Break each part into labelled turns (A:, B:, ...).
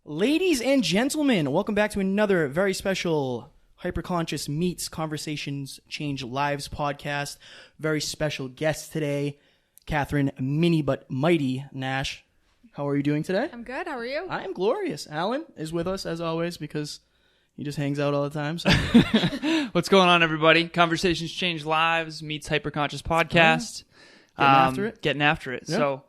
A: Ladies and gentlemen, welcome back to another very special Hyperconscious Meets Conversations Change Lives podcast. Very special guest today, Kathryn Mini but Mighty Nash. How are you doing today?
B: I'm good. How are you?
A: I am glorious. Alan is with us as always because he just hangs out all the time. So.
C: What's going on, everybody? Conversations Change Lives Meets Hyperconscious podcast. Getting after it.
A: Yeah.
C: So,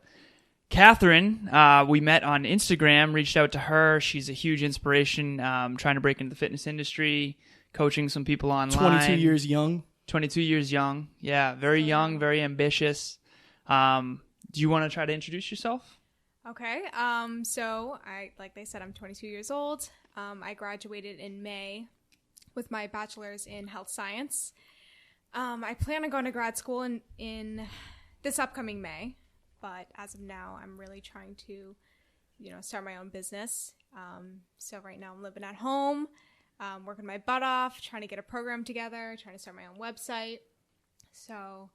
C: Kathryn, we met on Instagram, reached out to her. She's a huge inspiration, trying to break into the fitness industry, coaching some people online.
A: 22 years young.
C: 22 years young. Yeah, very young, very ambitious. Do you want to try to introduce yourself?
B: Okay. So like they said, I'm 22 years old. I graduated in May with my bachelor's in health science. I plan on going to grad school in this upcoming May. But as of now, I'm really trying to, start my own business. So right now I'm living at home, working my butt off, trying to get a program together, trying to start my own website. So,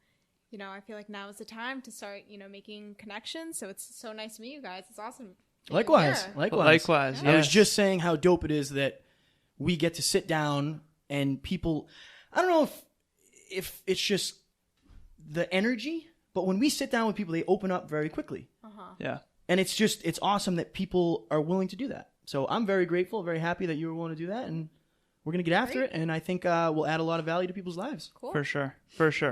B: I feel like now is the time to start, making connections. So it's so nice to meet you guys. It's awesome.
A: Likewise.
C: Yeah.
A: I was just saying how dope it is that we get to sit down and people, I don't know if it's just the energy, but when we sit down with people, they open up very quickly.
C: Yeah.
A: And it's awesome that people are willing to do that. So I'm very grateful, very happy that you were willing to do that. And we're going to get after it. And I think we'll add a lot of value to people's lives.
C: Cool. For sure.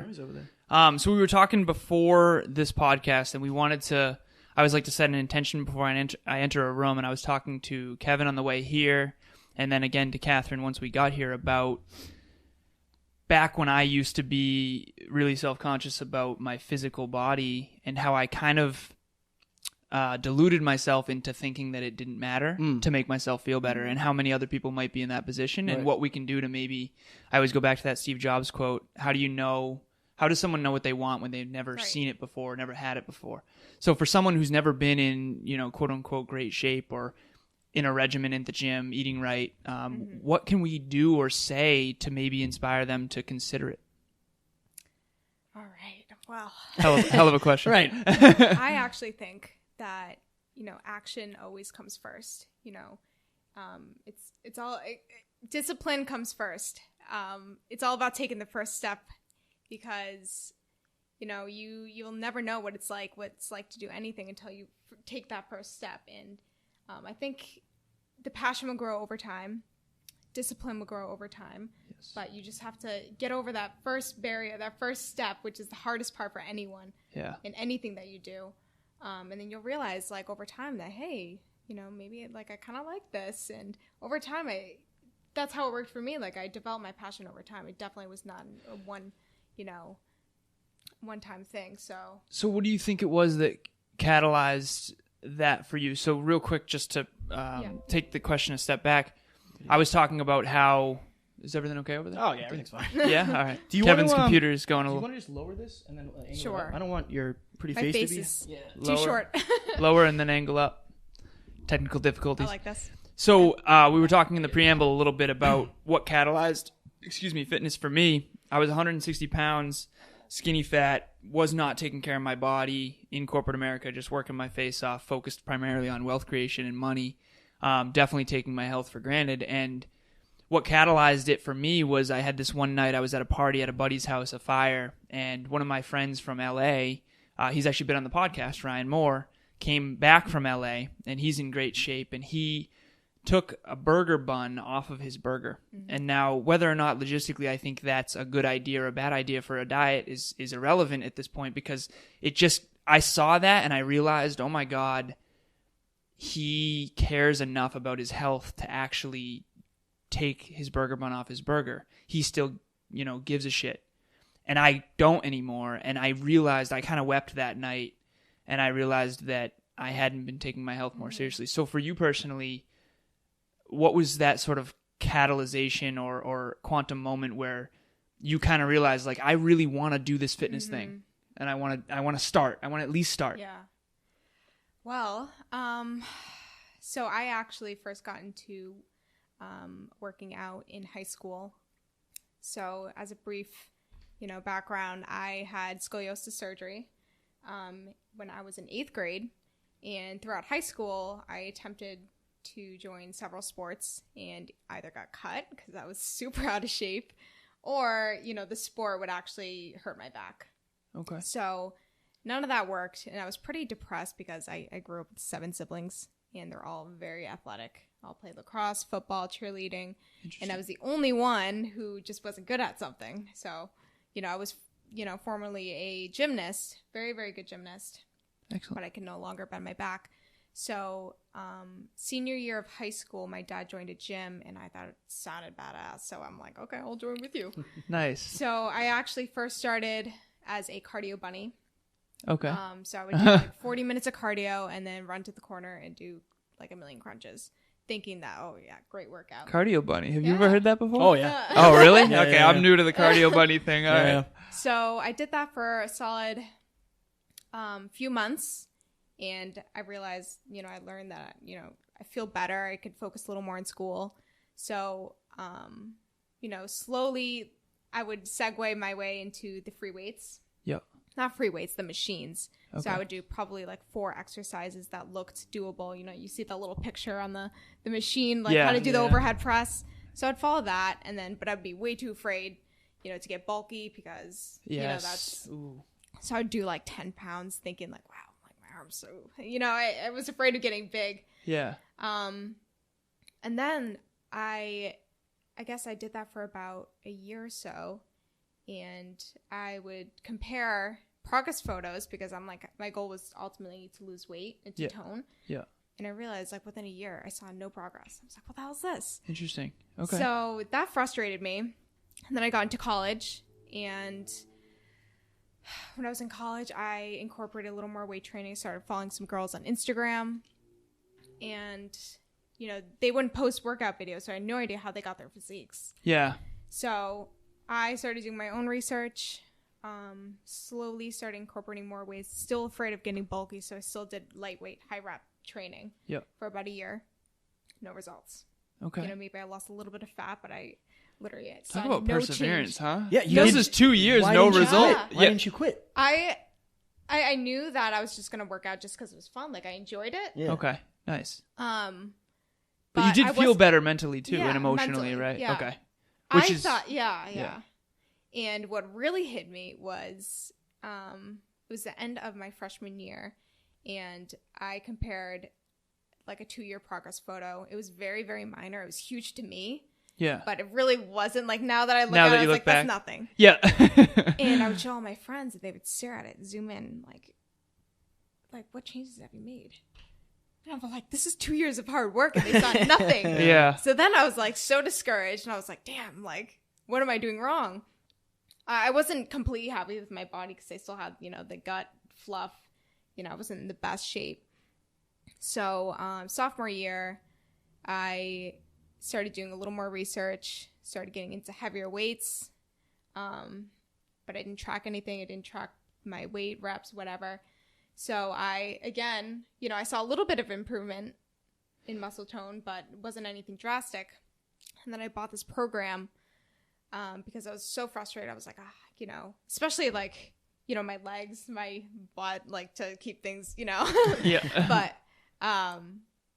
A: He's over there.
C: So we were talking before this podcast, and we wanted to, I always like to set an intention before I enter a room. And I was talking to Kevin on the way here, and then again to Kathryn once we got here, about back when I used to be really self-conscious about my physical body and how I kind of deluded myself into thinking that it didn't matter to make myself feel better, and how many other people might be in that position, and what we can do to maybe, I always go back to that Steve Jobs quote, how does someone know what they want when they've never seen it before, never had it before? So for someone who's never been in, quote unquote, great shape, or in a regimen in the gym, eating right, what can we do or say to maybe inspire them to consider it?
B: All right. Well,
C: hell of a question.
A: Right.
B: I actually think that, action always comes first. It's all discipline comes first. It's all about taking the first step, because, you'll never know what it's like to do anything until you take that first step. And I think the passion will grow over time. Discipline will grow over time. Yes. But you just have to get over that first barrier, that first step, which is the hardest part for anyone in anything that you do. And then you'll realize, over time that, hey, maybe, I kind of like this. And over time, that's how it worked for me. I developed my passion over time. It definitely was not a one-time thing. So
C: what do you think it was that catalyzed that for you? So real quick, just to take the question a step back, I was talking about how, is everything okay over there?
A: Oh, yeah, everything's fine.
C: Yeah? All right. Kevin's computer is going a little...
A: Do you want to just lower this and then angle
B: Sure.
A: it up? I don't want your pretty
B: my
A: face
B: face
A: to be...
B: is
C: lower,
B: too short.
C: Lower and then angle up. Technical difficulties.
B: I like this.
C: So we were talking in the preamble a little bit about what catalyzed, fitness for me. I was 160 pounds, skinny fat, was not taking care of my body in corporate America, just working my face off, focused primarily on wealth creation and money, definitely taking my health for granted. And what catalyzed it for me was, I had this one night, I was at a party at a buddy's house, a fire, and one of my friends from LA, he's actually been on the podcast, Ryan Moore, came back from LA, and he's in great shape, and he took a burger bun off of his burger. Mm-hmm. And now, whether or not logistically I think that's a good idea or a bad idea for a diet is irrelevant at this point, because I saw that and I realized, oh my God, he cares enough about his health to actually take his burger bun off his burger. He still, gives a shit. And I don't anymore. And I realized, I kind of wept that night, and I realized that I hadn't been taking my health more seriously. So for you personally, what was that sort of catalyzation or quantum moment where you kind of realized, I really want to do this fitness thing, and I want to start. I want to at least start.
B: Yeah. Well, so I actually first got into working out in high school. So as a brief, background, I had scoliosis surgery when I was in 8th grade, and throughout high school, I attempted to join several sports and either got cut because I was super out of shape, or, you know, the sport would actually hurt my back.
C: Okay.
B: So none of that worked, and I was pretty depressed because I grew up with 7 siblings, and they're all very athletic. All played lacrosse, football, cheerleading, and I was the only one who just wasn't good at something. So, you know, I was, you know, formerly a gymnast, very, very good gymnast.
C: Excellent.
B: But I can no longer bend my back. So senior year of high school, my dad joined a gym, and I thought it sounded badass. So I'm like, okay, I'll join with you.
C: Nice.
B: So I actually first started as a cardio bunny.
C: Okay.
B: So I would do like 40 minutes of cardio and then run to the corner and do like 1,000,000 crunches, thinking that, oh yeah, great workout.
C: Cardio bunny. Have you
B: Yeah.
C: ever heard that before?
A: Oh, yeah.
C: Oh, really?
A: Yeah,
C: Okay,
A: yeah,
C: I'm
A: yeah.
C: new to the cardio bunny thing. All right.
A: Yeah.
B: So I did that for a solid few months, and I realized, you know, I learned that, you know, I feel better. I could focus a little more in school. So, you know, slowly I would segue my way into the free weights.
C: Yep.
B: Not free weights, the machines.
C: Okay.
B: So I would do probably like 4 exercises that looked doable. You know, you see that little picture on the machine, like how to do the
A: Yeah.
B: overhead press. So I'd follow that, and then, but I'd be way too afraid, you know, to get bulky because, you know,
C: Yes.
B: that's,
C: Ooh.
B: so I'd do like 10 pounds thinking like, wow, like my arm's so, you know, I was afraid of getting big.
C: Yeah.
B: And then I guess I did that for about a year or so, and I would compare progress photos because I'm like, my goal was ultimately to lose weight and to tone.
C: Yeah.
B: And I realized like within a year I saw no progress. I was like, what the hell is this?
C: Interesting. Okay.
B: So that frustrated me. And then I got into college, and when I was in college, I incorporated a little more weight training, started following some girls on Instagram, and, you know, they wouldn't post workout videos, so I had no idea how they got their physiques.
C: Yeah.
B: So I started doing my own research, slowly started incorporating more weights, still afraid of getting bulky, so I still did lightweight, high rep training for about a year. No results.
C: Okay.
B: You know, maybe I lost a little bit of fat, but I literally
C: Talk
B: saw
C: about
B: no
C: perseverance,
B: change.
C: huh?
A: Yeah, you
C: This
A: did-
C: is 2 years,
A: Why
C: no
A: didn't you
C: result.
A: quit? Why didn't you quit?
B: I knew that I was just gonna work out just because it was fun. Like I enjoyed it.
A: Yeah.
C: Okay. Nice.
B: But
C: you did
B: I
C: feel
B: was-
C: better mentally too,
B: Yeah,
C: and emotionally,
B: mentally,
C: right?
B: yeah.
C: Okay.
B: I
C: Which is
B: thought, yeah. And what really hit me was, it was the end of my freshman year, and I compared like a 2-year progress photo. It was very, very minor. It was huge to me,
C: yeah.
B: but it really wasn't. Like now that I look
C: Now
B: at
C: that
B: it, I
C: you
B: was
C: look
B: like,
C: back.
B: that's nothing.
C: Yeah.
B: And I would show all my friends, and they would stare at it, zoom in, like what changes have you made? And I was like, this is 2 years of hard work, and they saw nothing.
C: Yeah.
B: So then I was like so discouraged, and I was like, damn, like, what am I doing wrong? I wasn't completely happy with my body because I still had, you know, the gut fluff. You know, I wasn't in the best shape. So sophomore year, I started doing a little more research, started getting into heavier weights, but I didn't track anything. I didn't track my weight, reps, whatever. So I, again, you know, I saw a little bit of improvement in muscle tone, but it wasn't anything drastic. And then I bought this program because I was so frustrated. I was like, you know, especially like, you know, my legs, my butt, like to keep things, you know.
C: Yeah.
B: But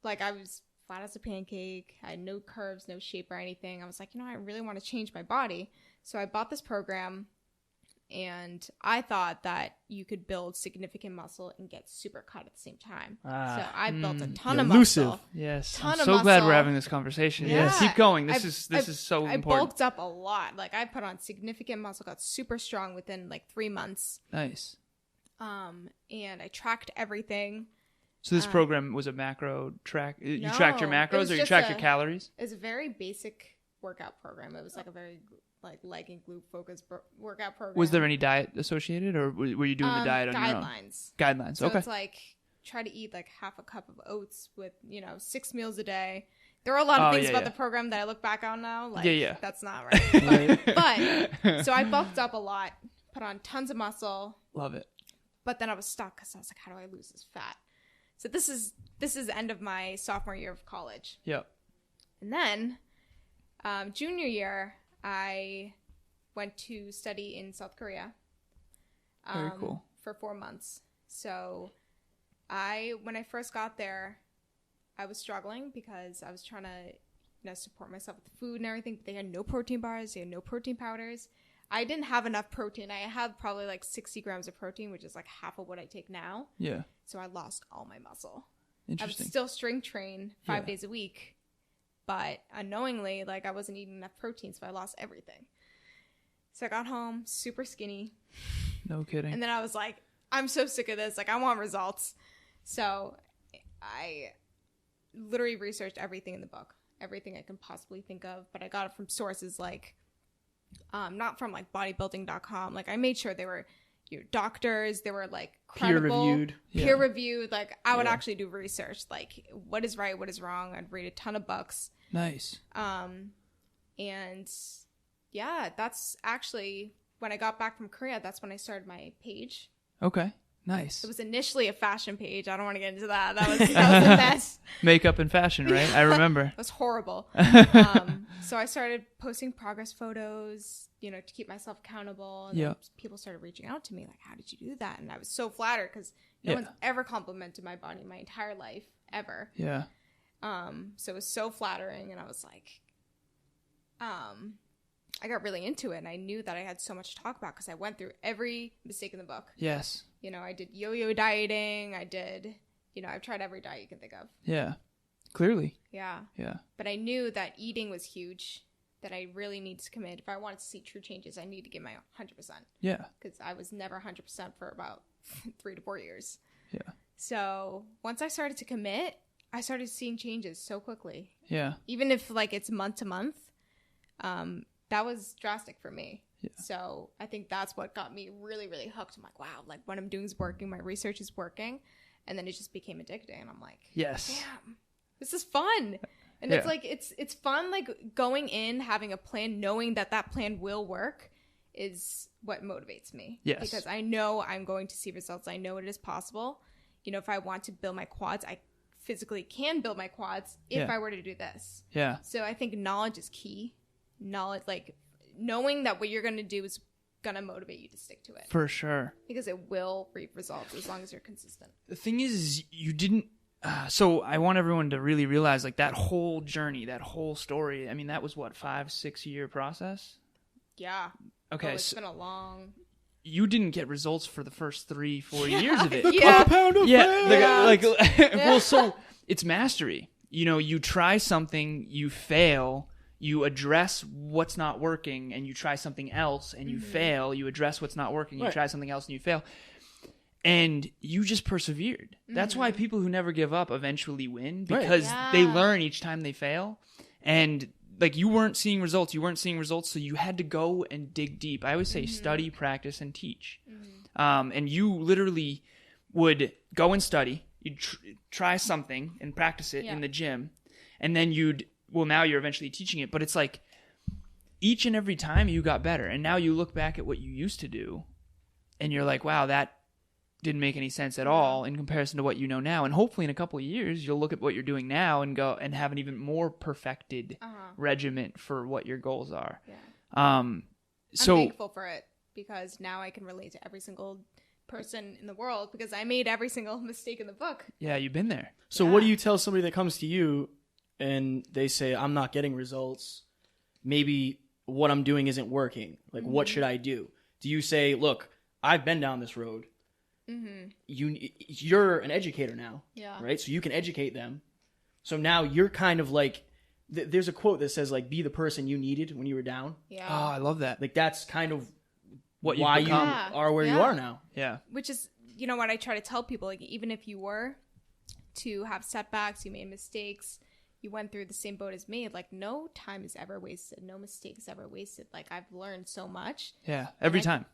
B: like I was flat as a pancake. I had no curves, no shape or anything. I was like, you know, I really want to change my body. So I bought this program, and I thought that you could build significant muscle and get super cut at the same time. So I built a ton of
A: elusive.
B: muscle.
C: Yes.
B: Ton
C: I'm
B: of
C: so glad
B: muscle.
C: we're having this conversation.
B: Yeah.
C: Yes. Keep going. This
B: I
C: is so
B: I
C: important.
B: bulked up a lot. Like I put on significant muscle, got super strong within like 3 months.
C: Nice.
B: And I tracked everything.
C: So this program was a macro track. You tracked your
B: No, it
C: macros,
B: was
C: or you
B: just
C: tracked your calories?
B: It was a very basic workout program. It was like a very like leg and glute focused workout program.
C: Was there any diet associated, or were you doing the diet on your own? Guidelines.
B: So
C: Okay.
B: it's like try to eat like half a cup of oats with, you know, 6 meals a day. There are a lot of things about the program that I look back on now. Like, that's not right. But so I bulked up a lot, put on tons of muscle.
C: Love it.
B: But then I was stuck because I was like, how do I lose this fat? So this is the end of my sophomore year of college.
C: Yep.
B: And then junior year, I went to study in South Korea.
C: Very cool.
B: For 4 months. So when I first got there, I was struggling because I was trying to, support myself with food and everything. But they had no protein bars. They had no protein powders. I didn't have enough protein. I had probably like 60 grams of protein, which is like half of what I take now.
C: Yeah.
B: So I lost all my muscle.
C: Interesting.
B: I would still strength train 5 days a week, but unknowingly, like I wasn't eating enough protein, so I lost everything. So I got home super skinny.
C: No kidding.
B: And then I was like, I'm so sick of this. Like, I want results. So I literally researched everything in the book, everything I can possibly think of, but I got it from sources like, not from like bodybuilding.com. Like I made sure they were doctors. They were like credible, peer reviewed. Like I would actually do research, like what is right, what is wrong. I'd read a ton of books.
C: Nice.
B: And yeah, that's actually when I got back from Korea, that's when I started my page.
C: Okay. Nice.
B: It was initially a fashion page. I don't want to get into that. That was a mess.
C: Makeup and fashion, right? I remember.
B: It was horrible. So I started posting progress photos, to keep myself accountable. And then people started reaching out to me like, how did you do that? And I was so flattered because no one's ever complimented my body my entire life, ever.
C: Yeah.
B: So it was so flattering. And I was like, I got really into it. And I knew that I had so much to talk about because I went through every mistake in the book. Yes. I did yo-yo dieting. I did, I've tried every diet you can think of.
C: Yeah. Clearly.
B: Yeah.
C: Yeah.
B: But I knew that eating was huge, that I really need to commit. If I wanted to see true changes, I need to give my 100%.
C: Yeah.
B: Because I was never 100% for about 3 to 4 years.
C: Yeah.
B: So once I started to commit, I started seeing changes so quickly.
C: Yeah.
B: Even if like it's month to month, that was drastic for me. Yeah. So I think that's what got me really, really hooked. I'm like, wow, like what I'm doing is working. My research is working. And then it just became addicting. And I'm like,
C: yes,
B: damn, this is fun. And it's like, it's fun, like going in, having a plan, knowing that that plan will work is what motivates me. Yes. Because I know I'm going to see results. I know it is possible. If I want to build my quads, I physically can build my quads if I were to do this. Yeah. So I think knowledge is key. Knowledge, like knowing that what you're going to do is going to motivate you to stick to it.
C: For sure.
B: Because it will reap results as long as you're consistent.
C: The thing is, you didn't... so I want everyone to really realize, like, that whole journey, that whole story, I mean, that was, what, 5-6 year process?
B: Yeah.
C: Okay.
B: Oh, it's been a long...
C: You didn't get results for the first 3-4 years of it.
A: The pound of fat.
C: Well, so it's mastery. You try something, you fail... You address what's not working and you try something else and you fail. You address what's not working, you try something else and you fail. And you just persevered. That's why people who never give up eventually win, because they learn each time they fail. And like you weren't seeing results, so you had to go and dig deep. I always say study, practice, and teach. And you literally would go and study. You'd try something and practice it in the gym. And then now you're eventually teaching it, but it's like each and every time you got better. And now you look back at what you used to do and you're like, wow, that didn't make any sense at all in comparison to what you know now. And hopefully in a couple of years, you'll look at what you're doing now and go and have an even more perfected regiment for what your goals are. Yeah.
B: I'm thankful for it because now I can relate to every single person in the world because I made every single mistake in the book.
C: Yeah, you've been there.
A: So what do you tell somebody that comes to you and they say, I'm not getting results, maybe what I'm doing isn't working, like what should I do? Do you say, look, I've been down this road. You're an educator now, right? So you can educate them. So now you're kind of like, there's a quote that says like, be the person you needed when you were down.
C: Yeah. Oh, I love that.
A: Like that's kind of why you are where you are now.
C: Yeah.
B: Which is, what I try to tell people, like even if you were to have setbacks, you made mistakes, you went through the same boat as me, like no time is ever wasted. No mistake is ever wasted. Like I've learned so much.
C: Yeah. Every time.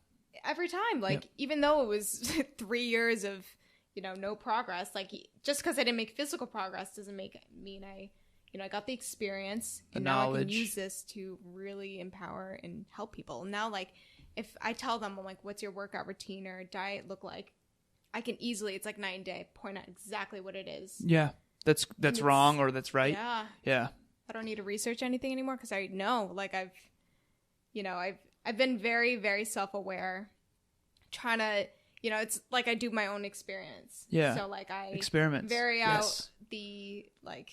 B: Like even though it was 3 years of, no progress, like just because I didn't make physical progress doesn't mean I got the experience and now I can use this to really empower and help people. Now, like if I tell them, I'm like, what's your workout routine or diet look like? I can easily, it's like night and day, point out exactly what it is.
C: Yeah. That's wrong or that's right.
B: Yeah.
C: Yeah.
B: I don't need to research anything anymore because I know, like I've been very, very self-aware, trying to, you know, it's like I do my own experience.
C: Yeah.
B: So like I
C: Experiments.
B: vary out
C: Yes.
B: the like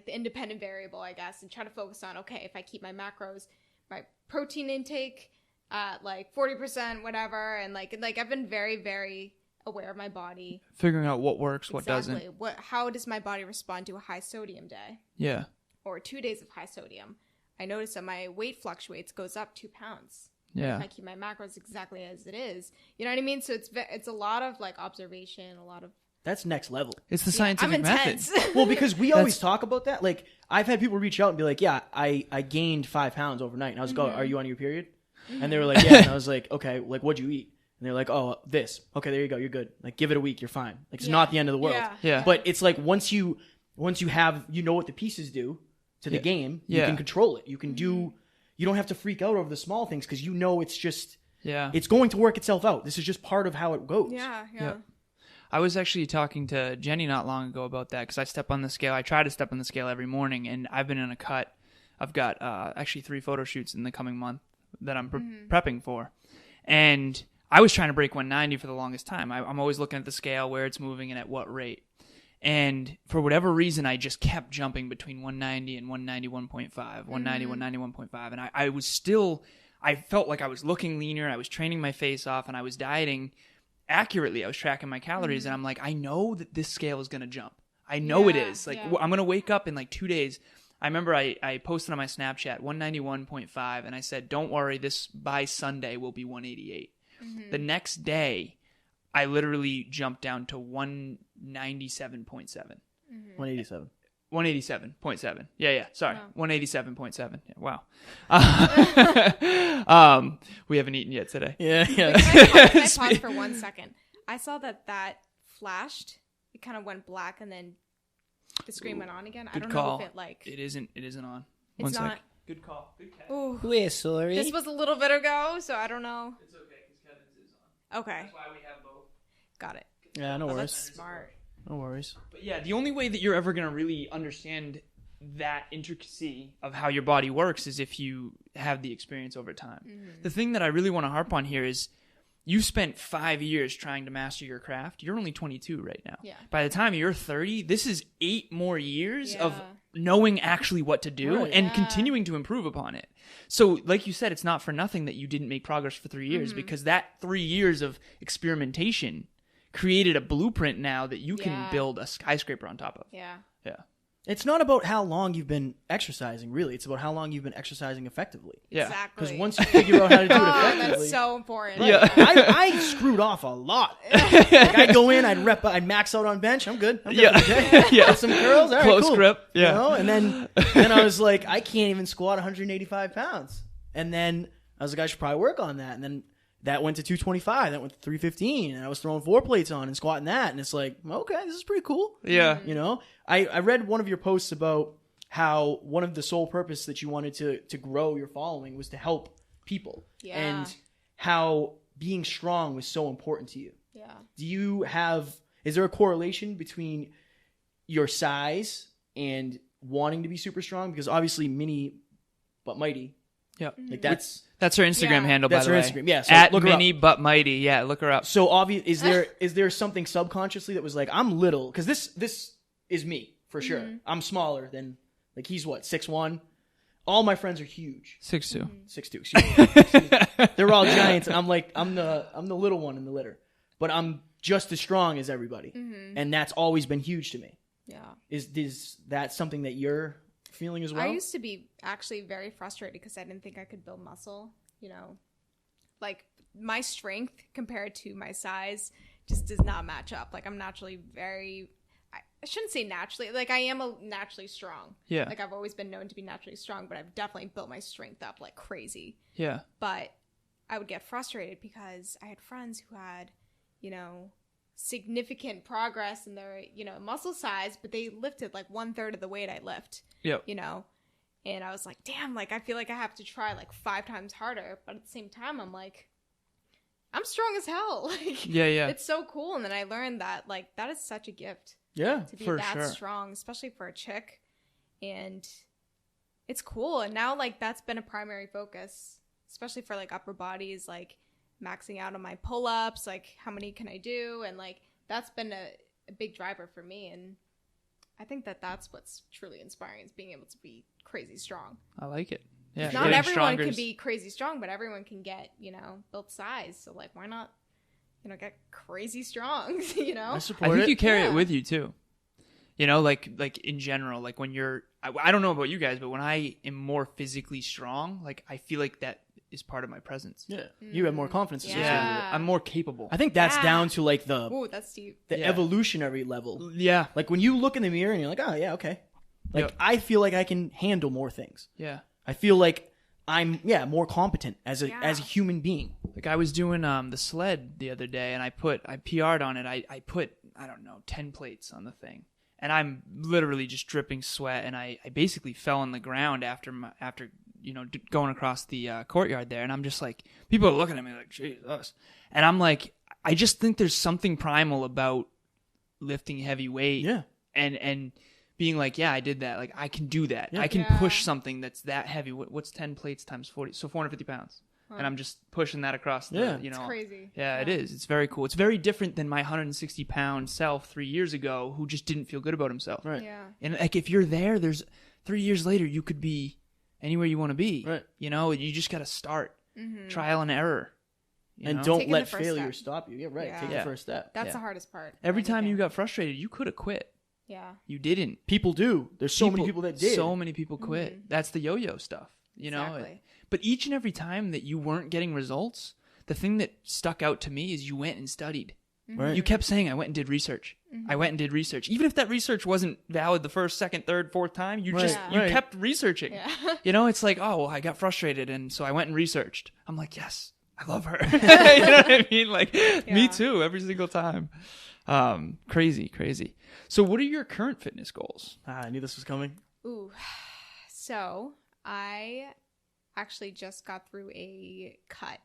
B: the independent variable, I guess, and try to focus on, okay, if I keep my macros, my protein intake at like 40%, whatever, and like I've been very, very aware of my body.
C: Figuring out what works, what doesn't.
B: How does my body respond to a high sodium day?
C: Yeah.
B: Or 2 days of high sodium? I notice that my weight fluctuates, goes up 2 pounds.
C: Yeah.
B: If I keep my macros exactly as it is. You know what I mean? So it's a lot of like observation, a lot of...
A: That's next level.
C: It's the scientific
B: I'm
C: method.
B: intense.
A: Well, because we always talk about that. Like, I've had people reach out and be like, yeah, I gained 5 pounds overnight. And I was like, oh, are you on your period? And they were like, yeah. And I was like, okay, like, what'd you eat? And they're like, oh, this. Okay, there you go. You're good. Like, give it a week. You're fine. Like, it's not the end of the world.
C: Yeah.
A: But it's like, once you have, you know what the pieces do to the game, you can control it. You can do, you don't have to freak out over the small things because you know it's just, it's going to work itself out. This is just part of how it goes.
B: Yeah.
C: I was actually talking to Jenny not long ago about that because I step on the scale. I try to step on the scale every morning, and I've been in a cut. I've got actually 3 photo shoots in the coming month that I'm prepping for. And I was trying to break 190 for the longest time. I'm always looking at the scale, where it's moving and at what rate. And for whatever reason, I just kept jumping between 190 and 191.5, 190, 191.5. And I was still, I felt like I was looking leaner. I was training my face off, and I was dieting accurately. I was tracking my calories, and I'm like, I know that this scale is going to jump. I know it is. Like, I'm going to wake up in like 2 days. I remember I posted on my Snapchat 191.5, and I said, don't worry, this by Sunday will be 188. The next day, I literally jumped down to 197.7.
A: 187.
C: 187.7. Yeah. Sorry.
B: Wow.
C: 187.7. Yeah, wow. We haven't eaten yet today.
A: Yeah.
B: Can I pause for 1 second? I saw that flashed. It kind of went black, and then the screen went on again. I don't know if it like...
C: It isn't on.
B: It's
C: One
B: not.
C: sec. Good call. Good catch.
B: Ooh.
A: We're sorry.
B: This was a little bit ago, so I don't know.
C: It's okay, because Kevin's is on.
B: Okay.
C: That's why we have both.
B: Got it.
A: Yeah, no
B: Oh,
A: worries.
B: that's smart.
A: No worries.
C: But yeah, the only way that you're ever going to really understand that intricacy of how your body works is if you have the experience over time. The thing that I really want to harp on here is you spent 5 years trying to master your craft. You're only 22 right now.
B: Yeah.
C: By the time you're 30, this is 8 more years of knowing actually what to do and continuing to improve upon it. So like you said, it's not for nothing that you didn't make progress for 3 years because that 3 years of experimentation created a blueprint now that you can build a skyscraper on top of.
B: Yeah.
A: It's not about how long you've been exercising, really. It's about how long you've been exercising effectively.
C: Yeah.
B: Exactly.
A: Because once you figure out how to do it effectively...
B: That's so important.
A: Right. Yeah. I screwed off a lot. Like, I'd go in, I'd max out on bench. I'm good. Get some curls. All right,
C: Close
A: cool.
C: grip. Yeah.
A: You know? And then I was like, I can't even squat 185 pounds. And then I was like, I should probably work on that. And then that went to 225. That went to 315. And I was throwing 4 plates on and squatting that. And it's like, okay, this is pretty cool.
C: Yeah.
A: You know? I read one of your posts about how one of the sole purpose that you wanted to grow your following was to help people.
B: Yeah.
A: And how being strong was so important to you.
B: Yeah.
A: Is there a correlation between your size and wanting to be super strong? Because obviously mini but mighty.
C: Yeah.
A: Like that's
C: her Instagram handle, by
A: that's
C: the
A: her
C: way.
A: Instagram. Yeah. So
C: At
A: look her
C: mini
A: up.
C: but mighty. Yeah, look her up.
A: So obvious is there something subconsciously that was like, I'm little, because this is me for sure. I'm smaller than, like, he's what, 6'1"? All my friends are huge.
C: 6'2".
A: 6'2", excuse me. They're all giants, and I'm the little one in the litter. But I'm just as strong as everybody. And that's always been huge to me.
B: Yeah.
A: Is that something that you're feeling as well?
B: I used to be actually very frustrated because I didn't think I could build muscle. You know, like my strength compared to my size just does not match up. Like I'm naturally I shouldn't say naturally. Like I am naturally strong.
C: Yeah.
B: Like I've always been known to be naturally strong, but I've definitely built my strength up like crazy.
C: Yeah.
B: But I would get frustrated because I had friends who had, you know, significant progress in their, you know, muscle size, but they lifted like 1/3 of the weight I lift.
C: Yep.
B: You know, and I was like, damn, like I feel like I have to try like 5 times harder, but at the same time, I'm like, I'm strong as hell. Like,
C: yeah.
B: It's so cool, and then I learned that like that is such a gift.
A: Yeah,
B: To be
C: for
B: that
C: sure.
B: strong, especially for a chick, and it's cool. And now like that's been a primary focus, especially for like upper bodies, like maxing out on my pull-ups, like how many can I do, and like that's been a big driver for me. And I think that's what's truly inspiring, is being able to be crazy strong.
C: I like it. Yeah,
B: Not
C: getting
B: everyone
C: stronger
B: can
C: is-
B: be crazy strong, but everyone can get, built size. So like, why not, get crazy strong?
A: I
C: I
A: support
C: think
A: it.
C: you carry
B: Yeah.
C: it with you too. Like in general, like when you're, I don't know about you guys, but when I am more physically strong, like I feel like that is part of my presence.
A: Yeah, you have more confidence.
B: Yeah.
A: associated with it.
C: I'm more capable.
A: I think that's
B: Yeah.
A: down to like the
B: Ooh, that's deep.
C: Yeah.
A: evolutionary level.
C: Yeah,
A: Like when you look in the mirror and you're like, oh yeah, okay. Like
C: Yep.
A: I feel like I can handle more things.
C: yeah.
A: I feel like I'm more competent as a
B: Yeah.
A: human being.
C: Like I was doing the sled the other day, and I PR'd on it. I put, I don't know, 10 plates on the thing, and I'm literally just dripping sweat, and I basically fell on the ground after going across the courtyard there, and I'm just like, people are looking at me like, Jesus, and I'm like, I just think there's something primal about lifting heavy weight,
A: Yeah.
C: and being like, yeah, I did that, like I can do that,
A: Yeah.
C: I can
B: Yeah.
C: push something that's that heavy. What's 10 plates times 40? So 450 pounds. And I'm just pushing that across the,
A: Yeah.
B: It's crazy.
C: Yeah, it is. It's very cool. It's very different than my 160-pound self 3 years ago who just didn't feel good about himself.
A: Right.
B: Yeah.
C: And like if you're there, there's 3 years later, you could be anywhere you want to be.
A: Right.
C: You just got to start. Trial and error.
A: And
C: know?
A: don't
B: Taking
A: let
B: the first
A: failure
B: step.
A: stop you. Yeah, right.
B: Yeah.
A: Take
C: Yeah.
A: the first step.
B: That's
C: Yeah.
B: the hardest part. of
C: Every time you
B: anything.
C: got frustrated, you could have quit.
B: Yeah.
C: You didn't.
A: People do. There's so many people that did.
C: So many people quit. That's the yo-yo stuff. Know?
B: Exactly.
C: But each and every time that you weren't getting results, the thing that stuck out to me is you went and studied.
A: Right.
C: You kept saying, I went and did research. I went and did research. Even if that research wasn't valid the first, second, third, fourth time, you just
B: Right.
C: you
A: Right.
C: kept researching.
B: Yeah.
C: It's like, oh, well, I got frustrated, and so I went and researched. I'm like, yes, I love her. You know what I mean? Like, me
B: Yeah.
C: too, every single time. Crazy. So what are your current fitness goals?
A: I knew this was coming.
B: Ooh. So I actually just got through a cut.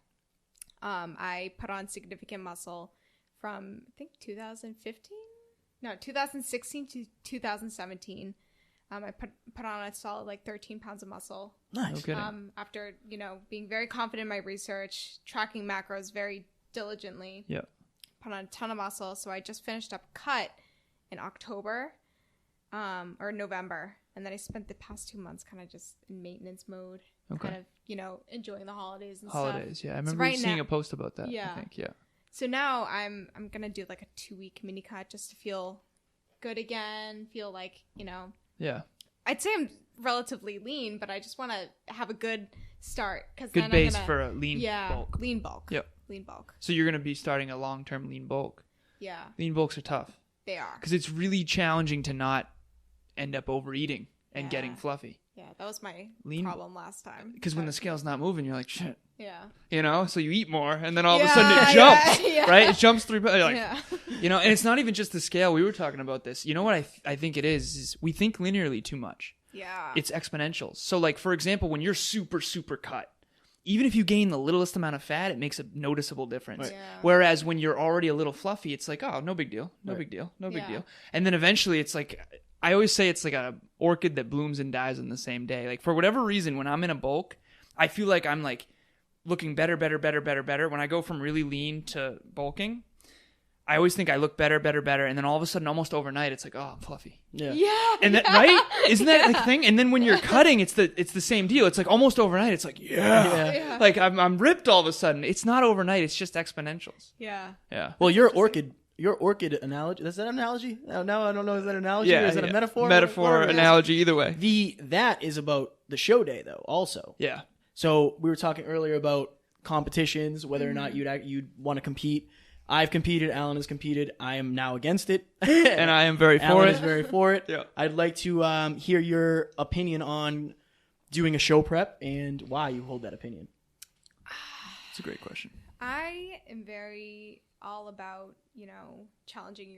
B: I put on significant muscle from, I think, 2016 to 2017. I put on a solid like 13 pounds of muscle.
A: Nice.
C: No kidding.
B: After, being very confident in my research, tracking macros very diligently.
C: Yeah.
B: Put on a ton of muscle. So I just finished up cut in October or November. And then I spent the past 2 months kind of just in maintenance mode,
C: Okay.
B: kind of, enjoying the holidays and
C: Holidays,
B: stuff.
C: yeah. I
B: So
C: remember
B: right
C: seeing
B: now-
C: a post about that.
B: Yeah.
C: I think, yeah.
B: So now I'm going to do like a 2-week mini cut just to feel good again, feel like,
C: Yeah.
B: I'd say I'm relatively lean, but I just want to have a good start. Cause
C: Good
B: then
C: base
B: I'm gonna,
C: for a lean
B: yeah,
C: bulk.
B: lean bulk.
C: Yep.
B: Lean bulk.
C: So you're going to be starting a long-term lean bulk.
B: Yeah,
C: Lean bulks are tough
B: they are.
C: because it's really challenging to not end up overeating and
B: Yeah.
C: getting fluffy.
B: Yeah, that was my
C: Lean-
B: problem last time.
C: Because when the
B: But-
C: scale's not moving, you're like, shit.
B: yeah.
C: So you eat more, and then all of a
B: Yeah,
C: sudden it
B: yeah,
C: jumps,
B: yeah.
C: right? It jumps 3 pounds. You're like,
B: Yeah.
C: and it's not even just the scale. We were talking about this. You know what I think it is we think linearly too much.
B: Yeah.
C: It's exponential. So, like, for example, when you're super, super cut, even if you gain the littlest amount of fat, it makes a noticeable difference.
A: Right.
B: Yeah.
C: Whereas when you're already a little fluffy, it's like, oh, no big deal. No
A: Right.
C: big deal. No big
B: Yeah.
C: deal. And then eventually it's like, I always say it's like a orchid that blooms and dies on the same day. Like, for whatever reason, when I'm in a bulk, I feel like I'm like looking better. When I go from really lean to bulking, I always think I look better. And then all of a sudden, almost overnight, it's like, oh, I'm fluffy.
A: Yeah.
B: Yeah.
C: And that, right? Isn't that the thing? And then when you're cutting, it's the same deal. It's like almost overnight. It's like, yeah.
B: Yeah.
C: Like I'm ripped all of a sudden. It's not overnight. It's just exponentials.
B: Yeah.
C: Yeah.
A: Well, your orchid analogy. Is that an analogy? No, I don't know. Is that an analogy? Or is that a metaphor?
C: Metaphor,
A: Whatever it is.
C: analogy, either way.
A: That is about the show day though. Also,
C: Yeah.
A: so we were talking earlier about competitions, whether or not you'd want to compete. I've competed. Alan has competed. I am now against it,
C: And I am very for
A: Alan
C: it.
A: is very for it.
C: Yeah.
A: I'd like to hear your opinion on doing a show prep and why you hold that opinion.
C: It's a great question.
B: I am very all about, challenging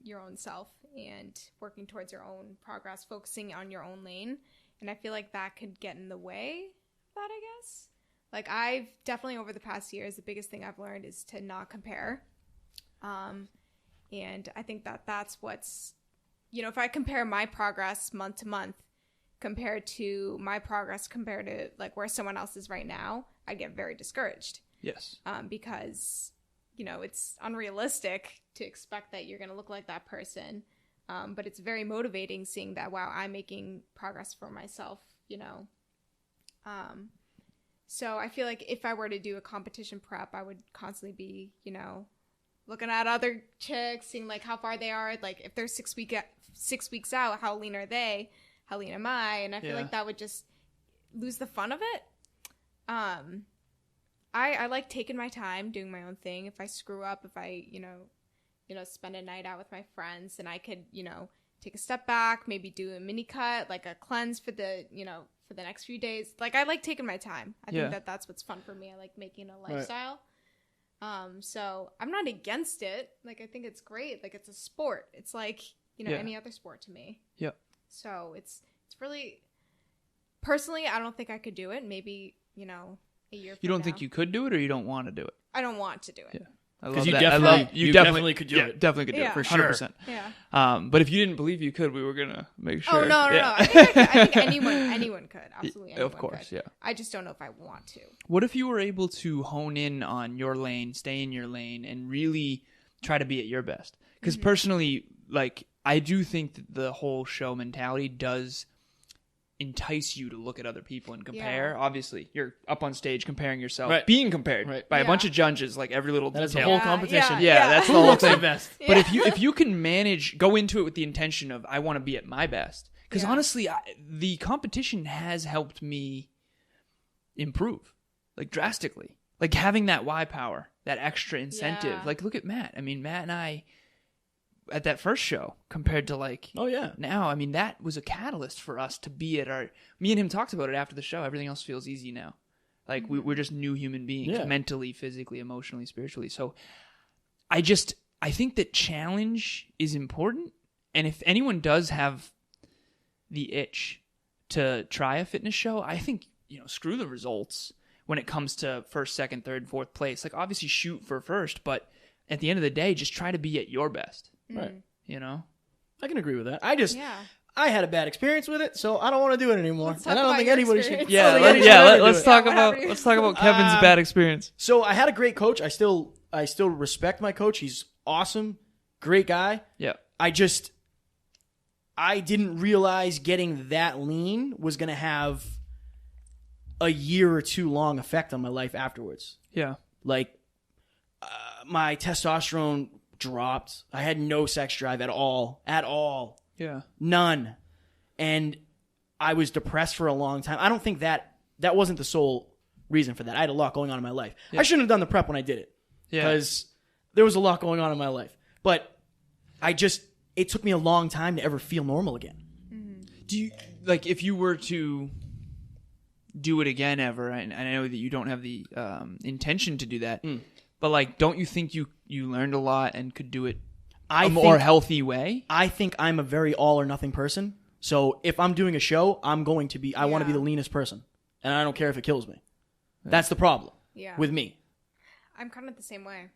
B: your own self and working towards your own progress, focusing on your own lane. And I feel like that could get in the way of that, I guess. Like I've definitely over the past years, the biggest thing I've learned is to not compare. And I think that's what's, if I compare my progress month to month compared to my progress compared to like where someone else is right now, I get very discouraged.
C: Yes.
B: Because, it's unrealistic to expect that you're going to look like that person. But it's very motivating seeing that, wow, I'm making progress for myself, So I feel like if I were to do a competition prep, I would constantly be, looking at other chicks, seeing like how far they are. Like if they're 6 weeks out, how lean are they? How lean am I? And I feel like that would just lose the fun of it. I like taking my time, doing my own thing. If I screw up, if I, spend a night out with my friends, and I could, take a step back, maybe do a mini cut, like a cleanse for the, for the next few days. Like I like taking my time. I think that's what's fun for me. I like making a lifestyle. Right. So I'm not against it. Like I think it's great. Like it's a sport. It's like, any other sport to me. Yeah. So it's really, personally, I don't think I could do it. Maybe, a year from
C: You don't
B: now.
C: think you could do it, or you don't want to do it?
B: I don't want to do it.
C: Yeah.
A: Because you definitely could do it.
C: Definitely could do it, for sure. 100%.
B: Yeah.
C: But if you didn't believe you could, we were going to make sure.
B: Oh, no. I think anyone could. Absolutely anyone
C: Of course,
B: could.
C: yeah.
B: I just don't know if I want to.
C: What if you were able to hone in on your lane, stay in your lane, and really try to be at your best? Because personally, like, I do think that the whole show mentality does entice you to look at other people and compare. Obviously, you're up on stage comparing yourself, being compared by a bunch of judges, like every little detail.
A: That's the whole competition.
C: That's the whole thing.
A: Best.
C: But if you can go into it with the intention of I want to be at my best, because honestly, the competition has helped me improve, like drastically. Like having that why power, that extra incentive.
B: Yeah.
C: Like look at Matt. I mean, Matt and I, at that first show compared to now, I mean, that was a catalyst for us to be at me and him talked about it after the show. Everything else feels easy now. Like we're just new human beings, mentally, physically, emotionally, spiritually. So I think that challenge is important. And if anyone does have the itch to try a fitness show, I think, screw the results when it comes to first, second, third, fourth place. Like obviously shoot for first, but at the end of the day, just try to be at your best.
A: Right.
C: I
A: can agree with that. I had a bad experience with it, so I don't want to do it anymore.
B: And
A: I don't think anybody should.
C: Let's talk about Kevin's bad experience.
A: So I had a great coach. I still respect my coach. He's awesome, great guy.
C: Yeah.
A: I didn't realize getting that lean was going to have a year or two long effect on my life afterwards.
C: Yeah.
A: Like my testosterone dropped. I had no sex drive at all.
C: Yeah.
A: None. And I was depressed for a long time. I don't think that wasn't the sole reason for that. I had a lot going on in my life. Yeah. I shouldn't have done the prep when I did it. Because there was a lot going on in my life. But it took me a long time to ever feel normal again.
C: Mm-hmm. Do you, like, if you were to do it again ever, and I know that you don't have the intention to do that, but like, don't you think you learned a lot and could do it a more healthy way?
A: I think I'm a very all or nothing person. So if I'm doing a show, I'm going to be, I want to be the leanest person. And I don't care if it kills me. That's the problem with me.
B: I'm kind of the same way.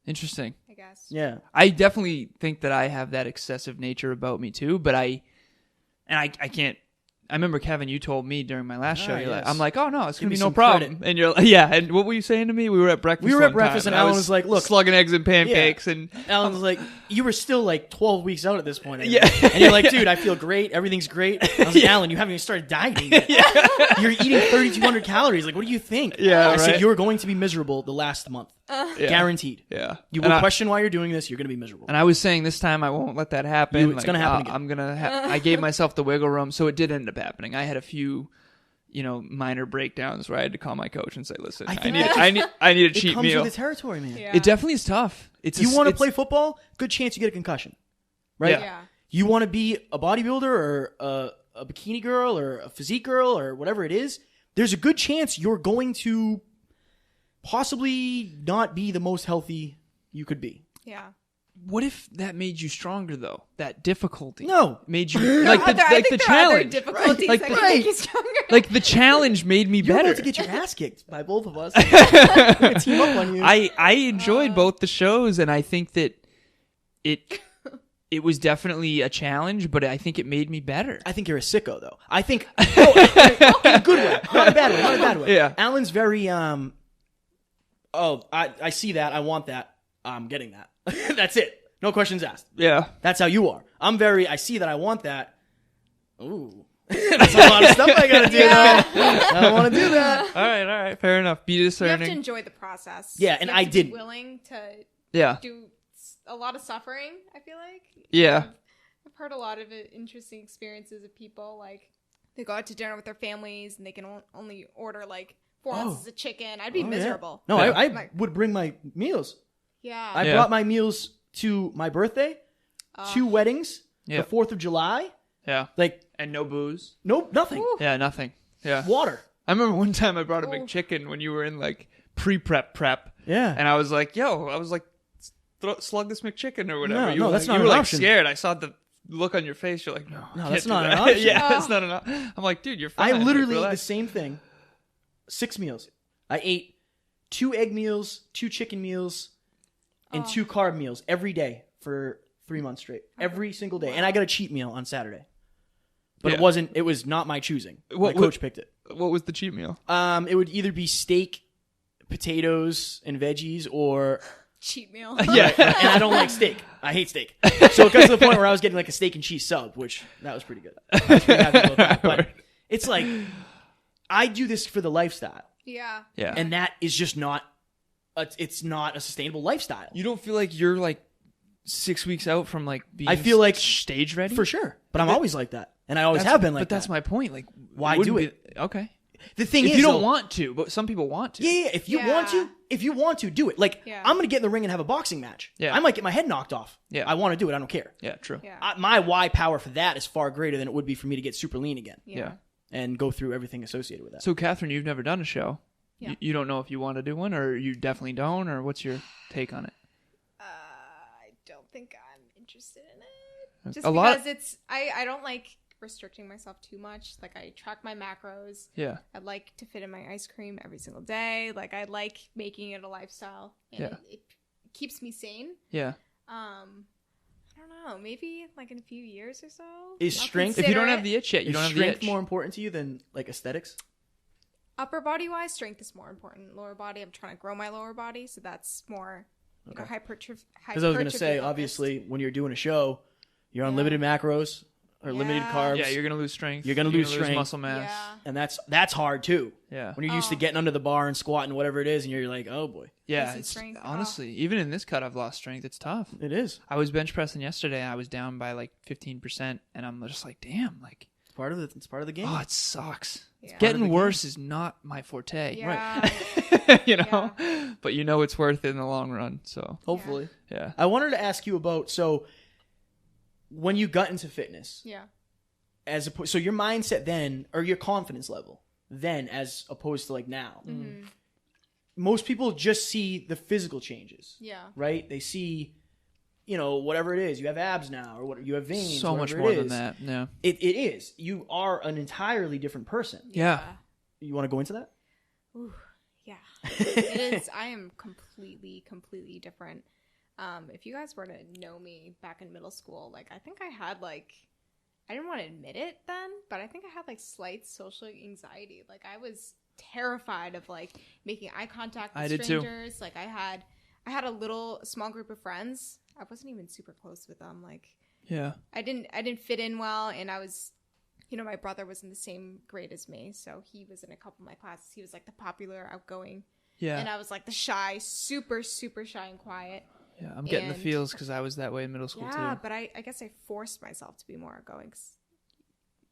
C: Interesting.
B: I guess.
A: Yeah.
C: I definitely think that I have that excessive nature about me too, but I can't. I remember, Kevin, you told me during my last show, I'm like, oh no, it's going to be no problem. Credit. And you're like, and what were you saying to me? We were at breakfast.
A: And Alan was like, look.
C: Slugging eggs and pancakes. And
A: Alan was like, you were still like 12 weeks out at this point. And you're like, dude, I feel great. Everything's great. I was like, Alan, you haven't even started dieting yet. You're eating 3,200 calories. Like, what do you think? I said, you're going to be miserable the last month. Guaranteed.
C: Yeah.
A: You will question why you're doing this. You're going to be miserable.
C: And I was saying this time I won't let that happen.
A: It's going to happen again.
C: I gave myself the wiggle room, so it did end up happening. I had a few, minor breakdowns where I had to call my coach and say, listen, I need a cheat meal.
A: It comes with the territory, man.
C: Yeah. It definitely is tough.
A: You want to play football? Good chance you get a concussion. Right?
B: Yeah.
A: You want to be a bodybuilder or a bikini girl or a physique girl or whatever it is, there's a good chance you're going to possibly not be the most healthy you could be.
B: Yeah.
C: What if that made you stronger, though? That difficulty?
A: No.
C: Made you, the challenge.
B: Difficulties that can make you stronger.
C: Like, the challenge made me better.
A: You're about to get your ass kicked by both of us. We're going to team up on you.
C: I enjoyed both the should, and I think that it was definitely a challenge, but I think it made me better.
A: I think you're a sicko, though. I think, in a good way. Not a bad way.
C: Yeah.
A: Alan's very, oh, I see that. I want that. I'm getting that. That's it. No questions asked.
C: Yeah.
A: That's how you are. I see that. I want that. Ooh. That's a lot of stuff I gotta do. I don't want to do that.
C: All right. Fair enough. Be
B: You have
C: discerning.
B: to enjoy the process.
A: Yeah, and
B: You have
A: I
B: to
A: did.
B: be willing to
C: Yeah.
B: do a lot of suffering, I feel like.
C: Yeah.
B: I've heard a lot of interesting experiences of people, like, they go out to dinner with their families and they can only order, like, 4 ounces of chicken. I'd be miserable.
A: No,
C: Yeah.
A: I would bring my meals.
B: Yeah.
A: I brought my meals to my birthday, 2 weddings,
C: Yeah.
A: the 4th of July.
C: Yeah.
A: Like,
C: And no booze.
A: nope, nothing.
B: Ooh.
C: Yeah, nothing. Yeah.
A: Water.
C: I remember one time I brought a
B: Ooh.
C: McChicken when you were in like prep,
A: Yeah.
C: and I was like, slug this McChicken or whatever.
A: No,
C: You
A: no,
C: were
A: that's
C: like,
A: not
C: you
A: an
C: were like
A: option.
C: scared. I saw the look on your face. You're like, no, I can't
A: that's
C: do
A: not
C: that.
A: an option.
C: Yeah,
B: Oh.
C: that's not an option. I'm like, dude, you're fine.
A: I literally
C: Like,
A: ate the
C: relax.
A: same thing. 6 meals. I ate 2 egg meals, 2 chicken meals, and 2 carb meals every day for 3 months straight. Every single day. And I got a cheat meal on Saturday. But
C: Yeah.
A: it was not my choosing.
C: What-
A: my coach picked it.
C: What was the cheat meal?
A: It would either be steak, potatoes, and veggies, or
B: Cheat meal.
C: Yeah.
A: and I don't like steak. I hate steak. So it got to the point where I was getting like a steak and cheese sub, which that was pretty good. I was pretty happy about that. But it's like, I do this for the lifestyle,
B: Yeah.
C: Yeah.
A: and that is just not. It's not a sustainable lifestyle.
C: You don't feel like you're like 6 weeks out from like being
A: I feel like
C: stage ready
A: for sure, but I'm always like that, and I always
C: That's-
A: have been like
C: But
A: that.
C: that's my point. Like,
A: Why
C: wouldn't
A: do it?
C: be- okay.
A: The thing
C: If
A: is,
C: you don't
A: though-
C: want to, but some people want to.
A: Yeah. If you want to, do it. Like,
B: Yeah.
A: I'm gonna get in the ring and have a boxing match.
C: Yeah.
A: I might get my head knocked off.
C: Yeah.
A: I want to do it. I don't care.
C: Yeah. True.
B: Yeah.
A: My why power for that is far greater than it would be for me to get super lean again
C: Yeah.
A: and go through everything associated with that.
C: So, Kathryn, you've never done a show.
B: Yeah.
C: You don't know if you want to do one, or you definitely don't, or what's your take on it?
B: I don't think I'm interested in it. Just
C: A lot-
B: because it's I don't like restricting myself too much. Like, I track my macros.
C: Yeah.
B: I'd like to fit in my ice cream every single day. Like, I like making it a lifestyle, and
C: Yeah.
B: it keeps me sane.
C: Yeah.
B: I don't know. Maybe like in a few years or so.
A: Is
B: I'll
A: strength-
C: If you don't
B: consider
C: have
B: it.
C: the itch yet, you
A: Is
C: don't have the
A: strength
C: itch.
A: more important to you than like aesthetics?
B: Upper body wise, strength is more important. Lower body, I'm trying to grow my lower body, so that's more hypertrophy.
A: Because I was gonna say, obviously, when you're doing a show, you're on limited macros or limited
B: Yeah.
A: carbs.
C: Yeah, you're gonna lose strength.
A: You're gonna lose strength.
C: muscle mass.
B: Yeah.
A: And that's hard too.
C: Yeah.
A: When you're used to getting under the bar and squatting whatever it is, and you're like, oh boy,
C: Yeah.
B: Losing
C: It's,
B: strength.
C: honestly, even in this cut, I've lost strength. It's tough.
A: it is.
C: I was bench pressing yesterday, and I was down by like 15%, and I'm just like, damn, like,
A: It's part of the game.
C: oh, it sucks.
B: Yeah.
C: Getting worse is not my forte.
B: Yeah.
C: you know, but you know it's worth it in the long run. So
A: Hopefully.
C: yeah.
A: I wanted to ask you about when you got into fitness,
B: Yeah.
A: so your mindset then, or your confidence level then, as opposed to like now.
B: Mm-hmm.
A: Most people just see the physical changes,
B: Yeah.
A: right? They see, whatever it is. You have abs now, or what you have veins.
C: So much
A: whatever
C: more
A: it
C: than
A: is.
C: that. Yeah.
A: It is. You are an entirely different person.
C: Yeah.
A: You want to go into that?
B: Ooh, yeah. It is. I am completely different. If you guys were to know me back in middle school, like, I think I had like, I didn't want to admit it then, but I think I had like slight social anxiety. Like, I was terrified of like making eye contact with
C: I did too.
B: strangers. Like, I had a small group of friends. I wasn't even super close with them. Like,
C: Yeah.
B: I didn't fit in well, and I was, my brother was in the same grade as me, so he was in a couple of my classes. He was like the popular, outgoing,
C: Yeah.
B: and I was like the shy, super shy and quiet.
C: Yeah. I'm getting the
B: and-
C: feels because I was that way in middle school
B: Yeah,
C: too.
B: but I guess I forced myself to be more outgoing. 'Cause,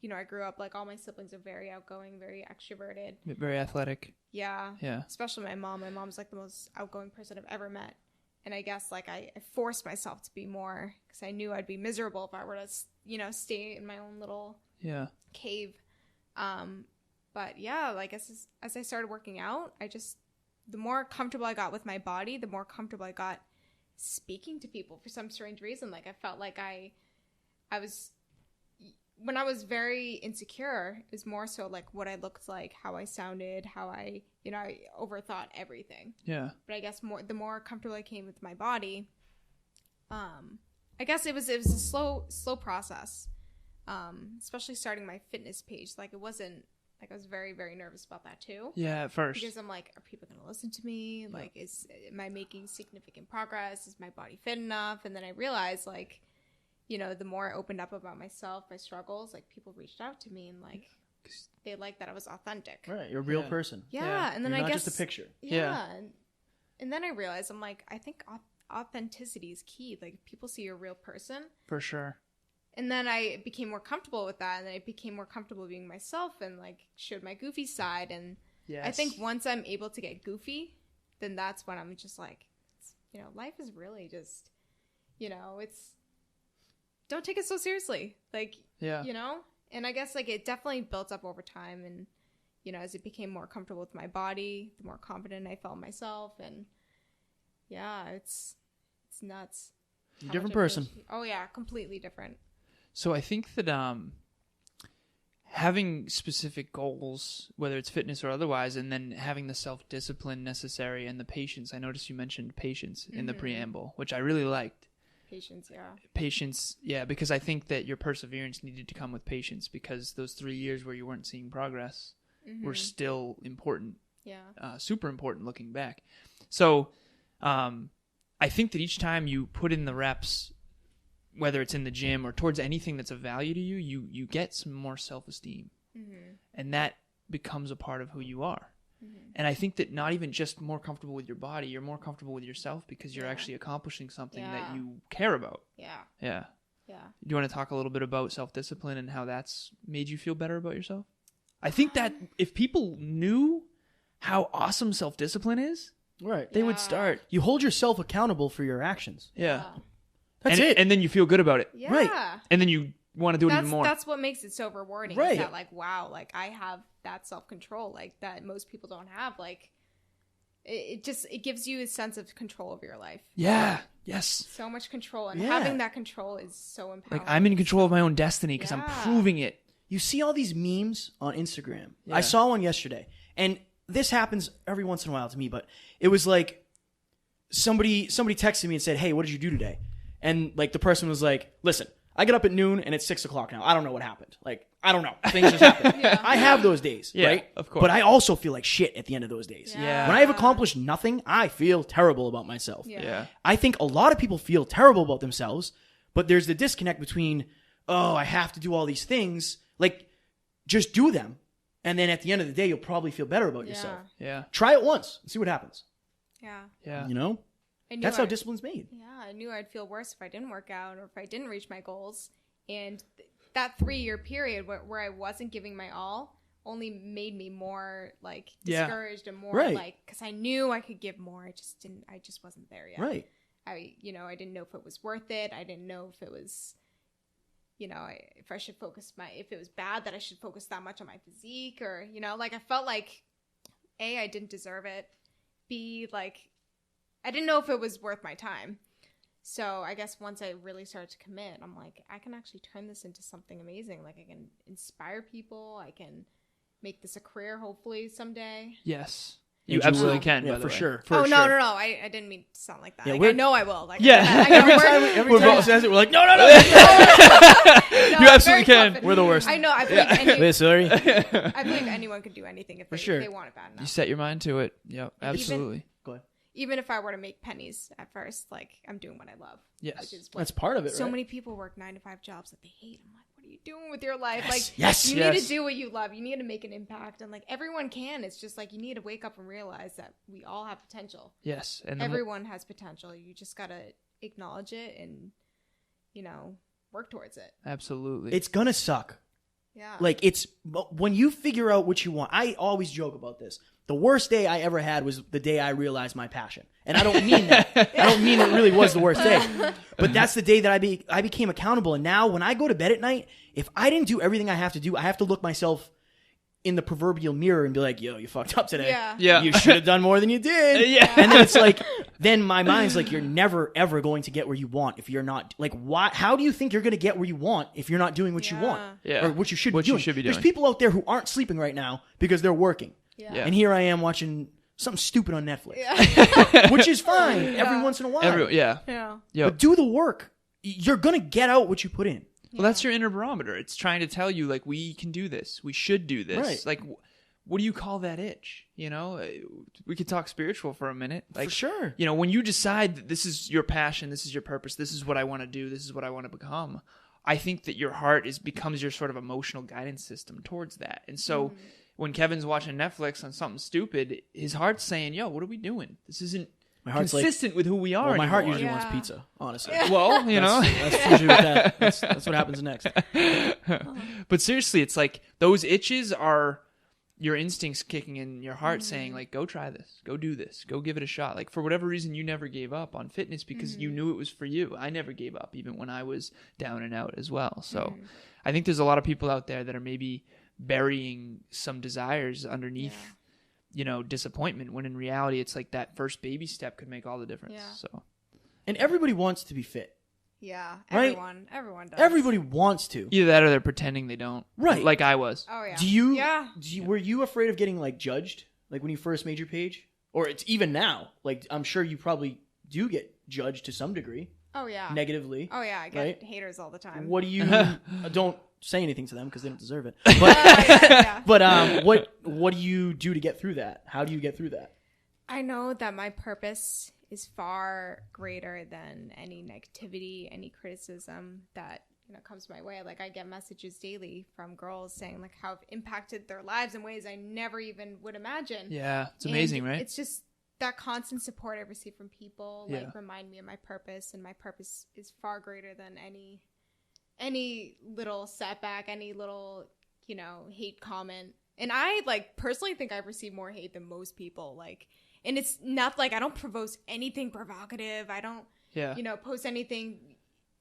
B: I grew up like all my siblings are very outgoing, very extroverted.
C: Very athletic.
B: Yeah,
C: Yeah.
B: especially my mom. My mom's like the most outgoing person I've ever met. And I guess like I forced myself to be more because I knew I'd be miserable if I were to, stay in my own little
C: Yeah.
B: cave. But yeah, like as I started working out, the more comfortable I got with my body, the more comfortable I got speaking to people for some strange reason. Like, I felt like I was, when I was very insecure, it was more so like what I looked like, how I sounded, how I overthought everything.
C: Yeah.
B: But I guess the more comfortable I came with my body, I guess it was a slow process. Especially starting my fitness page. Like, it wasn't Like I was very, very nervous about that too.
C: Yeah, at first.
B: Because I'm like, are people going to listen to me? Like, am I making significant progress? Is my body fit enough? And then I realized, like, you know, the more I opened up about myself, my struggles, like people reached out to me and like they liked that I was authentic.
A: Right, you're a real person.
B: Yeah, and then
A: You're
B: I
A: not
B: guess
A: just a picture.
B: Yeah, and then I realized I'm like, I think authenticity is key. Like, if people see you're a real person,
C: For sure.
B: and then I became more comfortable with that, and then I became more comfortable being myself, and like showed my goofy side. And I think once I'm able to get goofy, then that's when I'm just like, you know, life is really just, you know, it's, don't take it so seriously. Like, you know, and I guess like it definitely built up over time. And, you know, as it became more comfortable with my body, the more confident I felt in myself. And yeah, it's nuts.
A: Different person.
B: Oh yeah, completely different.
C: So I think that having specific goals, whether it's fitness or otherwise, and then having the self-discipline necessary and the patience. I noticed you mentioned patience in the preamble, which I really liked.
B: Patience, yeah.
C: Patience, yeah, because I think that your perseverance needed to come with patience, because those 3 years where you weren't seeing progress were still important.
B: Yeah.
C: Super important looking back. So I think that each time you put in the reps, whether it's in the gym or towards anything that's of value to you, you get some more self-esteem. And that becomes a part of who you are. And I think that not even just more comfortable with your body, you're more comfortable with yourself because you're actually accomplishing something that you care about.
B: Yeah.
C: Yeah.
B: Yeah.
C: Do you want to talk a little bit about self-discipline and how that's made you feel better about yourself? I think that if people knew how awesome self-discipline is,
A: Right.
C: they would start.
A: You hold yourself accountable for your actions.
C: Yeah.
A: That's
C: and,
A: it.
C: And then you feel good about it.
B: Yeah.
A: Right.
C: And then you want to do it even more.
B: That's what makes it so rewarding.
A: Right.
B: Is that like, wow, like I have that self-control, like that most people don't have. Like it gives you a sense of control over your life.
C: Yeah. Yes.
B: So much control. And having that control is so empowering.
C: Like I'm in control of my own destiny because I'm proving it.
A: You see all these memes on Instagram.
C: Yeah.
A: I saw one yesterday, and this happens every once in a while to me, but it was like somebody texted me and said, "Hey, what did you do today?" And like the person was like, "Listen, I get up at noon and it's 6 o'clock now. I don't know what happened. Like, I don't know. Things just happen." I have those days, right?
C: Of course.
A: But I also feel like shit at the end of those days.
C: Yeah.
A: When I have accomplished nothing, I feel terrible about myself.
C: Yeah.
A: I think a lot of people feel terrible about themselves, but there's the disconnect between, oh, I have to do all these things. Like, just do them. And then at the end of the day, you'll probably feel better about yourself.
C: Yeah.
A: Try it once and see what happens.
B: Yeah.
C: Yeah.
A: You know? That's how discipline's made.
B: Yeah, I knew I'd feel worse if I didn't work out or if I didn't reach my goals. And that 3-year period where I wasn't giving my all only made me more like discouraged and more like, because I knew I could give more. I just wasn't there yet.
A: Right.
B: I didn't know if it was worth it. I didn't know if it was, if I should if it was bad that I should focus that much on my physique, or, like I felt like A, I didn't deserve it. B, like I didn't know if it was worth my time. So I guess once I really started to commit, I'm like, I can actually turn this into something amazing. Like I can inspire people. I can make this a career, hopefully someday.
C: Yes. You absolutely can,
A: yeah,
C: by the
A: for
C: way.
A: sure.
B: No. I didn't mean to sound like that.
A: Yeah,
B: Like, I know I will. Like,
C: Yeah.
A: Every time he says it, we're like, no.
C: You absolutely can.
A: We're the worst.
B: I know. I believe
A: Wait, sorry.
B: I believe anyone could do anything if they want it bad enough.
C: You set your mind to it. Yeah, absolutely.
A: Go ahead.
B: Even if I were to make pennies at first, like I'm doing what I love.
C: Yes.
B: Which is what
A: That's part of it,
B: so
A: right?
B: many people work 9-to-5 jobs that they hate. I'm like, what are you doing with your life?
A: Yes.
B: Like,
A: Yes.
B: you need to do what you love. You need to make an impact. And like everyone can. It's just like you need to wake up and realize that we all have potential.
C: Yes. And
B: everyone has potential. You just gotta acknowledge it and, work towards it.
C: Absolutely.
A: It's gonna suck.
B: Yeah.
A: Like, when you figure out what you want, I always joke about this. The worst day I ever had was the day I realized my passion. And I don't mean that. I don't mean it really was the worst day. But that's the day that I became accountable. And now when I go to bed at night, if I didn't do everything I have to do, I have to look myself in the proverbial mirror and be like, yo, you fucked up today.
B: Yeah.
A: You should have done more than you did.
C: Yeah.
A: And then it's like, then my mind's like, you're never, ever going to get where you want if you're not, like, why? How do you think you're going to get where you want if you're not doing what you want?
C: Yeah.
A: Or what you should be
C: What you
A: doing?
C: should be doing.
A: There's people out there who aren't sleeping right now because they're working.
B: Yeah.
C: Yeah.
A: And here I am watching something stupid on Netflix, which is fine every once in a while.
C: Yeah.
B: Yeah.
C: Yep.
A: But do the work. You're going to get out what you put in.
C: Well, that's your inner barometer. It's trying to tell you, like, we can do this. We should do this.
A: Right.
C: Like, what do you call that itch? You know, we could talk spiritual for a minute. Like,
A: For sure.
C: You know, when you decide that this is your passion, this is your purpose, this is what I want to do, this is what I want to become, I think that your heart becomes your sort of emotional guidance system towards that. And so when Kevin's watching Netflix on something stupid, his heart's saying, yo, what are we doing? This isn't
A: My heart's
C: consistent with who we are
A: Well, my heart
C: anymore.
A: usually
B: Yeah.
A: wants pizza, honestly.
C: Well, you know.
A: That's usually what that's what happens next.
C: But seriously, it's like those itches are your instincts kicking in your heart saying, like, go try this, go do this, go give it a shot. Like, for whatever reason, you never gave up on fitness because you knew it was for you. I never gave up, even when I was down and out as well. So I think there's a lot of people out there that are maybe burying some desires underneath you know, disappointment, when in reality it's like that first baby step could make all the difference.
B: Yeah.
C: So
A: And everybody wants to be fit.
B: Yeah,
A: Right?
B: everyone does.
A: Everybody wants to.
C: either that or they're pretending they don't.
A: Right.
C: Like I was.
B: Oh yeah.
A: Do you?
B: Yeah.
A: Were you afraid of getting like judged, like when you first made your page, or it's even now? Like I'm sure you probably do get judged to some degree,
B: Oh yeah.
A: negatively.
B: Oh yeah. I get
A: Right?
B: haters all the time.
A: What do you? Don't say anything to them because they don't deserve it.
B: Oh,
A: But
B: yeah.
A: but what do you do to get through that? How do you get through that?
B: I know that my purpose is far greater than any negativity, any criticism that comes my way. Like I get messages daily from girls saying like how I've impacted their lives in ways I never even would imagine.
C: Yeah. It's amazing,
B: And
C: right?
B: It's just that constant support I receive from people
C: Yeah.
B: like remind me of my purpose, and my purpose is far greater than any little setback, any little hate comment. And I like personally think I've received more hate than most people. Like, and it's not like I don't post anything provocative. I don't post anything.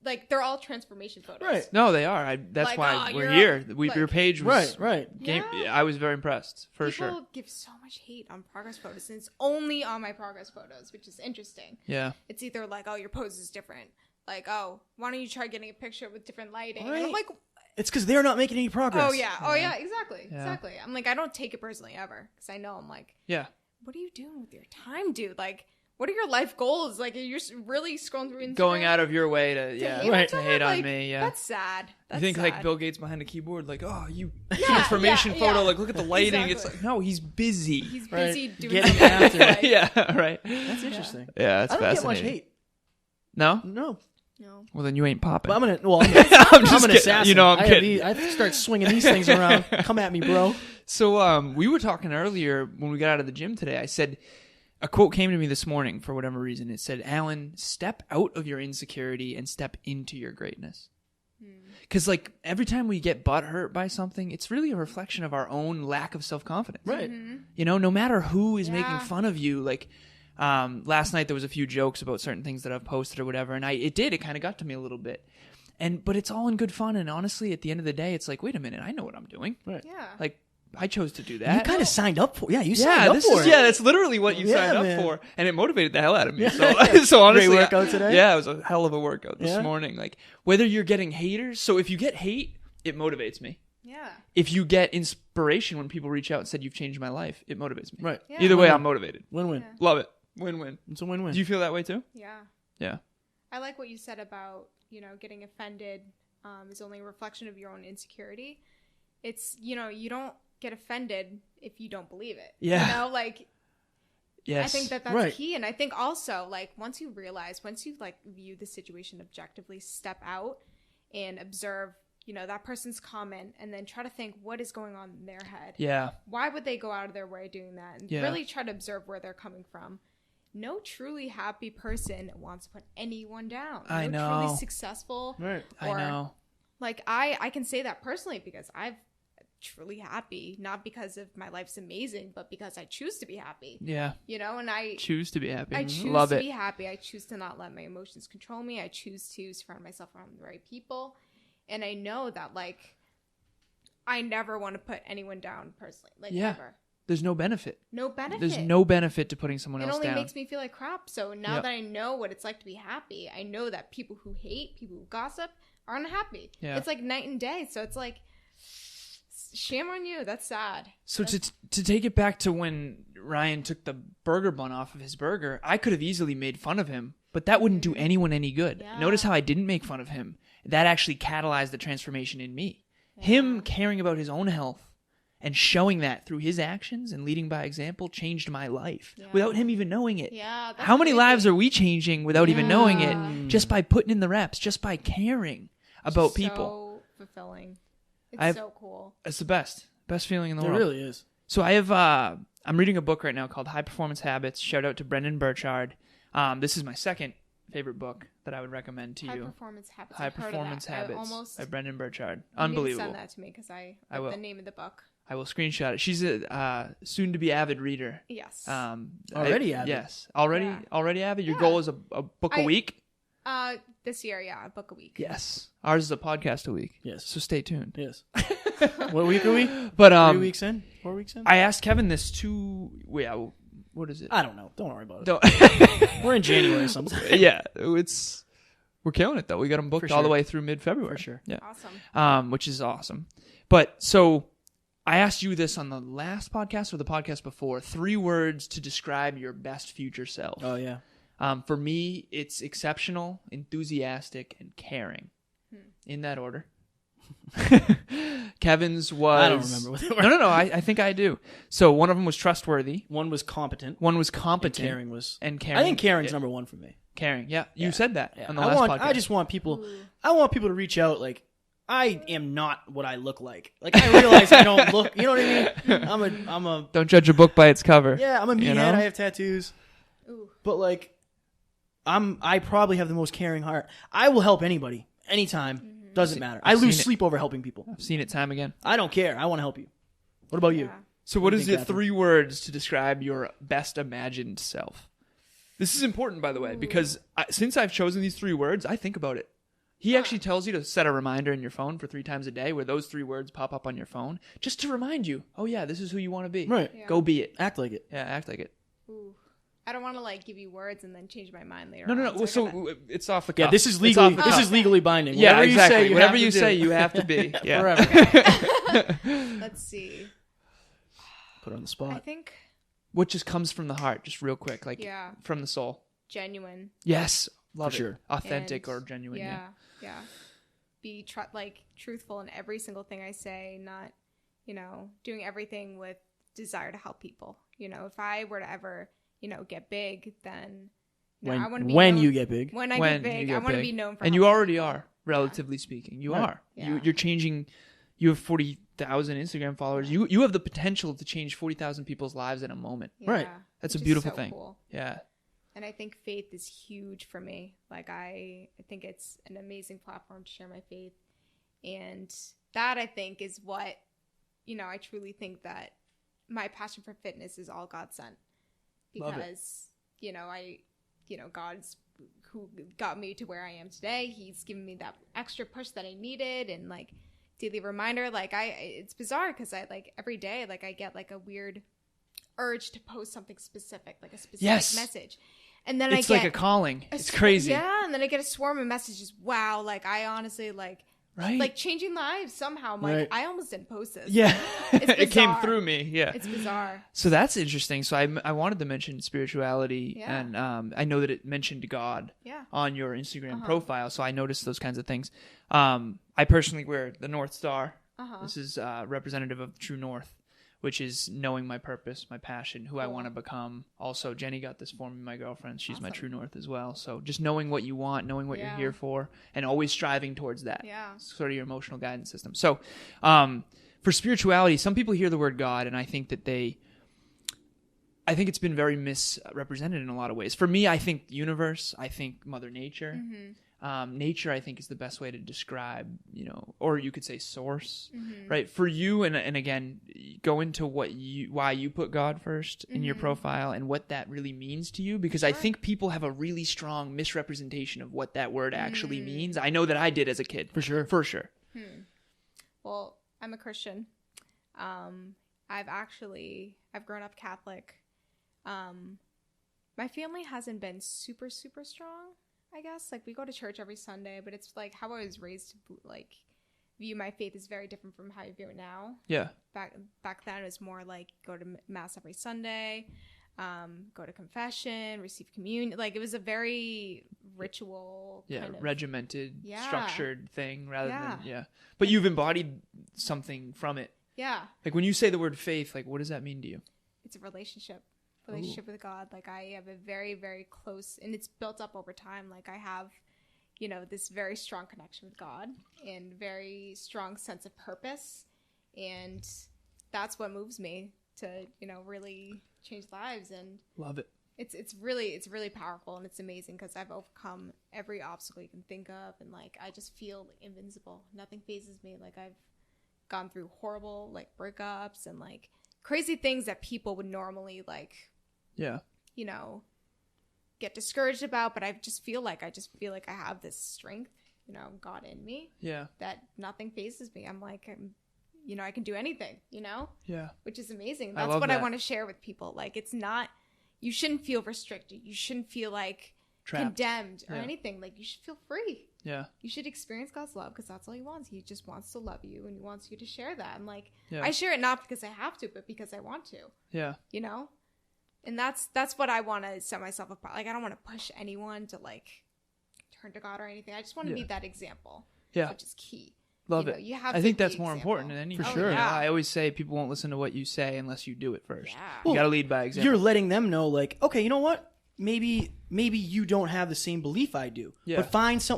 B: Like they're all transformation photos.
A: Right.
C: No, they are. That's
B: Like,
C: why
B: oh,
C: we're
B: you're
C: here.
B: like-
C: Your page was
A: Right.
C: Game,
B: Yeah.
C: I was very impressed, for
B: People
C: sure.
B: give so much hate on progress photos, and it's only on my progress photos, which is interesting.
C: Yeah.
B: It's either like, oh, your pose is different. Like, oh, why don't you try getting a picture with different lighting? And
A: Right.
B: I'm like,
A: It's because they're not making any progress.
B: oh yeah, exactly,
C: Yeah.
B: exactly. I'm like, I don't take it personally ever, because I know I'm like,
C: Yeah.
B: what are you doing with your time, dude? Like, what are your life goals? Like, you're really scrolling through Instagram.
C: Going out of your way to
B: hate
C: to
B: on
C: hate
B: someone?
C: on
B: Like,
C: me. Yeah.
B: That's sad. That's
C: You think like
B: sad.
C: Bill Gates behind a keyboard, like, oh, you
B: Yeah,
C: transformation
B: yeah,
C: photo,
B: yeah.
C: like look at the lighting. It's
B: Exactly.
C: like, no, he's busy.
B: He's
A: Right.
B: busy doing
A: Getting
B: something
A: after
B: else,
A: it.
B: like,
C: Yeah, right.
A: That's interesting.
C: Yeah, that's
A: I don't get much
C: fascinating.
A: hate.
C: No?
A: No.
B: No.
C: Well, then you ain't popping.
A: But I'm an
C: I'm
A: I'm
C: just
A: an
C: kidding.
A: assassin.
C: You know, I'm
A: I have
C: kidding.
A: I start swinging these things around. Come at me, bro.
C: So we were talking earlier when we got out of the gym today. I said, a quote came to me this morning for whatever reason. It said, Alan, step out of your insecurity and step into your greatness. Because like every time we get butthurt by something, it's really a reflection of our own lack of self-confidence.
A: Right.
C: You know, no matter who is making
B: Yeah.
C: fun of you, like last night there was a few jokes about certain things that I've posted or whatever, and it kind of got to me a little bit. But it's all in good fun, and honestly, at the end of the day, it's like, wait a minute, I know what I'm doing.
A: Right.
B: Yeah.
C: Like, I chose to do
A: You
C: that.
A: kind of signed up for. Yeah, you signed up
C: this
A: for
C: is
A: it.
C: that's literally what you
A: Yeah,
C: signed up
A: man.
C: for, and it motivated the hell out of me.
A: Yeah.
C: So honestly,
A: Great workout today?
C: Yeah, it was a hell of a workout this
A: Yeah?
C: morning. Like whether you're getting haters, so if you get hate, it motivates me.
B: Yeah.
C: If you get inspiration when people reach out and said you've changed my life, it motivates me.
A: Right.
B: Yeah.
C: Either way, I'm motivated.
A: Win-win.
B: Yeah.
C: Love it. Win-win.
A: It's a win-win.
C: Do you feel that way too?
B: Yeah.
C: Yeah.
B: I like what you said about, getting offended is only a reflection of your own insecurity. It's, you don't get offended if you don't believe it.
C: Yeah.
B: Like,
C: Yes.
B: I think that's
A: Right.
B: key. And I think also, like, once you view the situation objectively, step out and observe, that person's comment, and then try to think what is going on in their head.
C: Yeah.
B: Why would they go out of their way doing that? And
C: Yeah.
B: really try to observe where they're coming from. No truly happy person wants to put anyone down.
C: I
B: No
C: know.
B: truly successful.
A: Right.
C: I
B: Or,
C: know.
B: Like, I can say that personally because I've truly happy, not because of my life's amazing, but because I choose to be happy.
C: Yeah.
B: And I
C: Choose to be happy.
B: choose
C: Love
B: to
C: it.
B: be happy. I choose to not let my emotions control me. I choose to surround myself around the right people. And I know that, like, I never want to put anyone down personally. Like,
C: Yeah.
B: never.
C: There's no benefit.
B: No benefit.
C: There's no benefit to putting someone
B: It
C: else
B: only
C: down.
B: makes me feel like crap. So now
C: Yep.
B: that I know what it's like to be happy, I know that people who hate, people who gossip, are unhappy.
C: Yeah.
B: It's like night and day. So it's like, shame on you. That's sad.
C: So to take it back to when Ryan took the burger bun off of his burger, I could have easily made fun of him, but that wouldn't do anyone any good.
B: Yeah.
C: Notice how I didn't make fun of him. that actually catalyzed the transformation in me. Him caring about his own health and showing that through his actions and leading by example changed my life without him even knowing it.
B: Yeah. That's
C: How many
B: crazy.
C: lives are we changing without even knowing it, just by putting in the reps, just by caring about people?
B: So fulfilling. It's so cool.
C: It's the best feeling in the
A: It
C: world.
A: really is.
C: So I have, I'm reading a book right now called High Performance Habits. Shout out to Brendan Burchard. This is my second favorite book that I would recommend to
B: High
C: you.
B: Performance Habits.
C: High
B: I've heard of
C: Performance
B: that. I
C: Habits
B: almost,
C: by Brendan Burchard.
B: you need to
C: Unbelievable.
B: send that to me because I
C: will.
B: the name of the book.
C: I will screenshot it. She's a soon-to-be avid reader.
B: Yes.
A: Already avid?
C: Yes. Already avid? Your goal is a book a week?
B: This year, a book a week.
C: Yes. Ours is a podcast a week.
A: Yes.
C: So stay tuned.
A: Yes. What week are we?
C: But
A: 3 weeks in? 4 weeks in?
C: I asked Kevin this what is it?
A: I don't know. Don't worry about it.
C: Don't-
A: We're in January sometime.
C: Yeah, we're killing it though. We got them booked
A: For
C: all the
A: sure.
C: way through mid-February.
A: For sure.
C: Yeah.
B: Awesome.
C: Which is awesome. But so I asked you this on the last podcast or the podcast before. 3 words to describe your best future self.
A: Oh, yeah.
C: For me, it's exceptional, enthusiastic, and caring. In that order. Kevin's was...
A: I don't remember what they were.
C: No. I think I do. So one of them was trustworthy.
A: One was competent.
C: One was competent.
A: And caring was...
C: And caring.
A: I think caring's number one for me.
C: Caring. Yeah. You said that on the
A: I
C: last
A: want,
C: podcast.
A: I just want people... I want people to reach out like, I am not what I look like. Like, I realize I don't look... You know what I mean? I'm a...
C: Don't judge a book by its cover.
A: Yeah, I'm a meathead.
C: You know?
A: I have tattoos.
B: Ooh.
A: But, like, I probably have the most caring heart. I will help anybody. Anytime. Doesn't matter. I lose sleep over helping people.
C: I've seen it time again.
A: I don't care. I want to help you. What about you?
B: Yeah.
C: So what
A: do you
C: is
A: think,
C: the
A: Kathryn?
C: 3 words to describe your best imagined self? This is important, by the way, because since I've chosen these 3 words, I think about it. He actually tells you to set a reminder in your phone for 3 times a day where those 3 words pop up on your phone just to remind you, oh yeah, this is who you want to be.
A: Right.
B: Yeah.
C: Go be it.
A: Act like it.
C: Yeah, act like it.
B: Ooh. I don't want to like give you words and then change my mind later.
C: No.
B: on,
C: Well,
B: I gotta-
C: so it's off the cuff.
A: Yeah, this is
C: It's
A: legally
C: off the cuff.
A: legally binding.
C: Yeah,
A: Whatever
C: exactly.
A: You say,
C: Whatever
A: have
C: you
A: to
C: say,
A: do.
C: you have to be. Yeah.
A: Forever.
B: Let's see.
A: Put it on the
B: I
A: spot.
B: think
C: What just comes from the heart, just real quick, like
B: Yeah.
C: from the soul.
B: genuine.
C: Yes, love
A: For
C: it.
A: sure.
C: Authentic
B: And-
C: or genuine. Yeah.
B: Yeah. Be truthful in every single thing I say, not, doing everything with desire to help people. If I were to ever, get big, then I want to be
A: when
B: known,
A: you get big.
B: when I
C: When
B: get big,
C: you get
B: I want to
C: big.
B: be known for
C: And you
B: helping
C: already
B: people.
C: are, relatively speaking. You
A: Right.
C: are.
B: Yeah.
C: You're changing. You have 40,000 Instagram followers. You have the potential to change 40,000 people's lives in a moment.
B: Yeah.
A: Right.
C: That's
B: Which
C: a
B: is
C: beautiful
B: so
C: thing.
B: cool.
C: Yeah.
B: And I think faith is huge for me. Like I think it's an amazing platform to share my faith. And that I think is what, I truly think that my passion for fitness is all God sent.
C: Love it.
B: Because, God's who got me to where I am today. He's given me that extra push that I needed and like daily reminder. Like it's bizarre because I like every day, like I get like a weird urge to post something specific, like a specific
C: Yes.
B: message. And then
C: It's
B: I
C: like
B: get
C: a calling. It's
B: sw-
C: crazy.
B: Yeah, and then I get a swarm of messages. Wow, like I honestly like
C: Right?
B: changing lives somehow. I'm like,
A: Right.
B: I almost didn't post this.
A: Yeah.
B: It's
C: it came
B: bizarre.
C: through me. Yeah.
B: It's bizarre.
C: So that's interesting. So I wanted to mention spirituality,
B: Yeah.
C: and I know that it mentioned God
B: Yeah.
C: on your Instagram
B: Uh-huh.
C: profile, so I noticed those kinds of things. I personally wear the North Star.
B: Uh-huh.
C: This is representative of the true North, which is knowing my purpose, my passion, who I
B: Cool.
C: want to become. Also, Jenny got this for me, my girlfriend. She's my
B: Awesome.
C: true North as well. So just knowing what you want, knowing what you're
B: Yeah.
C: here for, and always striving towards that.
B: Yeah.
C: Sort of your emotional guidance system. So for spirituality, some people hear the word God, and I think that I think it's been very misrepresented in a lot of ways. For me, I think universe, I think Mother Nature.
B: Mm-hmm.
C: Nature, I think, is the best way to describe, or you could say source,
B: Mm-hmm.
C: right? For you, and again, go into why you put God first in your
B: Mhm.
C: profile and what that really means to you, because I think people have a really strong misrepresentation of what that word actually means. I know that I did as a kid.
A: For sure.
C: For sure.
B: Well, I'm a Christian. I've grown up Catholic. My family hasn't been super, super strong, I guess. Like, we go to church every Sunday, but it's like how I was raised to, like, view my faith is very different from how I view it now.
C: Yeah.
B: Back then, it was more like go to mass every Sunday. go to confession, receive communion. Like, it was a very ritual kind of
C: regimented,
B: Yeah.
C: structured thing rather
B: Yeah.
C: than but you've embodied something from it.
B: Yeah.
C: Like when you say the word faith, like what does that mean to you?
B: It's a relationship with God. Like, I have a very, very close, and it's built up over time. Like, I have, this very strong connection with God and very strong sense of purpose. And that's what moves me to, really change lives. And
C: Love it.
B: it's really powerful, and it's amazing because I've overcome every obstacle you can think of. And like, I just feel invincible. Nothing phases me. Like, I've gone through horrible like breakups and like crazy things that people would normally like, get discouraged about. But I just feel like I have this strength, God in me.
C: Yeah.
B: That nothing phases me. I'm like, I can do anything,
C: Yeah.
B: which is amazing.
C: I
B: That's
C: love
B: what I
C: that.
B: want to share with people. Like, it's not, you shouldn't feel restricted. You shouldn't feel like
C: Trapped.
B: condemned or
C: Yeah.
B: anything. Like, you should feel free.
C: Yeah.
B: You should experience God's love because that's all he wants. He just wants to love you, and he wants you to share that. And like,
C: Yeah.
B: I share it not because I have to, but because I want to,
C: Yeah.
B: And that's what I want to set myself apart. Like, I don't want to push anyone to like turn to God or anything. I just want to be that example.
C: Yeah.
B: Which is key.
C: Love
B: You know,
C: it.
B: you have
C: I
B: to
C: think
B: be
C: that's more
B: example.
C: important than anything.
A: For sure.
B: yeah.
C: I always say people won't listen to what you say unless you do it first.
B: Yeah.
C: You got to lead by example.
A: You're letting them know, like, okay, you know what? Maybe you don't have the same belief I do.
C: Yeah.
A: But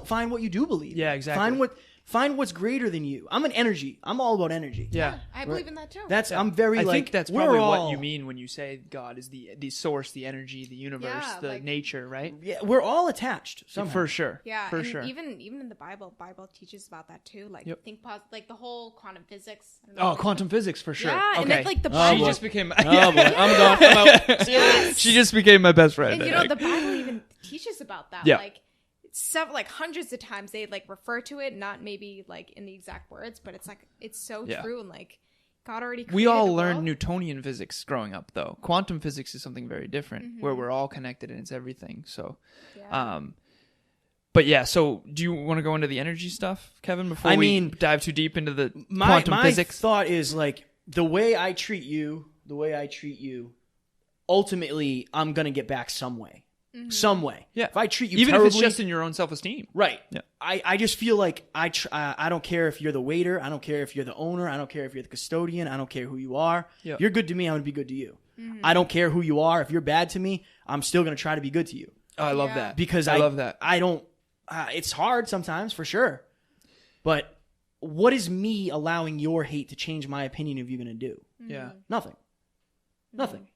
A: find what you do believe.
C: Yeah, exactly.
A: Find what's greater than you. I'm an energy. I'm all about energy.
C: Yeah.
B: I believe in that too.
A: I'm very
C: I
A: like,
C: think that's
A: we're
C: probably
A: all-
C: what you mean when you say God is the source, the energy, the universe,
B: Yeah,
C: the
B: like-
C: nature, right?
A: Yeah, we're all attached somehow.
C: For sure.
B: Yeah,
C: For
B: and
C: sure.
B: even in the Bible teaches about that too. Like,
C: Yep.
B: think positive, like the whole quantum physics. I don't know.
C: Oh, quantum physics for sure.
B: Yeah, and
C: okay.
B: it's like the
A: Oh,
B: Bible.
C: She
A: boy.
C: just became.
A: Oh, boy. I'm gone. I'm out. See you later.
C: She just became my best friend.
B: And the Bible even teaches about that.
C: Yeah.
B: Like, hundreds of times they like refer to it, not maybe like in the exact words, but it's like it's so
C: Yeah.
B: true, and like God already created
C: We all
B: the
C: learned
B: world.
C: Newtonian physics growing up, though. Quantum physics is something very different, where we're all connected and it's everything. So,
B: Yeah.
C: but yeah. So, do you want to go into the energy stuff, Kevin? Before we dive too deep into the quantum
A: my
C: physics.
A: thought is like the way I treat you, ultimately I'm gonna get back some way. Some way.
C: Yeah.
A: If I treat you
C: Even
A: terribly,
C: if it's just in your own self-esteem.
A: right.
C: Yeah.
A: I just feel like I don't care if you're the waiter. I don't care if you're the owner. I don't care if you're the custodian. I don't care who you are.
C: Yeah.
A: You're good to me. I'm going to be good to you. I don't care who you are. If you're bad to me, I'm still going to try to be good to you.
C: Oh, I love
B: Yeah.
C: that.
A: Because
C: I love that.
A: I don't, it's hard sometimes for sure. But what is me allowing your hate to change my opinion of you going to do?
C: Yeah.
A: Nothing. Nothing.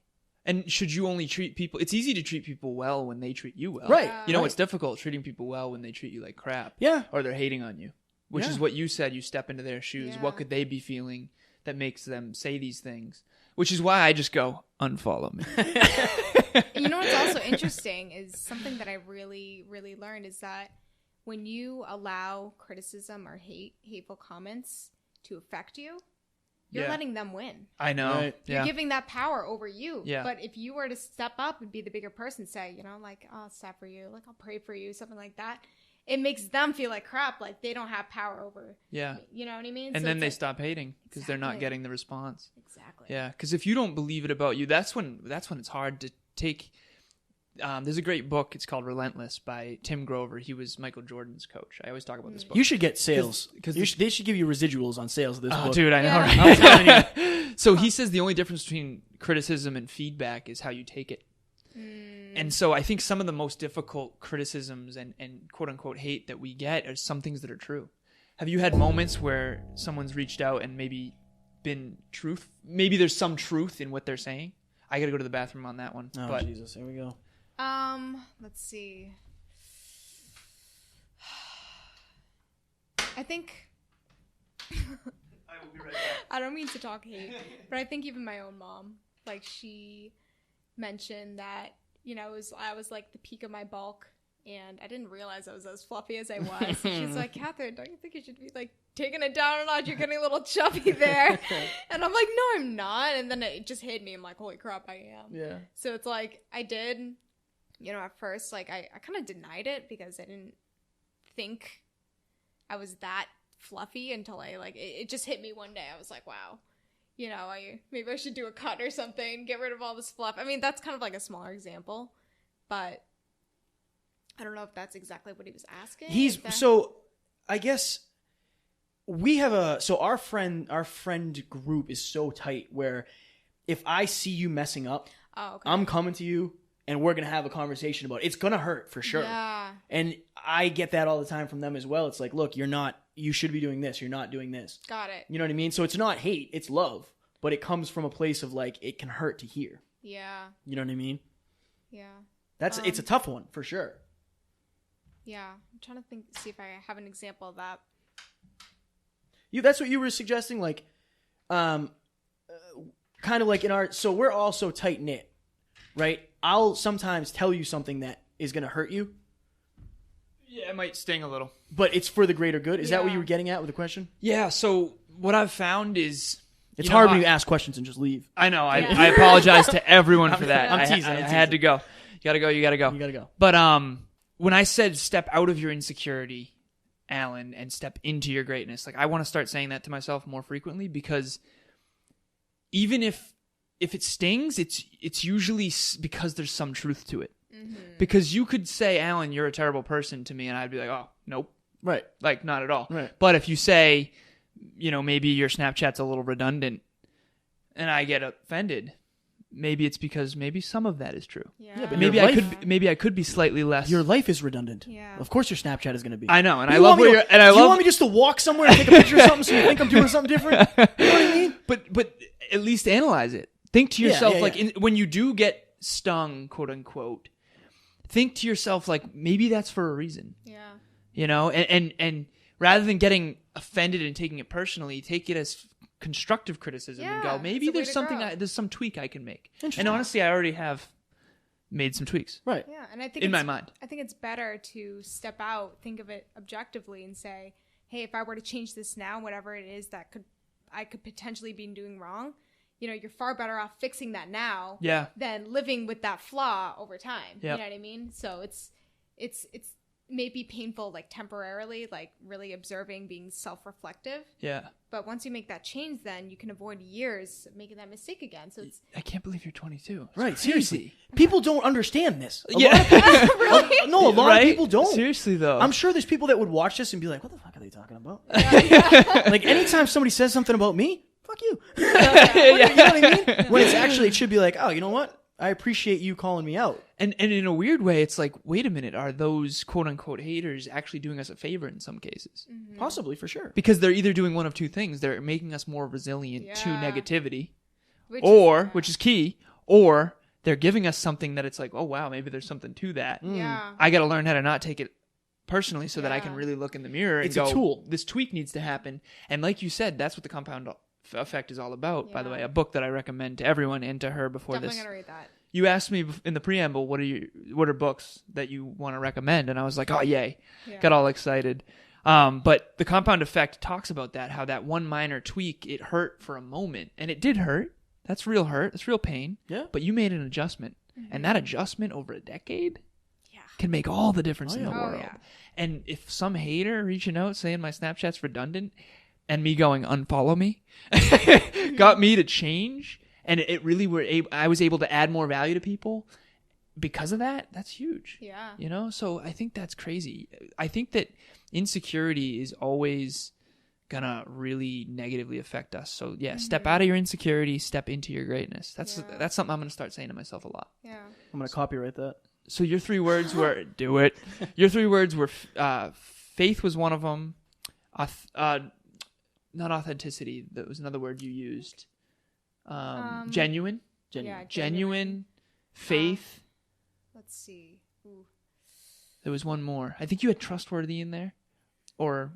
C: And should you only treat people? It's easy to treat people well when they treat you well.
A: Right.
C: You know,
A: right.
C: it's difficult treating people well when they treat you like crap.
A: Yeah.
C: Or they're hating on you, which
A: Yeah.
C: is what you said. You step into their shoes.
B: Yeah.
C: What could they be feeling that makes them say these things? Which is why I just go, unfollow me.
B: And you know what's also interesting is something that I really, really learned is that when you allow criticism or hateful comments to affect you, you're
C: Yeah.
B: letting them win.
C: I know.
A: Right.
C: Yeah.
B: You're giving that power over you.
C: Yeah.
B: But if you were to step up and be the bigger person, say, like, I'll step for you, like, I'll pray for you, something like that, it makes them feel like crap, like they don't have power over
C: Yeah.
B: me. You know what I mean?
C: And
B: So
C: then
B: it's
C: they
B: like-
C: stop hating because they're not
B: Exactly.
C: getting the response.
B: Exactly.
C: Yeah. Because if you don't believe it about you, that's when it's hard to take. There's a great book. It's called Relentless by Tim Grover. He was Michael Jordan's coach. I always talk about this book.
A: You should get sales.
C: 'Cause
A: They should give you residuals on sales of this
C: Oh,
A: book.
C: dude, I know.
B: Yeah.
C: Right?
A: I'm telling you.
C: So he says the only difference between criticism and feedback is how you take it. And so I think some of the most difficult criticisms and quote unquote hate that we get are some things that are true. Have you had moments where someone's reached out and maybe been truth? Maybe there's some truth in what they're saying. I got to go to the bathroom on that one.
A: Oh,
C: but
A: Jesus. Here we go.
B: Let's see. I think
C: I will be right back.
B: I don't mean to talk hate, but I think even my own mom, like, she mentioned that, I was like the peak of my bulk, and I didn't realize I was as fluffy as I was. And she's like, Kathryn, don't you think you should be like taking it down a notch? You're getting a little chubby there. And I'm like, no, I'm not. And then it just hit me. I'm like, holy crap, I am.
A: Yeah.
B: So it's like, I did, at first, like, I kind of denied it because I didn't think I was that fluffy until it just hit me one day. I was like, wow, you know, maybe I should do a cut or something, get rid of all this fluff. I mean, that's kind of like a smaller example, but I don't know if that's exactly what he was asking.
A: So I guess we have our friend group is so tight where if I see you messing up, I'm coming to you and we're going to have a conversation about it. It's going to hurt for sure.
B: Yeah.
A: And I get that all the time from them as well. It's like, look, you should be doing this. You're not doing this.
B: Got it.
A: You know what I mean? So it's not hate, it's love, but it comes from a place of like, it can hurt to hear.
B: Yeah.
A: You know what I mean?
B: Yeah.
A: It's a tough one for sure.
B: Yeah. I'm trying to see if I have an example of that.
A: That's what you were suggesting, like, kind of like so we're all so tight knit, right? I'll sometimes tell you something that is going to hurt you.
C: Yeah, it might sting a little.
A: But it's for the greater good. Is that what you were getting at with the question?
C: Yeah, so what I've found is...
A: It's hard when you ask questions and just leave.
C: I know. I apologize to everyone for that.
A: I'm teasing.
C: I had to go. You gotta go. You gotta go. But when I said step out of your insecurity, Alan, and step into your greatness, like I want to start saying that to myself more frequently, because even if it stings, it's usually because there's some truth to it. Mm-hmm. Because you could say, Alan, you're a terrible person to me, and I'd be like, oh, nope. Right. Like, not at all. Right. But if you say, you know, maybe your Snapchat's a little redundant, and I get offended, maybe it's because maybe some of that is true. Yeah, but maybe I could be slightly less.
A: Your life is redundant. Yeah. Of course your Snapchat is going to be.
C: I know, and I love where you're. And I love.
A: You want me just to walk somewhere and take a picture of something so you think I'm doing something different? You know what I mean?
C: But at least analyze it. Think to yourself, when you do get stung, quote unquote, think to yourself, like, maybe that's for a reason. Yeah. You know, and rather than getting offended and taking it personally, take it as constructive criticism and go, maybe there's there's some tweak I can make. And honestly, I already have made some tweaks. Right.
B: Yeah, and I think
C: in my mind,
B: I think it's better to step out, think of it objectively, and say, hey, if I were to change this now, whatever it is that I could potentially be doing wrong, you know, you're far better off fixing that now than living with that flaw over time. Yep. You know what I mean? So it's maybe painful, like temporarily, like really observing, being self-reflective. Yeah. But once you make that change, then you can avoid years of making that mistake again. So
C: I can't believe you're 22.
A: It's right. Seriously. People don't understand this. A lot of people, really? A lot of people don't.
C: Seriously, though.
A: I'm sure there's people that would watch this and be like, what the fuck are they talking about? Like, anytime somebody says something about me, fuck you. You know what I mean? When it should be like, oh, you know what? I appreciate you calling me out.
C: And in a weird way, it's like, wait a minute, are those quote-unquote haters actually doing us a favor in some cases?
A: Mm-hmm. Possibly, for sure.
C: Because they're either doing one of two things. They're making us more resilient to negativity, which is key, or they're giving us something that it's like, oh, wow, maybe there's something to that. Yeah. I got to learn how to not take it personally so that I can really look in the mirror and go,
A: a tool.
C: This tweak needs to happen. And like you said, that's what the compound effect is all about, by the way. A book that I recommend to everyone and to her before
B: Definitely gonna read that.
C: You asked me in the preamble, what are books that you want to recommend? And I was like, oh, yay. Yeah. Got all excited. But the compound effect talks about that, how that one minor tweak, it hurt for a moment. And it did hurt. That's real hurt. That's real pain. Yeah. But you made an adjustment. Mm-hmm. And that adjustment over a decade can make all the difference in the world. Yeah. And if some hater reaching out saying my Snapchat's redundant and me going, unfollow me, got me to change, and it really I was able to add more value to people because of that, that's huge. Yeah. You know? So I think that's crazy. I think that insecurity is always gonna really negatively affect us. So step out of your insecurity, step into your greatness. That's something I'm gonna start saying to myself a lot. Yeah.
A: I'm gonna copyright that.
C: So your 3 words were do it. Your 3 words were faith was one of them. Not authenticity. That was another word you used. Genuine.
B: Yeah,
C: genuine. Faith.
B: Let's see. Ooh.
C: There was one more. I think you had trustworthy in there, or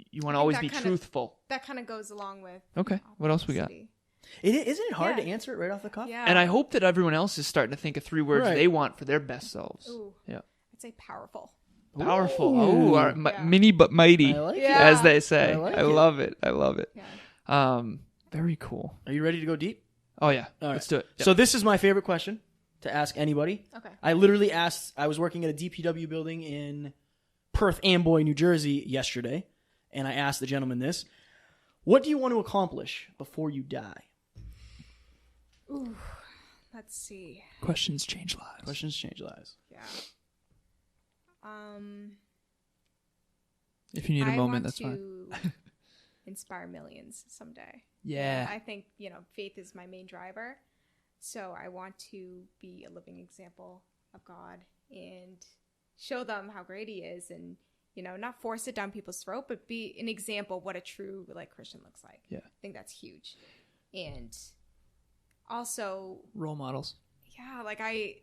C: you want to always be truthful.
B: That kind of goes along with.
C: Okay. What else we got?
A: Isn't it hard to answer it right off the cuff?
C: Yeah. And I hope that everyone else is starting to think of 3 words they want for their best selves.
B: Ooh. Yeah. I'd say powerful.
C: Powerful. Oh, mini but mighty, as they say. I love it. I love it. Yeah. Very cool.
A: Are you ready to go deep?
C: Oh, yeah. All right. Let's do it. Yep.
A: So this is my favorite question to ask anybody. Okay. I literally asked, I was working at a DPW building in Perth Amboy, New Jersey yesterday, and I asked the gentleman this. What do you want to accomplish before you die?
B: Ooh, let's see.
C: Questions change lives.
A: Questions change lives.
B: Yeah.
C: If you need a moment, that's
B: I want
C: fine.
B: to inspire millions someday.
C: Yeah.
B: I think, faith is my main driver. So I want to be a living example of God and show them how great he is and, not force it down people's throat, but be an example of what a true Christian looks like.
C: Yeah.
B: I think that's huge. And also
C: Role models.
B: yeah, I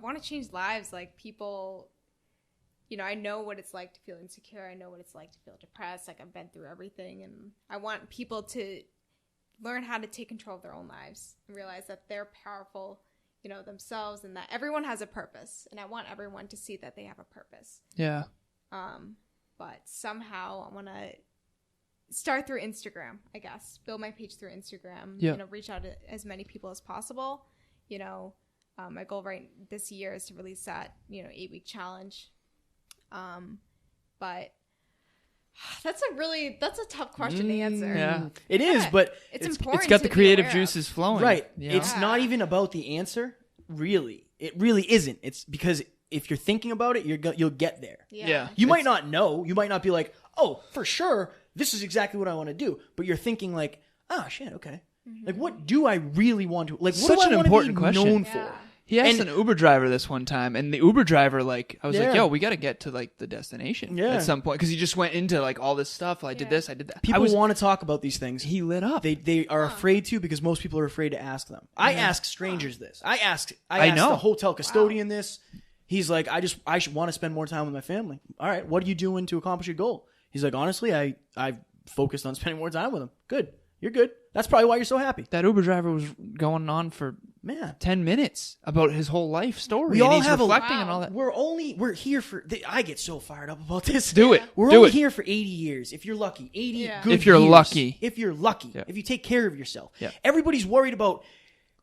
B: want to change lives. People, I know what it's like to feel insecure. I know what it's like to feel depressed. I've been through everything. And I want people to learn how to take control of their own lives and realize that they're powerful, themselves, and that everyone has a purpose. And I want everyone to see that they have a purpose.
C: Yeah.
B: But somehow I want to start through Instagram, I guess. Build my page through Instagram.
C: Yeah.
B: Reach out to as many people as possible. My goal this year is to release that, 8-week challenge. But that's a tough question to answer.
C: Yeah.
A: It is, but
B: It's important.
C: It's got the
B: to be
C: creative
B: aware of.
C: juices flowing.
A: right.
C: you know?
A: It's not even about the answer, really. It really isn't. It's because if you're thinking about it, you'll get there.
C: Yeah.
A: You might not know. You might not be like, oh, for sure, this is exactly what I want to do. But you're thinking like, oh, shit, okay. Like, what do I really want to... Like, what
C: Such
A: do I
C: an
A: want
C: important
A: to be
C: question.
A: known
B: Yeah.
A: for?
C: He asked
A: And-
C: an Uber driver this one time, and the Uber driver, I was
A: Yeah.
C: like, yo, we got to get to, the destination
A: Yeah.
C: at some point. Because he just went into, all this stuff. I did
B: Yeah.
C: this, I did that.
A: People want to talk about these things.
C: He lit up.
A: They are afraid to because most people are afraid to ask them. I ask strangers this. I asked
C: know.
A: the hotel custodian this. He's like, I should want to spend more time with my family. All right, what are you doing to accomplish your goal? He's like, honestly, I focused on spending more time with them. Good. You're good. That's probably why you're so happy.
C: That Uber driver was going on for
A: Man.
C: 10 minutes about his whole life story.
A: We
C: and
A: all
C: he's
A: have
C: reflecting
B: Wow.
C: and all that.
A: We're here for I get so fired up about this.
C: Do it.
A: We're
C: Do
A: only
C: it.
A: here for 80 years. If you're lucky. 80
B: Yeah.
A: good
C: If you're
A: years.
C: lucky.
A: If you're lucky.
C: Yeah.
A: If you take care of yourself.
C: Yeah.
A: Everybody's worried about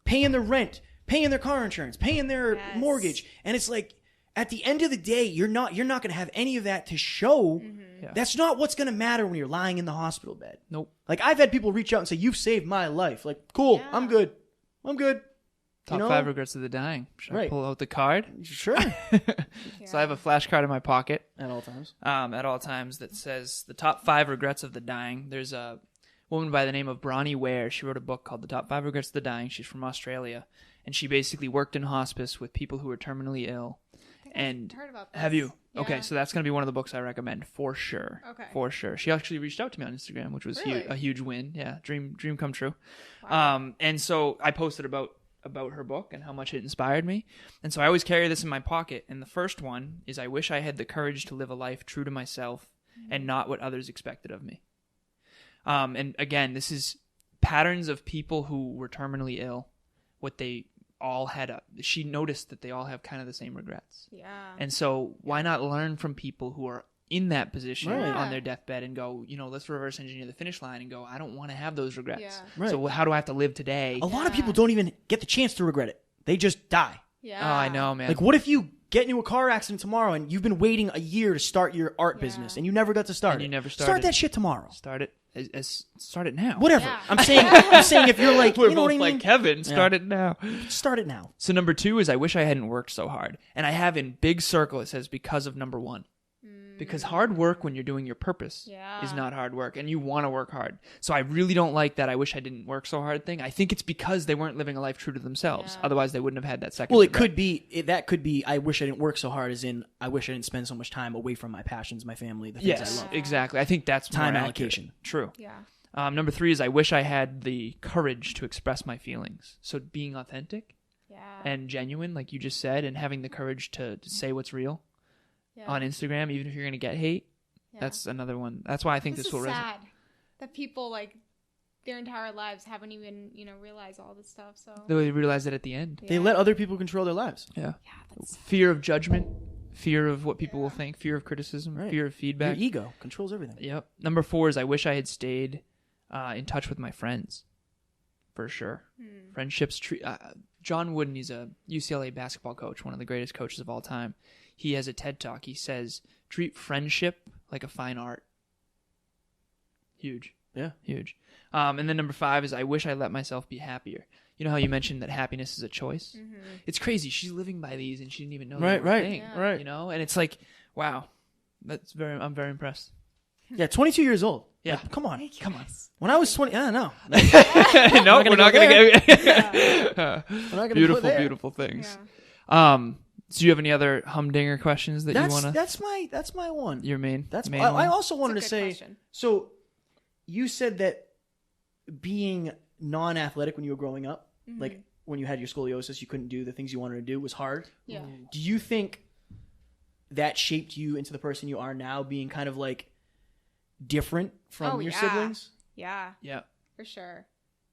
A: paying their rent, paying their car insurance, paying their
B: Yes.
A: mortgage. And it's like at the end of the day, you're not going to have any of that to show.
C: Yeah.
A: That's not what's going to matter when you're lying in the hospital bed.
C: Nope.
A: Like I've had people reach out and say, "You've saved my life." Like, cool.
B: Yeah.
A: I'm good.
C: Top 5 regrets of the dying. Should I
A: Right.
C: pull out the card?
A: Sure.
C: So I have a flashcard in my pocket.
A: At all times.
C: At all times that says the top 5 regrets of the dying. There's a woman by the name of Bronnie Ware. She wrote a book called The Top 5 Regrets of the Dying. She's from Australia. And she basically worked in hospice with people who were terminally ill. And
B: I've heard about this.
C: have you?
B: Yeah.
C: Okay, so that's going to be one of the books I recommend for sure.
B: Okay.
C: For sure. She actually reached out to me on Instagram, which was
B: Really?
C: a huge win. Yeah, dream come true.
B: Wow.
C: And so I posted about her book and how much it inspired me. And so I always carry this in my pocket. And the first one is I wish I had the courage to live a life true to myself and not what others expected of me. And again, this is patterns of people who were terminally ill, what they all had. She noticed that they all have kind of the same regrets.
B: Yeah.
C: And so why not learn from people who are in that position
A: Right.
C: on their deathbed and go, let's reverse engineer the finish line and go, I don't want to have those regrets.
B: Yeah.
A: Right.
C: So how do I have to live today?
A: A lot of
B: Yeah.
A: people don't even get the chance to regret it. They just die.
B: Yeah.
C: Oh, I know, man.
A: Like, what if you get into a car accident tomorrow and you've been waiting a year to start your art
B: Yeah.
A: business and you never got to start
C: And
A: it?
C: you never
A: Start
C: started.
A: that shit tomorrow.
C: Start it start it now.
A: Whatever.
B: Yeah.
A: I'm saying if you're like,
C: We're
A: you know
C: both
A: what I mean?
C: like Kevin. Start it now.
A: Start it now.
C: So number 2 is I wish I hadn't worked so hard. And I have in big circle it says because of number 1. Because hard work when you're doing your purpose
B: Yeah.
C: is not hard work, and you want to work hard. So I really don't like that I wish I didn't work so hard thing. I think it's because they weren't living a life true to themselves.
B: Yeah.
C: Otherwise, they wouldn't have had that second.
A: Well, it
C: regret.
A: could be, I wish I didn't work so hard, as in, I wish I didn't spend so much time away from my passions, my family, the things
C: Yes,
A: I love.
C: exactly. I think that's
A: Time
C: more accurate.
A: allocation.
C: True.
B: Yeah.
C: Number 3 is I wish I had the courage to express my feelings. So being authentic
B: Yeah.
C: and genuine, like you just said, and having the courage to say what's real
B: yeah.
C: on Instagram, even if you're going to get hate.
B: Yeah.
C: That's another one. That's why I think this
B: is
C: will resonate.
B: sad that people their entire lives haven't even realized all this stuff. So
C: They realize it at the end.
A: They let other people control their lives.
C: Yeah.
B: yeah, that's
C: Fear of judgment, fear of what people will think, fear of criticism,
A: Right.
C: fear of feedback.
A: Your ego controls everything.
C: Yep. Number 4 is I wish I had stayed in touch with my friends. For sure. Friendships. John Wooden, he's a UCLA basketball coach, one of the greatest coaches of all time. He has a TED Talk. He says, treat friendship like a fine art. Huge.
A: Yeah.
C: Huge. And then number 5 is I wish I let myself be happier. You know how you mentioned that happiness is a choice?
B: Mm-hmm.
C: It's crazy. She's living by these and she didn't even know
A: Right,
C: they were a
A: right,
C: thing,
B: yeah.
A: right.
C: You know? And it's like, wow. I'm very impressed.
A: Yeah, 22 years old.
C: Yeah.
A: Like, come on.
C: Come on.
A: When I was 20, I don't know.
C: No, we're not going to
A: We're not gonna
C: Beautiful,
A: go there.
C: beautiful things.
B: Yeah.
C: So do you have any other humdinger questions that you want to?
A: That's my one.
C: Your main.
A: That's
C: main
A: I
C: one?
A: also wanted to
B: That's a
A: say.
B: good question.
A: So, you said that being non-athletic when you were growing up, like when you had your scoliosis, you couldn't do the things you wanted to do, was hard.
B: Yeah.
A: Do you think that shaped you into the person you are now, being kind of like different from your siblings?
B: Yeah,
C: Yeah.
B: for sure.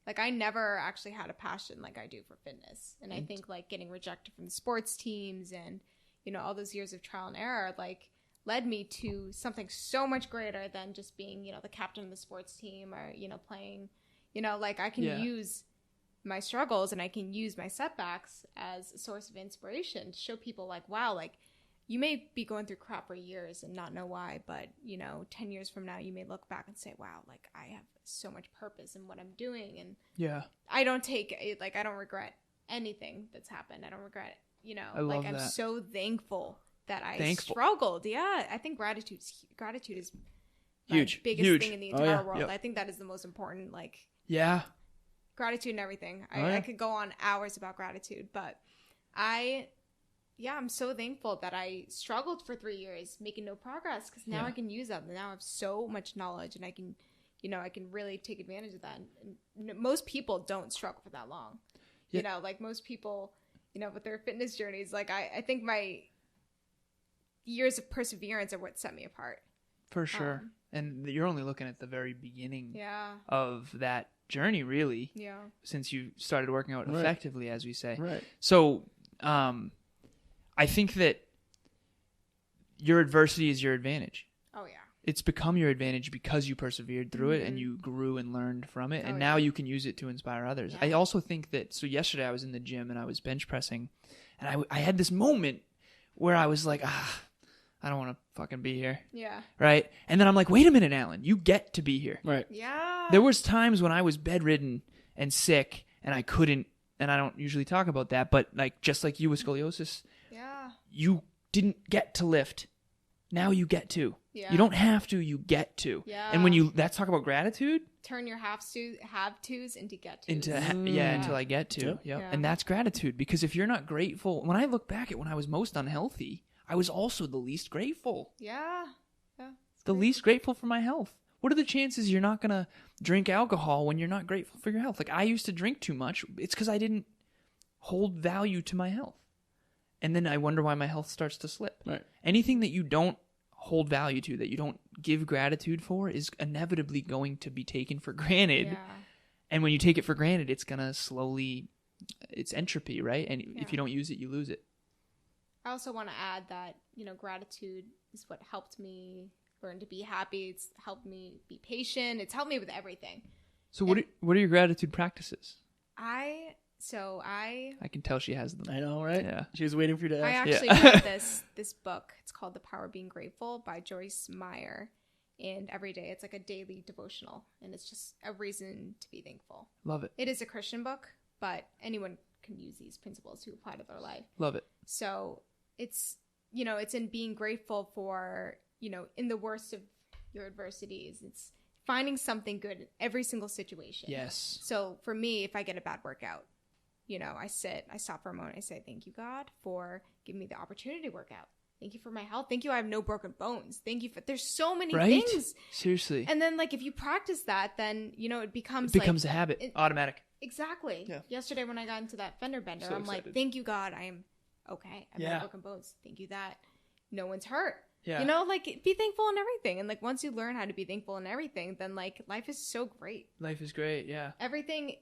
B: Like I never actually had a passion like I do for fitness. And I think like getting rejected from the sports teams and, you know, all those years of trial and error, like led me to something so much greater than just being, you know, the captain of the sports team or, you know, playing, you know, like I can use my struggles and I can use my setbacks as a source of inspiration to show people like, wow, like you may be going through crap for years and not know why, but, you know, 10 years from now, you may look back and say, wow, like I have so much purpose in what I'm doing. And
C: Yeah.
B: I don't take it, like, I don't regret anything that's happened. I don't regret, you know,
C: I love
B: like I'm
C: that.
B: so thankful that I
C: Thankful.
B: struggled. Yeah. I think gratitude is my
A: Huge.
B: biggest
C: Huge.
B: thing in the
A: Oh,
B: entire
A: yeah.
B: world.
C: Yep.
B: I think that is the most important, like
C: Yeah.
B: gratitude and everything.
A: Oh, yeah.
B: I could go on hours about gratitude, but I'm so thankful that I struggled for 3 years making no progress because now
C: Yeah.
B: I can use that. Now I have so much knowledge and I can, you know, I can really take advantage of that. And most people don't struggle for that long.
C: Yeah.
B: You know, like most people, you know, with their fitness journeys, like I think my years of perseverance are what set me apart.
C: For sure. And you're only looking at the very beginning
B: Yeah.
C: of that journey, really,
B: Yeah.
C: since you started working out
A: Right.
C: effectively, as we say.
A: Right.
C: So, I think that your adversity is your advantage.
B: Oh, yeah.
C: It's become your advantage because you persevered through it and you grew and learned from it. And
B: Oh,
C: now
B: yeah.
C: you can use it to inspire others.
B: Yeah.
C: I also think that, so yesterday I was in the gym and I was bench pressing and I had this moment where I was like, I don't want to fucking be here.
B: Yeah.
C: Right. And then I'm like, wait a minute, Alan, you get to be here.
A: Right.
B: Yeah.
C: There was times when I was bedridden and sick and I couldn't, and I don't usually talk about that, but like, just like you with scoliosis,
B: Yeah.
C: you didn't get to lift. Now you get to.
B: Yeah.
C: You don't have to, you get to.
B: Yeah.
C: And when you, that's talk about gratitude
B: Turn your have tos into get tos.
C: into,
B: Yeah.
C: until I get to.
A: Yep.
C: Yep.
B: Yeah.
C: And that's gratitude, because if you're not grateful, when I look back at when I was most unhealthy, I was also the least grateful.
B: Yeah. Yeah.
C: The least grateful for my health. What are the chances you're not going to drink alcohol when you're not grateful for your health? Like I used to drink too much. It's because I didn't hold value to my health. And then I wonder why my health starts to slip.
A: Right.
C: Anything that you don't hold value to, that you don't give gratitude for, is inevitably going to be taken for granted.
B: Yeah.
C: And when you take it for granted, it's going to slowly, it's entropy, right? And
B: Yeah.
C: if you don't use it, you lose it.
B: I also want to add that, you know, gratitude is what helped me learn to be happy. It's helped me be patient. It's helped me with everything.
C: So what are your gratitude practices?
B: I
C: can tell she has them.
A: I know, right?
C: Yeah.
A: She was waiting for you to
B: I
A: ask.
B: actually
C: Yeah.
B: read this book. It's called The Power of Being Grateful by Joyce Meyer. And every day it's like a daily devotional. And it's just a reason to be thankful.
C: Love it.
B: It is a Christian book, but anyone can use these principles to apply to their life.
C: Love it.
B: So it's, you know, it's in being grateful for, you know, in the worst of your adversities. It's finding something good in every single situation.
C: Yes.
B: So for me, if I get a bad workout, you know, I stop for a moment. I say, thank you, God, for giving me the opportunity to work out. Thank you for my health. Thank you. I have no broken bones. Thank you for, there's so many
C: Right?
B: things.
C: Seriously.
B: And then like, if you practice that, then, you know, it becomes
C: a habit. Automatic.
B: Exactly.
C: Yeah.
B: Yesterday when I got into that fender bender,
C: So
B: I'm like,
C: excited.
B: thank you, God. I am okay. I have
C: Yeah.
B: no broken bones. Thank you that no one's hurt.
C: Yeah.
B: You know, like be thankful in everything. And like once you learn how to be thankful in everything, then like life is so great.
C: Life is great. Yeah.
B: Everything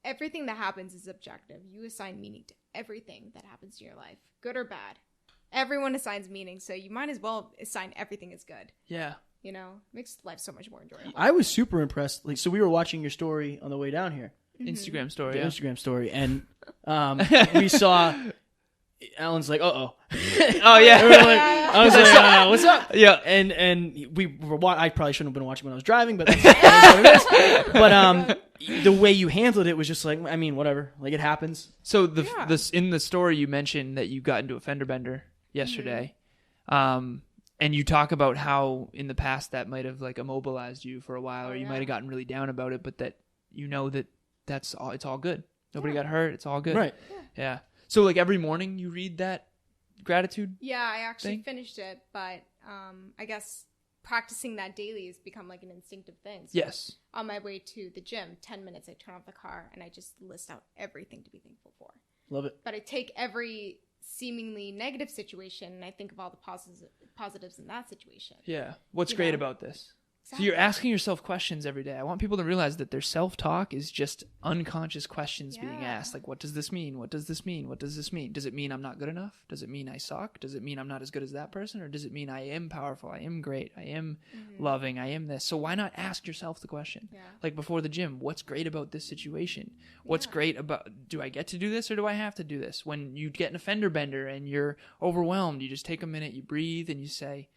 B: that happens is objective. You assign meaning to everything that happens in your life, good or bad. Everyone assigns meaning, so you might as well assign everything as good.
C: Yeah.
B: You know, makes life so much more enjoyable.
A: I was super impressed. Like, so we were watching your story on the way down here,
C: Instagram story.
A: the
C: Yeah.
A: Instagram story, and we saw Alan's like, "Uh-oh."
C: Oh yeah.
A: I was like, "What's up?"
C: Yeah.
A: And we were. I probably shouldn't have been watching when I was driving, but that's what it is. But the way you handled it was just like, I mean, whatever. Like, it happens.
C: So in the story you mentioned that you got into a fender bender yesterday, and you talk about how in the past that might have like immobilized you for a while, or you might have gotten really down about it, but that that's all. It's all good. Nobody got hurt. It's all good.
A: Right.
C: Yeah. So like every morning you read that gratitude.
B: Yeah, I actually finished it, but I guess practicing that daily has become like an instinctive thing. So
C: yes.
B: On my way to the gym, 10 minutes, I turn off the car and I just list out everything to be thankful for.
A: Love it.
B: But I take every seemingly negative situation and I think of all the positives in that situation.
C: Yeah. What's great about this?
B: Exactly.
C: So you're asking yourself questions every day. I want people to realize that their self-talk is just unconscious questions being asked. Like, what does this mean? What does this mean? What does this mean? Does it mean I'm not good enough? Does it mean I suck? Does it mean I'm not as good as that person? Or does it mean I am powerful? I am great. I am loving. I am this. So why not ask yourself the question? Yeah. Like before the gym, what's great about this situation? What's great about, do I get to do this or do I have to do this? When you get in a fender bender and you're overwhelmed, you just take a minute, you breathe and you say,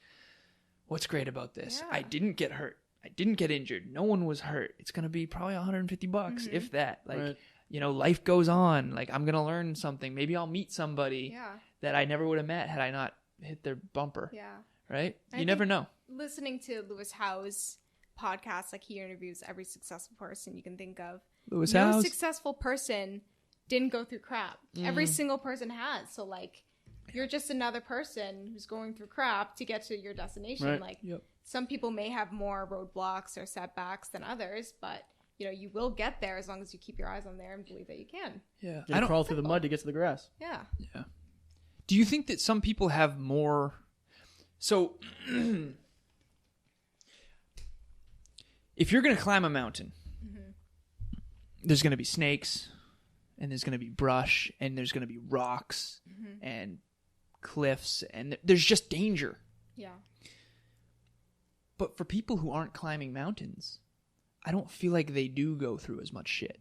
C: what's great about this? I didn't get hurt. I didn't get injured. No one was hurt. It's going to be probably $150, if that. Like, life goes on. Like, I'm going to learn something. Maybe I'll meet somebody that I never would have met had I not hit their bumper. Yeah. Right? You never know.
B: Listening to Lewis Howes' podcast, like he interviews every successful person you can think of.
C: Lewis
B: no
C: Howes?
B: Successful person didn't go through crap. Every single person has. So, like, you're just another person who's going through crap to get to your destination.
A: Right.
B: Like, some people may have more roadblocks or setbacks than others, but, you will get there as long as you keep your eyes on there and believe that you can.
C: Yeah.
A: I don't crawl through the mud to get to the grass.
B: Yeah.
C: Yeah. Do you think that some people have more... So, if you're going to climb a mountain, there's going to be snakes, and there's going to be brush, and there's going to be rocks, and cliffs, and there's just danger.
B: Yeah.
C: But for people who aren't climbing mountains, I don't feel like they do go through as much shit.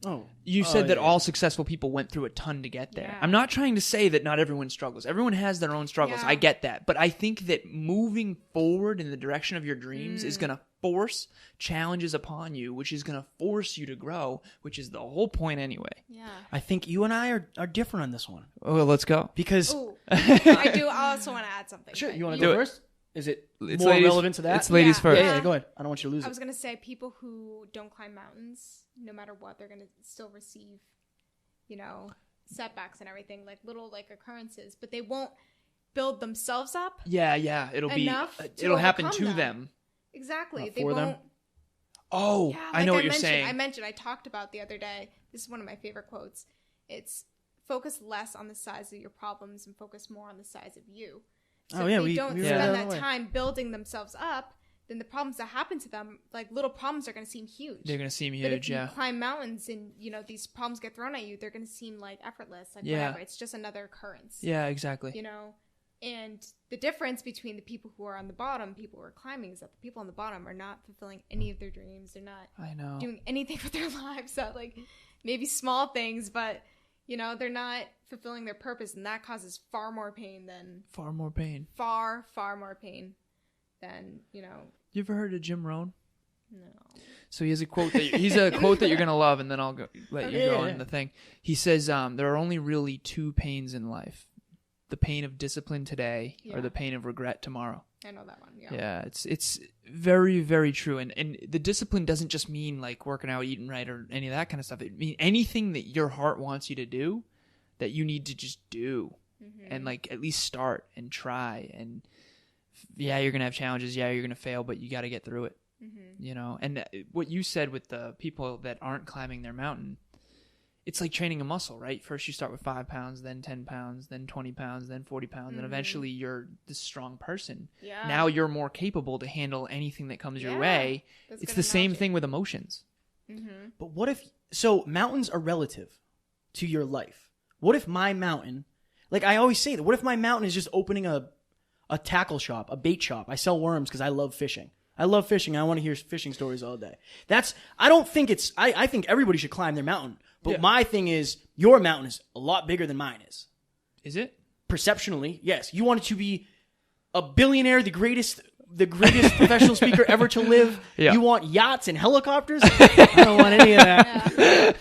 A: Oh.
C: You said that all successful people went through a ton to get there.
B: Yeah.
C: I'm not trying to say that not everyone struggles. Everyone has their own struggles.
B: Yeah.
C: I get that. But I think that moving forward in the direction of your dreams is going to force challenges upon you, which is going to force you to grow, which is the whole point anyway.
B: Yeah.
A: I think you and I are different on this one.
C: Oh, well, let's go.
A: Because...
B: Ooh, I also want to add something.
A: Sure, you want to go first? Is it
C: it's
A: more
C: ladies,
A: relevant to that?
C: It's ladies first.
A: Yeah, go ahead. I don't want you to lose it.
B: I was going to say people who don't climb mountains, no matter what, they're going to still receive, setbacks and everything, like little occurrences, but they won't build themselves up.
C: Yeah. It'll happen to them.
B: Exactly.
A: Not
B: they
A: for
B: won't.
A: them.
C: Oh, yeah, I know what you're saying.
B: I talked about the other day. This is one of my favorite quotes. It's focus less on the size of your problems and focus more on the size of you. So if they don't spend that time building themselves up, then the problems that happen to them, like little problems, are going to seem huge.
C: They're going to seem huge,
B: but if you climb mountains and, these problems get thrown at you, they're going to seem like effortless, like whatever. It's just another occurrence.
C: Yeah, exactly.
B: And the difference between the people who are on the bottom, people who are climbing, is that the people on the bottom are not fulfilling any of their dreams. They're not doing anything with their lives. That maybe small things, but they're not fulfilling their purpose, and that causes far more pain than far more pain than
C: You ever heard of Jim Rohn?
B: No.
C: So he has a quote that you're gonna love, and then I'll let you go on the thing. He says, there are only really two pains in life: the pain of discipline today, or the pain of regret tomorrow.
B: I know that one.
C: Yeah, it's very, very true. And the discipline doesn't just mean like working out, eating right, or any of that kind of stuff. It means anything that your heart wants you to do, that you need to just do, and at least start and try. And you're gonna have challenges. Yeah, you're gonna fail, but you got to get through it. And what you said with the people that aren't climbing their mountain, it's like training a muscle, right? First you start with 5 pounds, then 10 pounds, then 20 pounds, then 40 pounds, and eventually you're this strong person. Yeah. Now you're more capable to handle anything that comes your way. It's the same thing with emotions.
A: But what if... So mountains are relative to your life. What if my mountain... Like I always say that. What if my mountain is just opening a tackle shop, a bait shop? I sell worms because I love fishing. I love fishing. I want to hear fishing stories all day. I don't think it's... I think everybody should climb their mountain. But my thing is, your mountain is a lot bigger than mine is.
C: Is it?
A: Perceptionally, yes. You want to be a billionaire, the greatest professional speaker ever to live.
C: Yeah.
A: You want yachts and helicopters? I don't want any of that.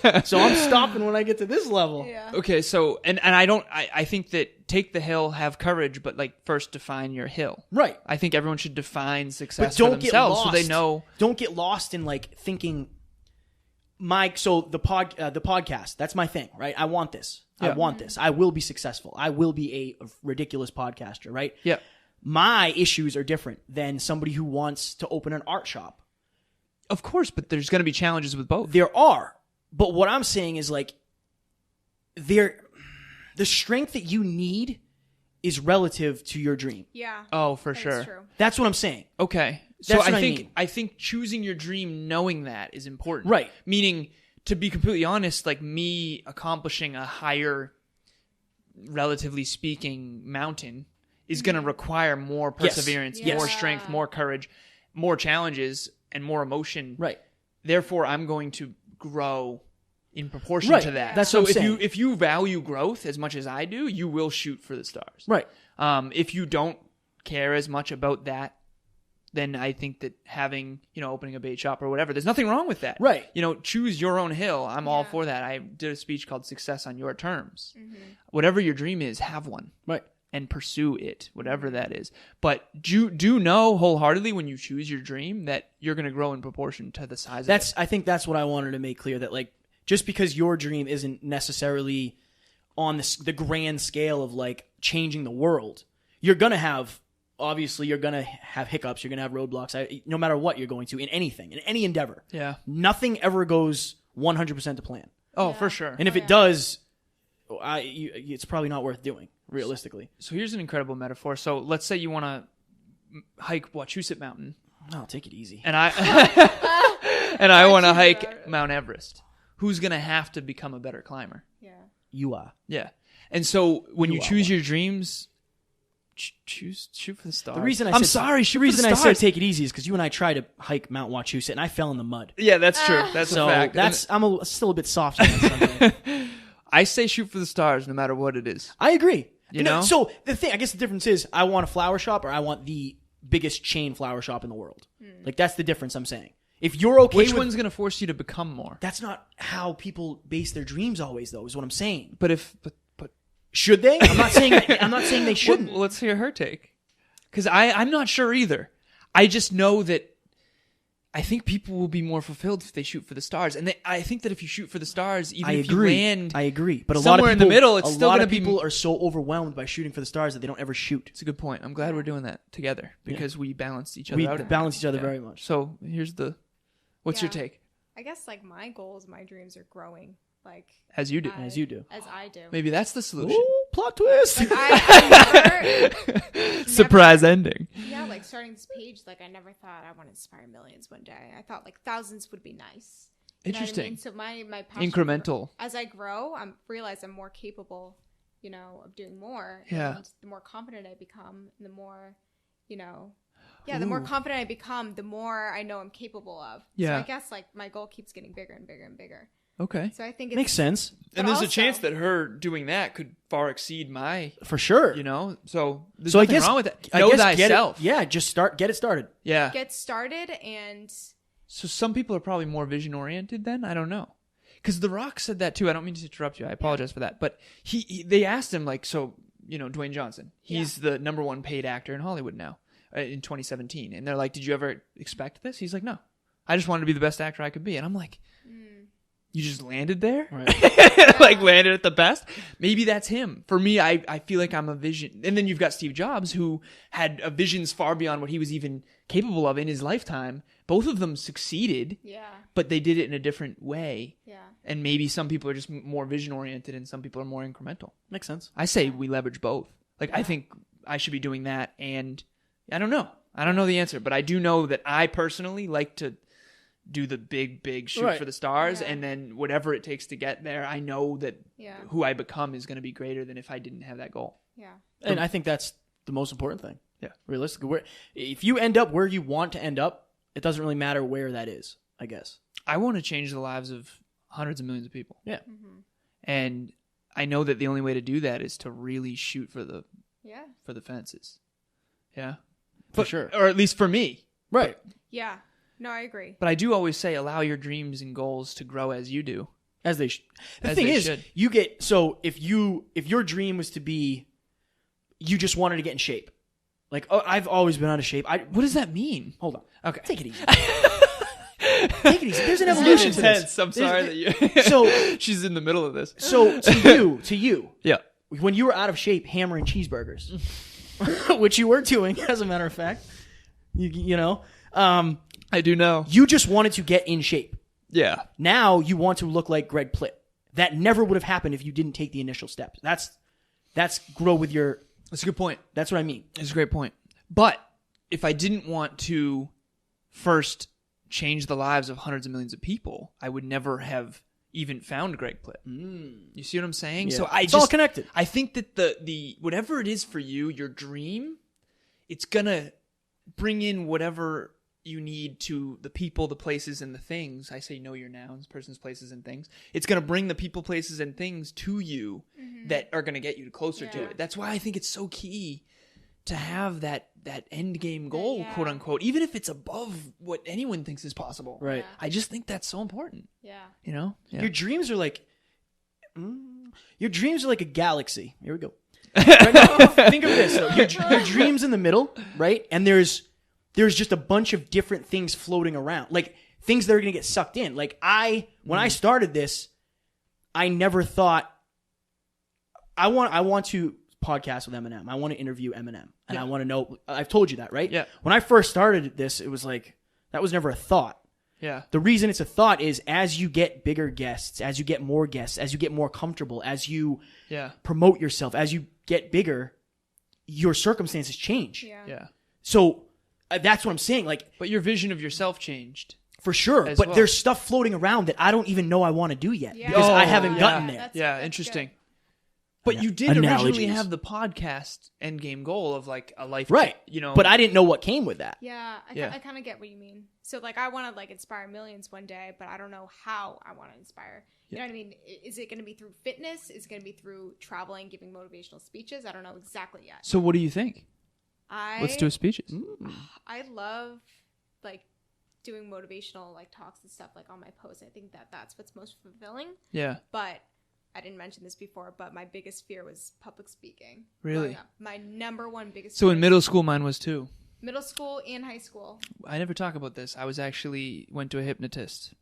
B: Yeah.
A: So I'm stopping when I get to this level.
B: Yeah.
C: Okay, so and I think that take the hill, have courage, but like first define your hill.
A: Right.
C: I think everyone should define success
A: But
C: for
A: don't get
C: themselves
A: lost.
C: so they know.
A: Don't get lost in like thinking the podcast, that's my thing, right? I want this. I
C: Yeah.
A: want this. I will be successful. I will be a ridiculous podcaster, right?
C: Yeah.
A: My issues are different than somebody who wants to open an art shop.
C: Of course, but there's going to be challenges with both.
A: There are. But what I'm saying is like the strength that you need is relative to your dream.
B: Yeah.
C: Oh, for
B: That is
C: sure.
B: true.
A: That's what I'm saying.
C: Okay. So
A: That's what
C: I
A: I
C: think
A: mean.
C: I think choosing your dream knowing that is important.
A: Right.
C: Meaning, to be completely honest, like me accomplishing a higher, relatively speaking, mountain is going to require more
A: Yes.
C: perseverance,
B: Yes.
C: more strength, more courage, more challenges, and more emotion.
A: Right.
C: Therefore, I'm going to grow in proportion
A: Right.
C: to that.
A: That's
C: so
A: what I'm saying.
C: if you value growth as much as I do, you will shoot for the stars.
A: Right.
C: If you don't care as much about that, then I think that having, opening a bait shop or whatever, there's nothing wrong with that.
A: Right.
C: Choose your own hill. I'm all
B: Yeah.
C: for that. I did a speech called Success on Your Terms. Whatever your dream is, have one
A: Right.
C: and pursue it, whatever that is. But do know wholeheartely when you choose your dream that you're going to grow in proportion to the size of it.
A: I think that's what I wanted to make clear, that like just because your dream isn't necessarily on the grand scale of like changing the world, you're going to have hiccups, you're going to have roadblocks, no matter what you're going to, in anything, in any endeavor.
C: Yeah.
A: Nothing ever goes 100% to plan.
C: Oh,
B: Yeah.
C: for sure.
A: And if it does, it's probably not worth doing, realistically.
C: So here's an incredible metaphor. So let's say you want to hike Wachusett Mountain,
A: No, take it easy.
C: and I and I want to hike
B: Wachusett.
C: Mount Everest. Who's going to have to become a better climber?
B: Yeah.
A: You are.
C: Yeah. And so when you
A: are
C: choose
A: one.
C: your dreams, shoot for the stars.
A: The reason
C: I'm sorry, shoot
A: the reason
C: for
A: I
C: the
A: said
C: stars.
A: take it easy is because you and I tried to hike Mount Wachusett, and I fell in the mud.
C: Yeah, that's true. That's
A: So
C: a fact.
A: I'm still a bit soft on that something.
C: I say shoot for the stars no matter what it is.
A: I agree.
C: You know?
A: So the thing, I guess the difference is, I want a flower shop or I want the biggest chain flower shop in the world. Like that's the difference I'm saying. If you're okay
C: Which
A: with,
C: one's going to force you to become more?
A: that's not how people base their dreams always, though, is what I'm saying.
C: But
A: Should they? I'm not saying they shouldn't.
C: Let's hear her take. Because I'm not sure either. I just know that I think people will be more fulfilled if they shoot for the stars. And I think that if you shoot for the stars, even
A: I
C: if
A: agree.
C: you land
A: I agree. But a lot of
C: somewhere
A: people,
C: in the middle, it's
A: a
C: still
A: lot
C: going
A: of
C: to be...
A: people are so overwhelmed by shooting for the stars that they don't ever shoot.
C: It's a good point. I'm glad we're doing that together because we balance each other
A: We
C: out. in
A: balance
C: that.
A: each other
C: Yeah.
A: very much.
C: So here's the... What's your
B: Yeah.
C: take?
B: I guess like my goals, my dreams are growing. Like
C: As you do.
A: As you do.
B: As I do.
C: Maybe that's the solution.
A: Ooh, plot twist.
B: Like I never,
C: Surprise ending.
B: yeah, like starting this page, like I never thought I want to inspire millions one day. I thought like thousands would be nice. You know what I
C: Interesting.
B: mean? So my passion
C: Incremental.
B: as I grow, I realize I'm more capable, of doing more.
C: Yeah.
B: And the more confident I become, the more, the more confident I become, the more I know I'm capable of.
C: Yeah.
B: So I guess like my goal keeps getting bigger and bigger and bigger.
C: Okay.
B: So I think
A: Makes sense.
C: And
B: But
C: there's a
B: also-
C: chance that her doing that could far exceed my,
A: For sure.
C: so there's
A: So I
C: nothing
A: guess
C: wrong with that.
A: I
C: Know
A: guess
C: thyself.
A: just get it started.
C: Yeah.
B: get started and
C: So some people are probably more vision oriented then? I don't know. Because The Rock said that too. I don't mean to interrupt you. I apologize for that. But they asked him like, so, Dwayne Johnson, he's the number one paid actor in Hollywood now in 2017. And they're like, did you ever expect this? He's like, no. I just wanted to be the best actor I could be. And I'm like, you just landed there?
A: Right.
C: Like landed at the best? Maybe that's him. For me, I feel like I'm a vision. And then you've got Steve Jobs, who had visions far beyond what he was even capable of in his lifetime. Both of them succeeded, but they did it in a different way.
B: yeah.
C: And maybe some people are just more vision oriented and some people are more incremental.
A: Makes sense.
C: I say we leverage both. Like, I think I should be doing that. And I don't know. I don't know the answer, but I do know that I personally like to do the big shoot
A: Right.
C: for the stars.
B: Yeah.
C: And then whatever it takes to get there, I know that
B: Yeah.
C: who I become is going to be greater than if I didn't have that goal.
B: Yeah.
A: And I think that's the most important thing.
C: Yeah.
A: Realistically, if you end up where you want to end up, it doesn't really matter where that is, I guess.
C: I want to change the lives of hundreds of millions of people.
A: Yeah.
C: And I know that the only way to do that is to really shoot for the fences. Yeah.
A: For sure.
C: Or at least for me.
A: Right.
B: Yeah. No, I agree.
C: But I do always say allow your dreams and goals to grow as you do.
A: As they the thing is,
C: should.
A: you get, so if your dream was to be, you just wanted to get in shape. Like, oh, I've always been out of shape.
C: What does that mean?
A: Hold on.
C: Okay.
A: Take it easy. Take it easy. There's an evolution to this.
C: I'm sorry that you.
A: So
C: she's in the middle of this.
A: So to you,
C: Yeah.
A: when you were out of shape, hammering cheeseburgers, which you were doing, as a matter of fact, you know,
C: I do know.
A: you just wanted to get in shape.
C: Yeah.
A: Now you want to look like Greg Plitt. That never would have happened if you didn't take the initial steps. That's grow with your.
C: That's a good point.
A: That's what I mean.
C: It's a great point. But if I didn't want to first change the lives of hundreds of millions of people, I would never have even found Greg Plitt. You see what I'm saying?
A: Yeah.
C: So
A: It's all connected.
C: I think that the whatever it is for you, your dream, it's gonna bring in whatever you need to the people, the places, and the things. I say know your nouns, persons, places, and things. It's going to bring the people, places, and things to you that are going to get you closer to it. That's why I think it's so key to have that end game goal, quote unquote, even if it's above what anyone thinks is possible.
A: Right.
C: I just think that's so important.
B: Yeah.
C: You know? Yeah.
A: Your dreams are like. Your dreams are like a galaxy. Here we go. Right now, think of this. So your dream's in the middle, right? And there's just a bunch of different things floating around, like things that are going to get sucked in. Like when I started this, I never thought I want to podcast with Eminem. I want to interview Eminem, and I want to know. I've told you that, right?
C: Yeah.
A: When I first started this, it was like that was never a thought.
C: Yeah.
A: The reason it's a thought is as you get bigger guests, as you get more guests, as you get more comfortable, as you promote yourself, as you get bigger, your circumstances change.
C: Yeah.
A: So. That's what I'm saying. Like,
C: but your vision of yourself changed
A: for sure. But
C: well.
A: There's stuff floating around that I don't even know I want to do yet because I haven't gotten there.
B: That's
C: interesting.
B: good.
C: But you did
A: Analogies.
C: originally have the podcast end game goal of like a life,
A: right?
C: You know,
A: but I didn't know what came with that.
B: Yeah, I kind of get what you mean. So like, I want to like inspire millions one day, but I don't know how I want to inspire. You know what I mean? Is it going to be through fitness? Is it going to be through traveling, giving motivational speeches? I don't know exactly yet.
C: So what do you think? Let's do speeches.
B: I love like doing motivational like talks and stuff like on my posts. I think that's what's most fulfilling.
C: Yeah.
B: But I didn't mention this before, but my biggest fear was public speaking.
C: Really?
B: My number one biggest
C: So
B: fear
C: in middle school, mine was too.
B: Middle school and high school.
C: I never talk about this. I was actually went to a hypnotist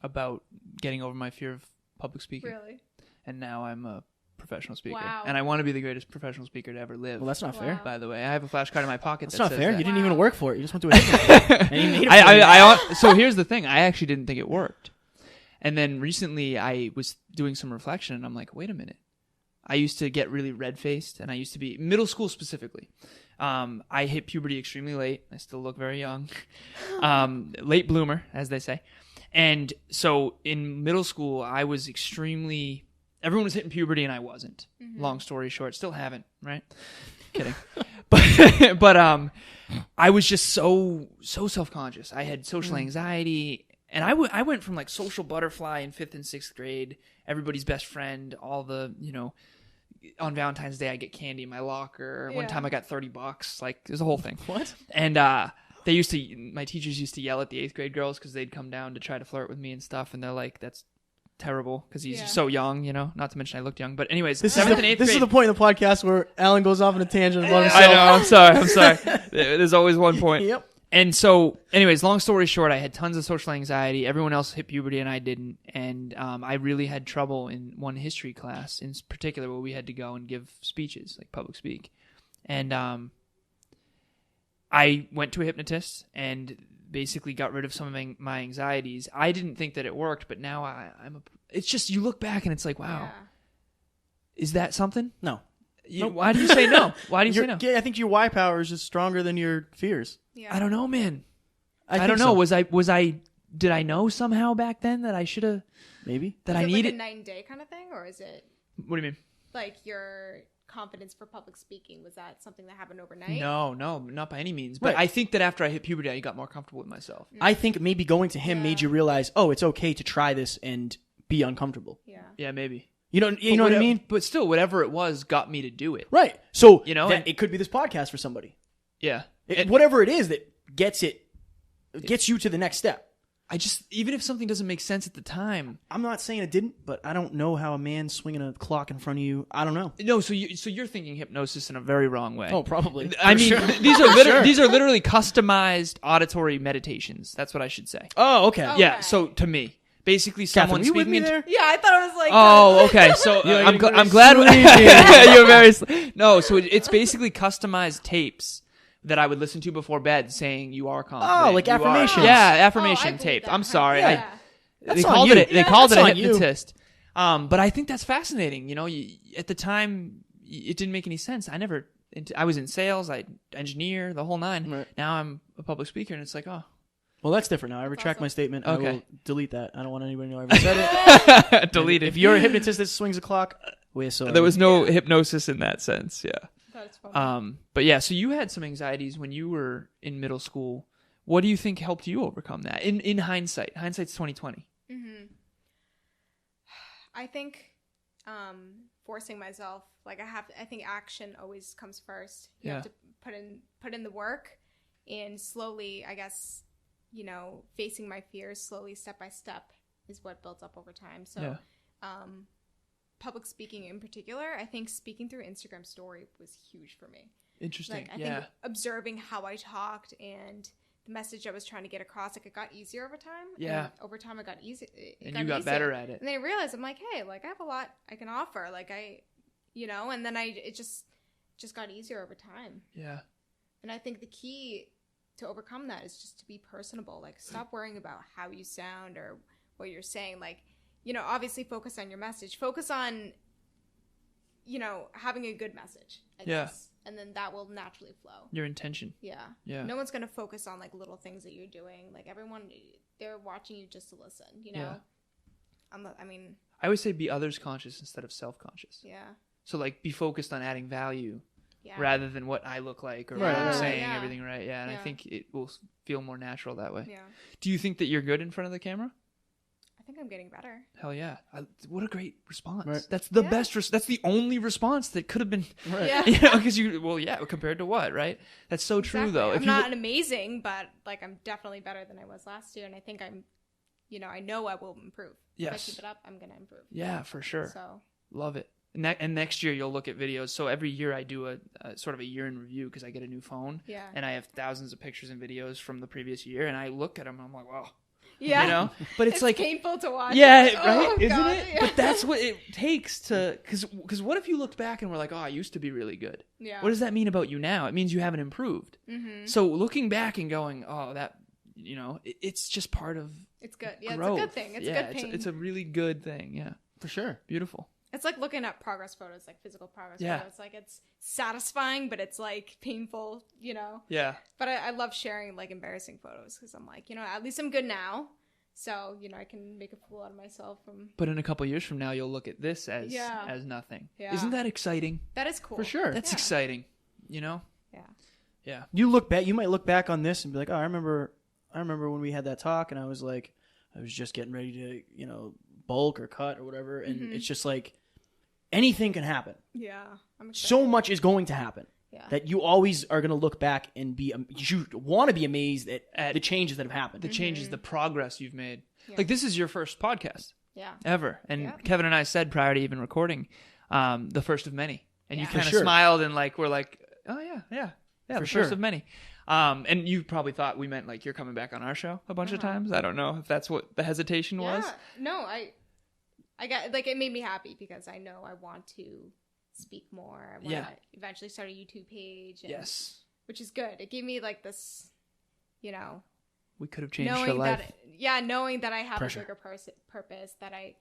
C: about getting over my fear of public speaking.
B: Really?
C: And now I'm a professional speaker.
B: Wow.
C: And I want to be the greatest professional speaker to ever live.
A: Well, that's not fair.
C: By the way, I have a flashcard in my pocket.
A: That's
C: that
A: not
C: says
A: fair.
C: that.
A: You didn't even work for it. You just went to a hypnotist. And you made it for me.
C: So here's the thing. I actually didn't think it worked. And then recently I was doing some reflection and I'm like, wait a minute. I used to get really red-faced and I used to be, middle school specifically. I hit puberty extremely late. I still look very young. Late bloomer, as they say. And so in middle school, I was extremely... Everyone was hitting puberty and I wasn't. Long story short, still haven't, right? Kidding. But I was just so self-conscious. I had social anxiety, and I went from like social butterfly in 5th and 6th grade, everybody's best friend, all the, on Valentine's Day I get candy in my locker. One time I got $30. Like, there's a whole thing.
A: What?
C: And my teachers used to yell at the 8th grade girls because they'd come down to try to flirt with me and stuff, and they're like, that's terrible because he's so young, not to mention I looked young. But anyways,
A: This
C: 7th and 8th grade.
A: is the point of the podcast where Alan goes off on a tangent about himself.
C: I know. I'm sorry. There's always one point.
A: Yep.
C: And so, anyways, long story short, I had tons of social anxiety. Everyone else hit puberty and I didn't. And I really had trouble in one history class in particular where we had to go and give speeches, like public speak. And I went to a hypnotist and basically got rid of some of my anxieties. I didn't think that it worked, but now it's just, you look back and it's like, wow, is that something?
A: No.
C: Why do you say no? Why do you say no?
A: I think your why power is just stronger than your fears.
B: Yeah.
C: I don't know, man.
A: I
C: don't know.
A: So.
C: Did I know somehow back then that I should have,
A: Maybe.
C: that
B: Is
C: I
B: it
C: needed?
B: like a 9-day kind of thing, or is it
C: What do you mean?
B: like your confidence for public speaking? Was that something that happened overnight?
C: No, not by any means. But
A: Right.
C: I think that after I hit puberty, I got more comfortable with myself.
A: I think maybe going to him made you realize, oh, it's okay to try this and be uncomfortable.
B: Yeah.
C: Yeah, maybe.
A: You know what I mean?
C: But still, whatever it was got me to do it.
A: Right. So it could be this podcast for somebody.
C: Yeah.
A: Whatever it is that gets you to the next step.
C: Even if something doesn't make sense at the time.
A: I'm not saying it didn't, but I don't know how a man swinging a clock in front of you. I don't know.
C: No, so you're thinking hypnosis in a very wrong way.
A: Oh, probably.
C: I mean, these are literally customized auditory meditations. That's what I should say.
A: Oh, okay.
C: Yeah. So to me, basically, someone
A: Kathryn, you with
C: speaking
A: me
C: into.
A: there?
B: Yeah, I thought it was like.
C: Oh, okay. So I'm glad you're very. No, so it's basically customized tapes that I would listen to before bed, saying you are confident.
A: Oh, like affirmations.
C: Yeah, affirmation
B: I
C: tape.
B: that.
C: I'm sorry.
B: Yeah.
C: They called it a
A: on you.
C: hypnotist. But I think that's fascinating. You know, at the time, it didn't make any sense. I was in sales, I engineer, the whole nine.
A: Right.
C: Now I'm a public speaker, and it's like, oh.
A: Well, that's different now. I retract my statement.
C: Okay.
A: I will delete that. I don't want anybody to know I ever said it.
C: Delete it.
A: If you're a hypnotist that swings a clock, we're sorry.
C: There was no hypnosis in that sense, yeah.
B: That's funny.
C: But yeah, so you had some anxieties when you were in middle school. What do you think helped you overcome that? In hindsight, hindsight's 2020.
B: I think forcing myself, like I think action always comes first. You have to put in the work, and slowly, I guess, facing my fears slowly, step by step, is what builds up over time. So, public speaking in particular, I think speaking through Instagram story was huge for me.
C: Interesting.
B: Like, I think observing how I talked and the message I was trying to get across, like, it got easier over time.
C: Yeah.
B: And over time, it got easy.
C: And you got better at it.
B: And then I realized, I'm like, hey, like, I have a lot I can offer. Like, and then it just got easier over time.
C: Yeah.
B: And I think the key to overcome that is just to be personable. Like, stop worrying about how you sound or what you're saying. Like, obviously focus on your message. Focus on, having a good message, I guess. And then that will naturally flow.
C: Your intention.
B: Yeah.
C: Yeah.
B: No one's going to focus on, like, little things that you're doing. Like, everyone, they're watching you just to listen, Yeah.
C: I always say be others conscious instead of self-conscious.
B: Yeah.
C: So, like, be focused on adding value
B: Yeah.
C: rather than what I look like or what I'm saying, everything right. Yeah. And I think it will feel more natural that way.
B: Yeah.
C: Do you think that you're good in front of the camera?
B: I think I'm getting better.
C: Hell yeah. What a great response.
A: Right.
C: That's the best. That's the only response that could have been.
A: Right.
B: Yeah.
C: Because compared to what, right? That's so true, though.
B: I'm not amazing, but, like, I'm definitely better than I was last year. And I think I'm, I know I will improve.
C: Yes.
B: If I keep it up, I'm going to improve.
C: Yeah, for sure.
B: So.
C: Love it. And next year you'll look at videos. So every year I do a sort of a year in review because I get a new phone.
B: Yeah.
C: And I have thousands of pictures and videos from the previous year. And I look at them and I'm like, wow.
B: Yeah.
C: But it's like
B: painful to watch.
C: Yeah,
B: Like,
C: right?
B: oh,
C: Isn't
B: God,
C: it?
B: yeah.
C: But that's what it takes to, because what if you looked back and were like, oh, I used to be really good.
B: Yeah.
C: What does that mean about you now? It means you haven't improved.
B: Mm-hmm.
C: So looking back and going, oh, that, it's just part of
B: It's good. Yeah,
C: growth.
B: it's a good thing. It's a good pain.
C: It's a really good thing. Yeah.
A: For sure.
C: Beautiful.
B: It's like looking at progress photos, like physical progress photos. Like, it's satisfying, but it's, like, painful,
C: Yeah.
B: But I love sharing, like, embarrassing photos because I'm like, at least I'm good now. So, I can make a fool out of myself from...
C: But in a couple of years from now, you'll look at this as nothing.
B: Yeah.
C: Isn't that exciting?
B: That is cool.
A: For sure.
C: That's exciting,
B: Yeah.
C: Yeah.
A: You might look back on this and be like, oh, I remember when we had that talk and I was like, I was just getting ready to, bulk or cut or whatever. And it's just like, anything can happen.
B: Yeah. I'm excited.
A: So much is going to happen.
B: Yeah.
A: That you always are going to look back and you want to be amazed at the changes that have happened.
C: The changes, the progress you've made.
B: Yeah.
C: Like, this is your first podcast.
B: Yeah.
C: Ever. And Kevin and I said prior to even recording, the first of many. And you
B: Yeah.
C: kind of
A: sure.
C: smiled and, like, we're like, oh, yeah,
A: For
C: the
A: sure.
C: first of many. And you probably thought we meant, like, you're coming back on our show a bunch of times. I don't know if that's what the hesitation was.
B: No, I got, like, it made me happy because I know I want to speak more. I want to eventually start a YouTube page. And,
C: Yes.
B: Which is good. It gave me, like, this,
C: We could have changed your
B: knowing
C: life.
B: knowing that I have
A: Pressure.
B: a bigger purpose, that I,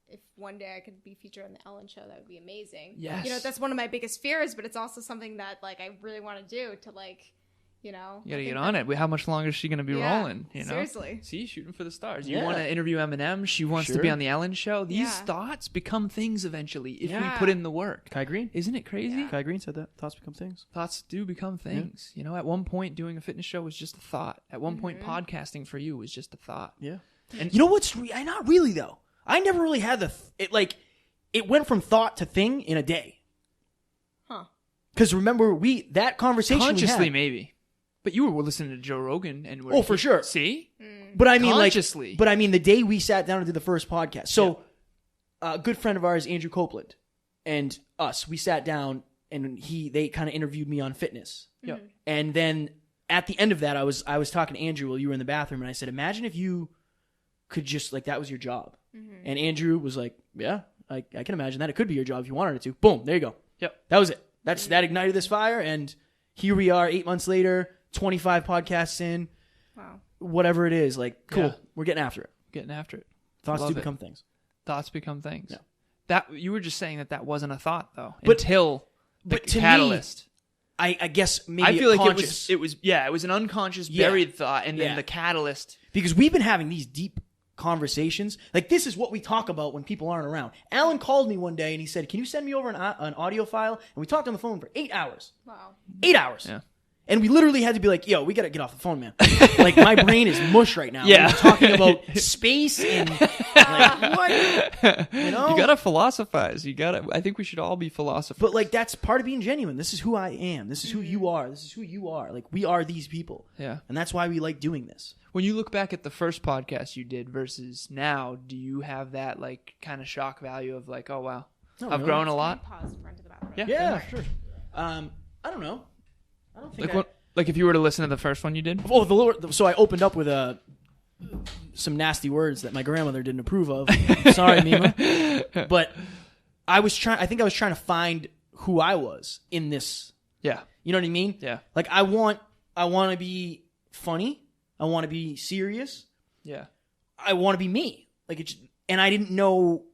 B: if one day I could be featured on the Ellen Show, that would be amazing.
C: Yes.
B: That's one of my biggest fears, but it's also something that, like, I really want to do to, like,
C: You gotta get on it. How much longer is she gonna be rolling?
B: Seriously.
C: See, shooting for the stars. You
A: Yeah.
C: want to interview Eminem. She wants to be on the Ellen Show. These thoughts become things eventually if we put in the work.
A: Kai Green?
C: Isn't it crazy?
A: Kai Green said that. Thoughts become things.
C: Thoughts do become things. At one point, doing a fitness show was just a thought. At one point, podcasting for you was just a thought.
A: Yeah.
C: And
A: you know what's not really though. I never really had it went from thought to thing in a day.
B: Huh.
A: Because remember, that conversation
C: Consciously,
A: we had,
C: maybe. But you were listening to Joe Rogan and
A: for sure.
C: See?
A: But I mean,
C: consciously.
A: but I mean, the day we sat down and did the first podcast. So, a good friend of ours, Andrew Copeland, and us, we sat down and they kind of interviewed me on fitness.
C: Yeah.
A: And then at the end of that, I was talking to Andrew while you were in the bathroom, and I said, imagine if you could just, like, that was your job. And Andrew was like, yeah, I can imagine that. It could be your job if you wanted it to. Boom, there you go.
C: Yep.
A: That was it. That ignited this fire, and here we are 8 months later, 25 podcasts in.
B: Wow.
A: Whatever it is, like, cool.
C: Yeah.
A: We're getting after it.
C: Getting after it.
A: Thoughts
C: Love
A: do
C: it.
A: become things.
C: Thoughts become things.
A: Yeah.
C: That you were just saying that wasn't a thought though,
A: But-
C: until the
A: but to me,
C: catalyst.
A: I guess maybe
C: I feel like
A: conscious.
C: it was an unconscious
A: Yeah.
C: buried thought, and then
A: Yeah.
C: the catalyst.
A: Because we've been having these deep conversations. Like, this is what we talk about when people aren't around. Alan called me one day and he said, can you send me over an audio file? And we talked on the phone for 8 hours.
B: Wow.
A: 8 hours.
C: Yeah.
A: And we literally had to be like, yo, we got to get off the phone, man. Like, my brain is mush right now.
C: Yeah.
A: We're talking about space and, like, what? You know?
C: You gotta philosophize. I think we should all be philosophers.
A: But, like, that's part of being genuine. This is who I am. This is who you are. This is who you are. Like, we are these people.
C: Yeah.
A: And that's why we like doing this.
C: When you look back at the first podcast you did versus now, do you have that like kind of shock value of like, oh wow,
A: No,
C: I've
A: really.
C: grown a lot?
B: Pause, run to the bathroom.
C: Yeah.
A: Yeah, sure. I don't know. I don't think
C: Like if you were to listen to the first one you did?
A: Oh, so I opened up with some nasty words that my grandmother didn't approve of. Sorry, Mima. But I think I was trying to find who I was in this.
C: Yeah.
A: You know what I mean?
C: Yeah.
A: Like, I want to be funny. I want to be serious.
C: Yeah.
A: I want to be me. Like, and I didn't know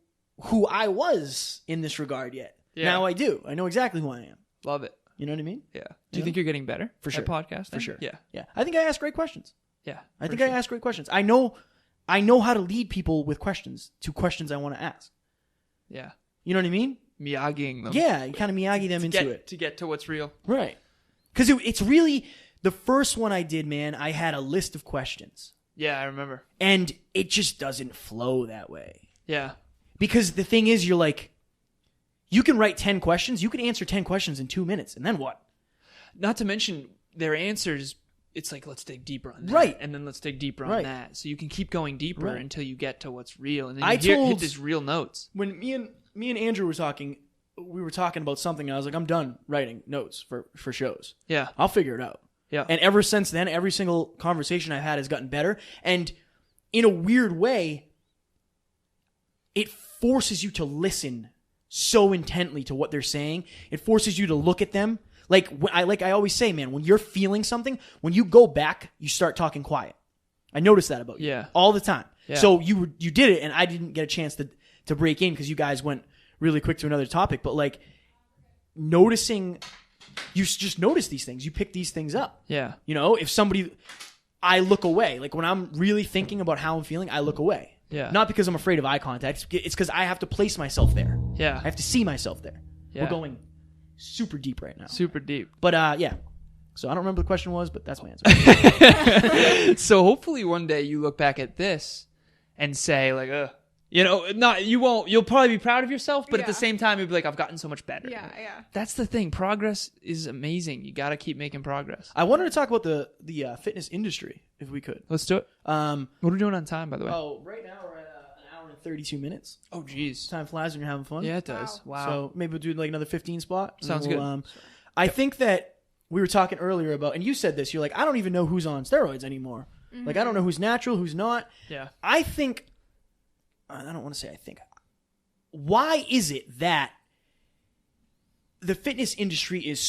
A: who I was in this regard yet.
C: Yeah.
A: Now I do. I know exactly who I am.
C: Love it.
A: You know what I mean?
C: Yeah. Do you think you're getting better
A: For sure.
C: at podcasting?
A: For sure.
C: Yeah.
A: Yeah. I think I ask great questions.
C: Yeah.
A: I think I ask great questions. I know how to lead people with questions to questions I want to ask.
C: Yeah.
A: You know what I mean?
C: Miyagiing them.
A: Yeah, you kind of Miyagi them into it.
C: To get to what's real.
A: Right. Because it's really, the first one I did, man, I had a list of questions.
C: Yeah, I remember.
A: And it just doesn't flow that way.
C: Yeah.
A: Because the thing is, you're like, you can write 10 questions. You can answer 10 questions in 2 minutes. And then what?
C: Not to mention their answers, it's like, let's dig deeper on that.
A: Right.
C: And then let's dig deeper
A: Right.
C: on that. So you can keep going deeper
A: Right.
C: until you get to what's real. And then
A: I
C: you
A: told-
C: hit these real notes.
A: When me and Andrew were talking, we were talking about something, and I was like, I'm done writing notes for shows.
C: Yeah.
A: I'll figure it out.
C: Yeah.
A: And ever since then, every single conversation I've had has gotten better. And in a weird way, it forces you to listen so intently to what they're saying. It forces you to look at them. Like I always say, man, when you're feeling something, when you go back, you start talking quiet. I notice that about you.
C: Yeah.
A: All the time.
C: Yeah.
A: So you did it, and I didn't get a chance to break in because you guys went really quick to another topic. But like noticing, you just notice these things. You pick these things up.
C: Yeah.
A: You know, if I look away. Like when I'm really thinking about how I'm feeling, I look away.
C: Yeah.
A: Not because I'm afraid of eye contact. It's because I have to place myself there.
C: Yeah.
A: I have to see myself there.
C: Yeah.
A: We're going super deep right now.
C: Super deep.
A: But yeah. So I don't remember what the question was, but that's my answer.
C: So hopefully one day you look back at this and say like, you know, not you won't. You'll probably be proud of yourself, but at the
B: Yeah.
C: same time, you'll be like, I've gotten so much better.
B: Yeah, yeah.
C: That's the thing. Progress is amazing. You got to keep making progress.
A: I wanted to talk about the fitness industry, if we could.
C: Let's do it. What are we doing on time, by the way?
A: Oh, right now we're at an hour and 32 minutes.
C: Oh, geez.
A: Time flies when you're having fun.
C: Yeah, it does. Wow.
A: So maybe we'll do like another 15 spot. and
C: Sounds
A: then
C: good.
A: I think that we were talking earlier about, and you said this, you're like, I don't even know who's on steroids anymore. Like, I don't know who's natural, who's not.
C: Yeah.
A: I think, I don't want to say I think. Why is it that the fitness industry is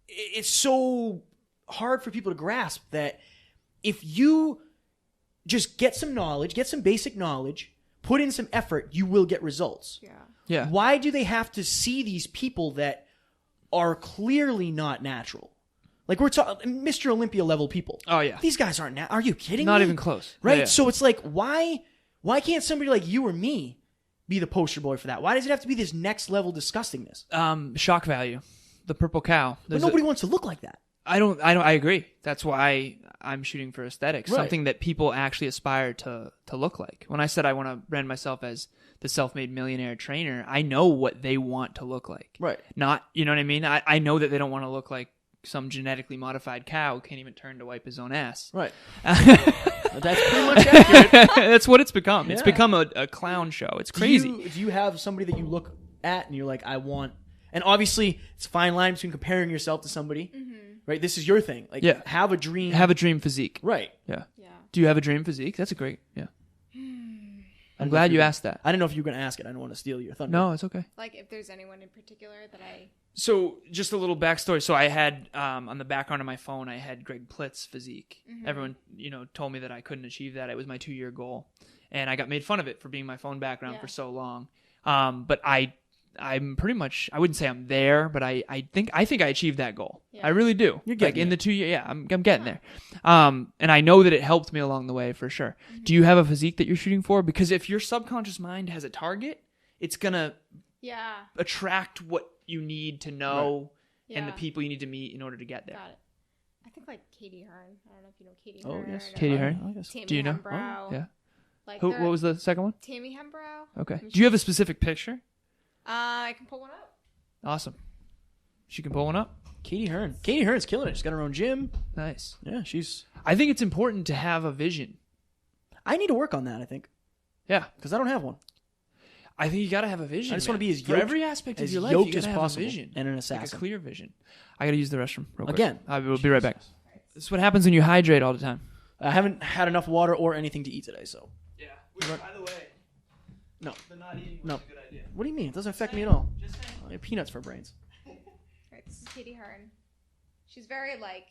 A: it's so hard for people to grasp that if you just get some knowledge, get some basic knowledge, put in some effort, you will get results.
B: Yeah.
C: Yeah.
A: Why do they have to see these people that are clearly not natural? Like we're talking Mr. Olympia level people.
C: Oh, yeah.
A: These guys aren't are you kidding me?
C: Not even close.
A: Right?
C: Yeah.
A: So it's like why can't somebody like you or me be the poster boy for that? Why does it have to be this next level disgustingness?
C: Shock value. The purple cow.
A: But nobody wants to look like that.
C: I agree. That's why I'm shooting for aesthetics,
A: Right.
C: something that people actually aspire to look like. When I said I want to brand myself as the self-made millionaire trainer, I know what they want to look like.
A: Right.
C: Not, you know what I mean? I know that they don't want to look like some genetically modified cow who can't even turn to wipe his own ass.
A: Right. That's pretty much accurate.
C: That's what it's become. It's
A: Yeah.
C: become a clown show. It's crazy.
A: Do you have somebody that you look at and you're like, I want, and obviously it's a fine line between comparing yourself to somebody, right? This is your thing. Like,
C: Yeah.
A: have a dream.
C: Have a dream physique.
A: Right.
C: Yeah.
B: Yeah.
C: Do you have a dream physique? That's a great, yeah. I'm glad you asked that.
A: I didn't know if you were going to ask it. I don't want to steal your thunder.
C: No, it's okay.
B: Like, if there's anyone in particular that I...
C: So, just a little backstory. So, I had on the background of my phone, I had Greg Plitt's physique. Everyone, told me that I couldn't achieve that. It was my 2-year goal, and I got made fun of it for being my phone background for so long. But I'm pretty much, I wouldn't say I'm there, but I think I achieved that goal.
B: Yeah.
C: I really do.
A: You're getting
C: like in
A: there.
C: the 2 years. Yeah, I'm getting there. And I know that it helped me along the way for sure. Do you have a physique that you're shooting for? Because if your subconscious mind has a target, it's gonna
B: Yeah.
C: attract what you need to know
B: Yeah.
C: and the people you need to meet in order to get there.
B: Got it. I think, like, Katie Hearn. I don't know if you know Katie
A: Oh,
B: Hearn.
A: yes.
B: or
C: Katie Hearn?
A: I guess.
B: Tammy
C: Do you know?
B: Hembrow.
C: Yeah.
B: Like,
C: What was the second one?
B: Tammy Hembrow.
C: Okay. Do you have a specific picture?
B: I can pull one up.
C: Awesome. She can pull one up.
A: Katie Hearn. Katie Hearn's killing it. She's got her own gym.
C: Nice.
A: Yeah, she's...
C: I think it's important to have a vision.
A: I need to work on that, I think,
C: Yeah.
A: because I don't have one.
C: I think you got to have a vision.
A: I just want to
C: man.
A: be as
C: for
A: yoked,
C: every aspect of
A: as
C: your life.
A: yoked
C: You got
A: as
C: to have
A: possible,
C: a vision
A: and an
C: like a
A: assassin.
C: clear vision. I got to use the restroom real quick.
A: Again.
C: I will be right back. This is what happens when you hydrate all the time.
A: I haven't had enough water or anything to eat today, so...
C: Yeah. Which, by the way,
A: No.
C: the not eating
A: No.
C: a good idea.
A: What do you mean? It doesn't affect me at all.
C: Just saying.
A: I have peanuts for brains.
B: Alright, this is Katie Hearn. She's very, like,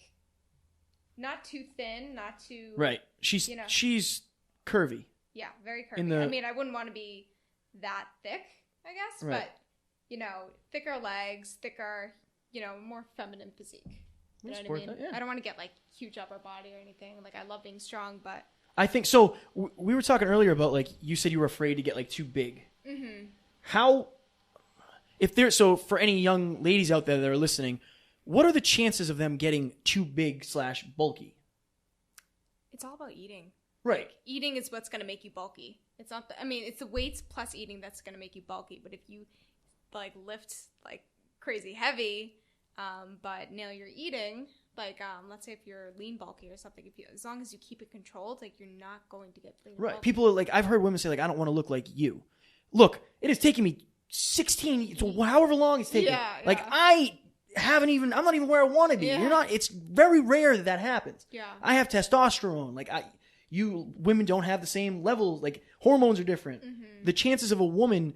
B: not too thin, not too...
A: Right. She's
B: You know.
A: she's curvy.
B: Yeah, very curvy.
A: In the-
B: I mean, I wouldn't want to be that thick, I guess,
A: Right.
B: but, thicker legs, thicker, more feminine physique. You know what I
A: support
B: mean?
A: that, yeah.
B: I don't want to get, like, huge upper body or anything. Like, I love being strong, but...
A: I think so. We were talking earlier about, like, you said you were afraid to get, like, too big. Mm-hmm. How, if there, so for any young ladies out there that are listening, what are the chances of them getting too big / bulky?
B: It's all about eating.
A: Right.
B: Eating is what's going to make you bulky. It's not it's the weights plus eating that's going to make you bulky. But if you, like, lift, like, crazy heavy, but nail your eating, like, let's say if you're lean bulky or something, as long as you keep it controlled, like, you're not going to get lean
A: Right.
B: bulky.
A: People are like, I've heard women say, like, I don't want to look like you. Look, it has taken me 16, so however long it's taken.
B: Yeah,
A: Like,
B: yeah.
A: I'm not even where I want to be.
B: Yeah.
A: It's very rare that happens.
B: Yeah.
A: I have testosterone. Like, women don't have the same levels. Like, hormones are different.
B: Mm-hmm.
A: The chances of a woman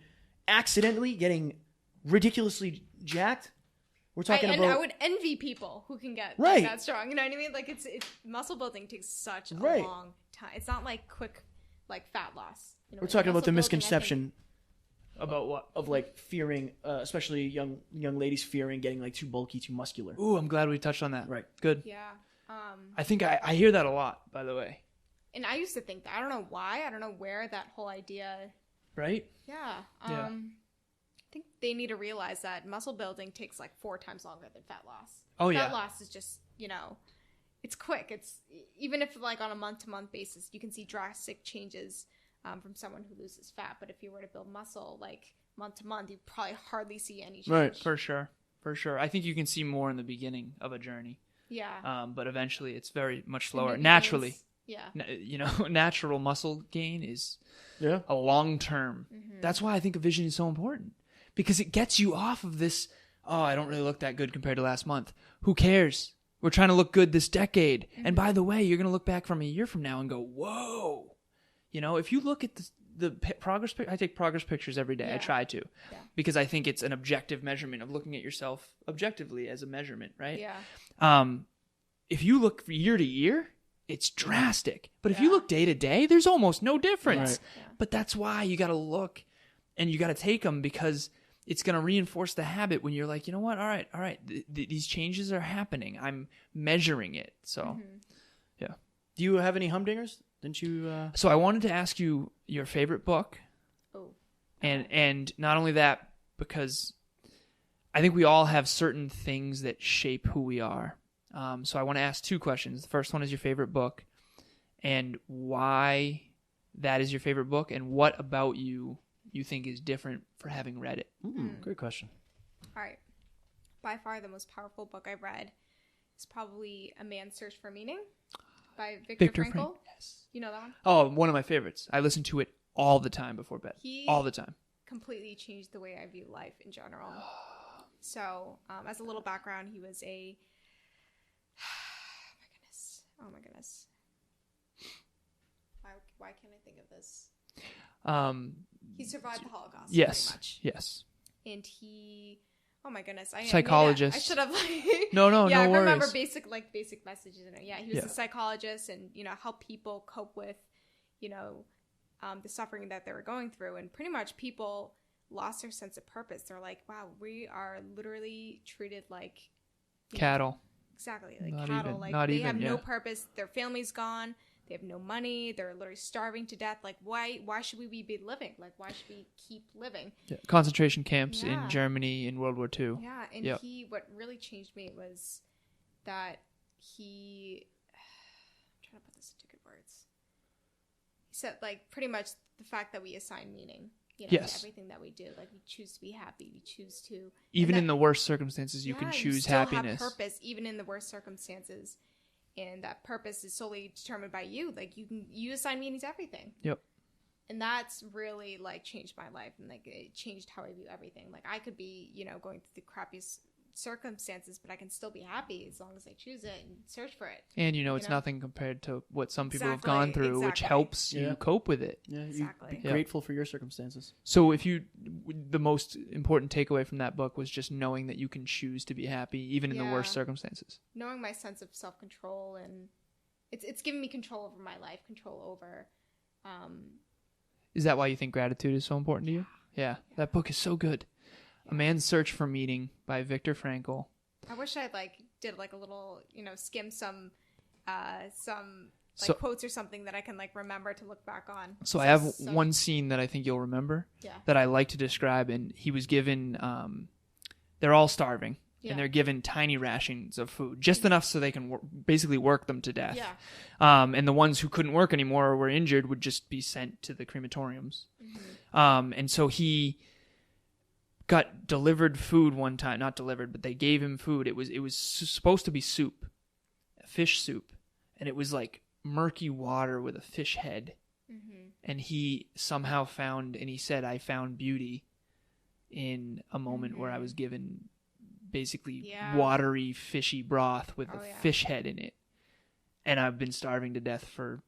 A: accidentally getting ridiculously jacked, we're talking
B: and
A: about.
B: I would envy people who can get
A: Right.
B: that strong. You know what I mean? Like, it's muscle building takes such a
A: Right.
B: long time. It's not like quick, like, fat loss.
A: We're talking about the
B: muscle building, I think-
A: misconception
C: About what?
A: of, like, fearing, especially young ladies fearing getting, like, too bulky, too muscular.
C: Ooh, I'm glad we touched on that.
A: Right.
C: Good.
B: Yeah.
C: I think I hear that a lot, by the way.
B: And I used to think that. I don't know why. I don't know where that whole idea.
C: Right?
B: Yeah.
C: Yeah.
B: I think they need to realize that muscle building takes like 4 times longer than fat loss.
C: Oh,
B: Fat
C: yeah.
B: loss is just, it's quick. It's even if like on a month-to-month basis, you can see drastic changes from someone who loses fat. But if you were to build muscle like month to month, you probably hardly see any change.
A: Right.
C: For sure. For sure. I think you can see more in the beginning of a journey.
B: Yeah.
C: But eventually it's very much
B: And
C: slower.
B: maybe
C: Naturally.
B: gains- Yeah.
C: Natural muscle gain is
A: Yeah.
C: a long term.
B: Mm-hmm.
C: That's why I think a vision is so important. Because it gets you off of this, oh, I don't really look that good compared to last month. Who cares? We're trying to look good this decade.
B: Mm-hmm.
C: And by the way, you're going to look back from a year from now and go, whoa. If you look at the progress, I take progress pictures every day. I
B: Yeah.
C: try to.
B: Yeah.
C: Because I think it's an objective measurement of looking at yourself objectively as a measurement, right?
B: Yeah.
C: If you look year to year, it's drastic. But if you
B: Yeah.
C: look day to day, there's almost no difference.
A: Right.
B: Yeah.
C: But that's why you got to look and you got to take them because it's going to reinforce the habit when you're like, you know what? All right. These changes are happening. I'm measuring it. So,
B: Mm-hmm.
C: yeah.
A: Do you have any humdingers? Didn't you?
C: So I wanted to ask you your favorite book.
B: Oh.
C: And not only that, because I think we all have certain things that shape who we are. So I want to ask 2 questions. The first one is your favorite book and why that is your favorite book, and what about you think is different for having read it.
A: Great question.
B: All right. By far the most powerful book I've read is probably A Man's Search for Meaning by Viktor Frankl.
C: Yes.
B: You know that one?
C: Oh, one of my favorites. I listen to it all the time before bed. All the time.
B: Completely changed the way I view life in general. So, as a little background, he was a... Oh my goodness. Why can't I think of this? He survived the Holocaust.
C: Yes.
B: Pretty much.
C: Yes.
B: And he... Oh my goodness!
C: Psychologist.
B: I should have
C: No
B: no
C: worries.
B: remember basic messages in it. Yeah, he was a psychologist, and help people cope with, the suffering that they were going through, and pretty much people lost their sense of purpose. They're like, wow, we are literally treated like
C: cattle.
B: Exactly, like
C: Not
B: cattle.
C: even,
B: like
C: not
B: they
C: even,
B: have
C: yeah.
B: no purpose. Their family's gone. They have no money. They're literally starving to death. Like, why should we be living? Like, why should we keep living?
C: Yeah. Concentration camps
B: Yeah.
C: in Germany in World War II.
B: Yeah, and
C: Yep.
B: what really changed me was that I'm trying to put this into good words. He said, like, pretty much the fact that we assign meaning,
C: Yes.
B: to everything that we do. Like, we choose to be happy. We choose to...
C: Even in the worst circumstances, you can choose
B: still
C: happiness.
B: Have purpose, even in the worst circumstances. And that purpose is solely determined by you. Like, you assign meaning to everything.
C: Yep.
B: And that's really, like, changed my life. And, like, it changed how I view everything. Like, I could be, going through the crappiest circumstances, but I can still be happy as long as I choose it and search for it.
C: And, it's nothing compared to what some people have
B: Exactly,
C: gone through, which helps you cope with it.
A: Yeah,
B: Exactly.
A: you be grateful for your circumstances.
C: So the most important takeaway from that book was just knowing that you can choose to be happy, even in the worst circumstances.
B: Knowing my sense of self-control, and it's given me control over my life, control over...
C: Is that why you think gratitude is so important to you? Yeah. That book is so good. A Man's Search for Meaning by Viktor Frankl.
B: I wish I'd did a little, skim some
C: So-
B: quotes or something that I can remember to look back on.
C: So I have one scene that I think you'll remember
B: Yeah.
C: that I like to describe, and he was given, they're all starving,
B: Yeah.
C: and they're given tiny rations of food, just enough so they can basically work them to death.
B: Yeah.
C: And the ones who couldn't work anymore or were injured would just be sent to the crematoriums.
B: Mm-hmm.
C: And so he got delivered food one time, not delivered, but they gave him food. It was supposed to be soup, fish soup, and it was like murky water with a fish head.
B: Mm-hmm.
C: And he somehow found, and he said, I found beauty in a moment where I was given basically watery, fishy broth with a fish head in it. And I've been starving to death for,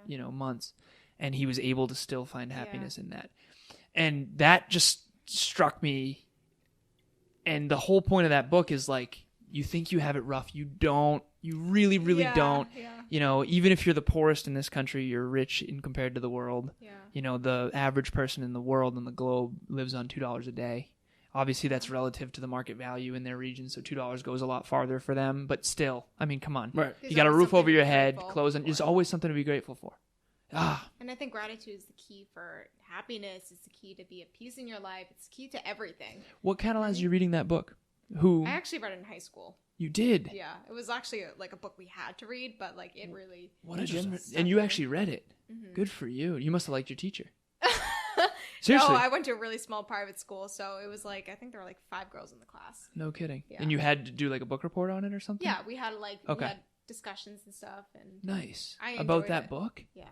C: months. And he was able to still find happiness in that. And that just struck me. And the whole point of that book is you think you have it rough. You don't. You really, really don't.
B: Yeah.
C: Even if you're the poorest in this country, you're rich in compared to the world.
B: Yeah.
C: The average person in the world and the globe lives on $2 a day. Obviously, that's relative to the market value in their region, so $2 goes a lot farther for them. But still, I mean, come on.
A: Right.
C: You got a roof over your head, clothes, and there's always something to be grateful for.
B: And I think gratitude is the key for happiness. It's the key to be at peace in your life. It's the key to everything.
C: What catalyzed you reading that book?
B: I actually read it in high school.
C: You did?
B: Yeah. It was actually a book we had to read, but it really...
C: What a gem! And you actually read it.
B: Mm-hmm.
C: Good for you. You must have liked your teacher. Seriously?
B: No, I went to a really small private school, so it was I think there were 5 girls in the class.
C: No kidding.
B: Yeah.
C: And you had to do a book report on it or something?
B: Yeah, we had we
C: Okay.
B: had discussions and stuff, and
C: Nice.
B: I
C: About
B: enjoyed
C: that
B: it.
C: book?
B: Yeah.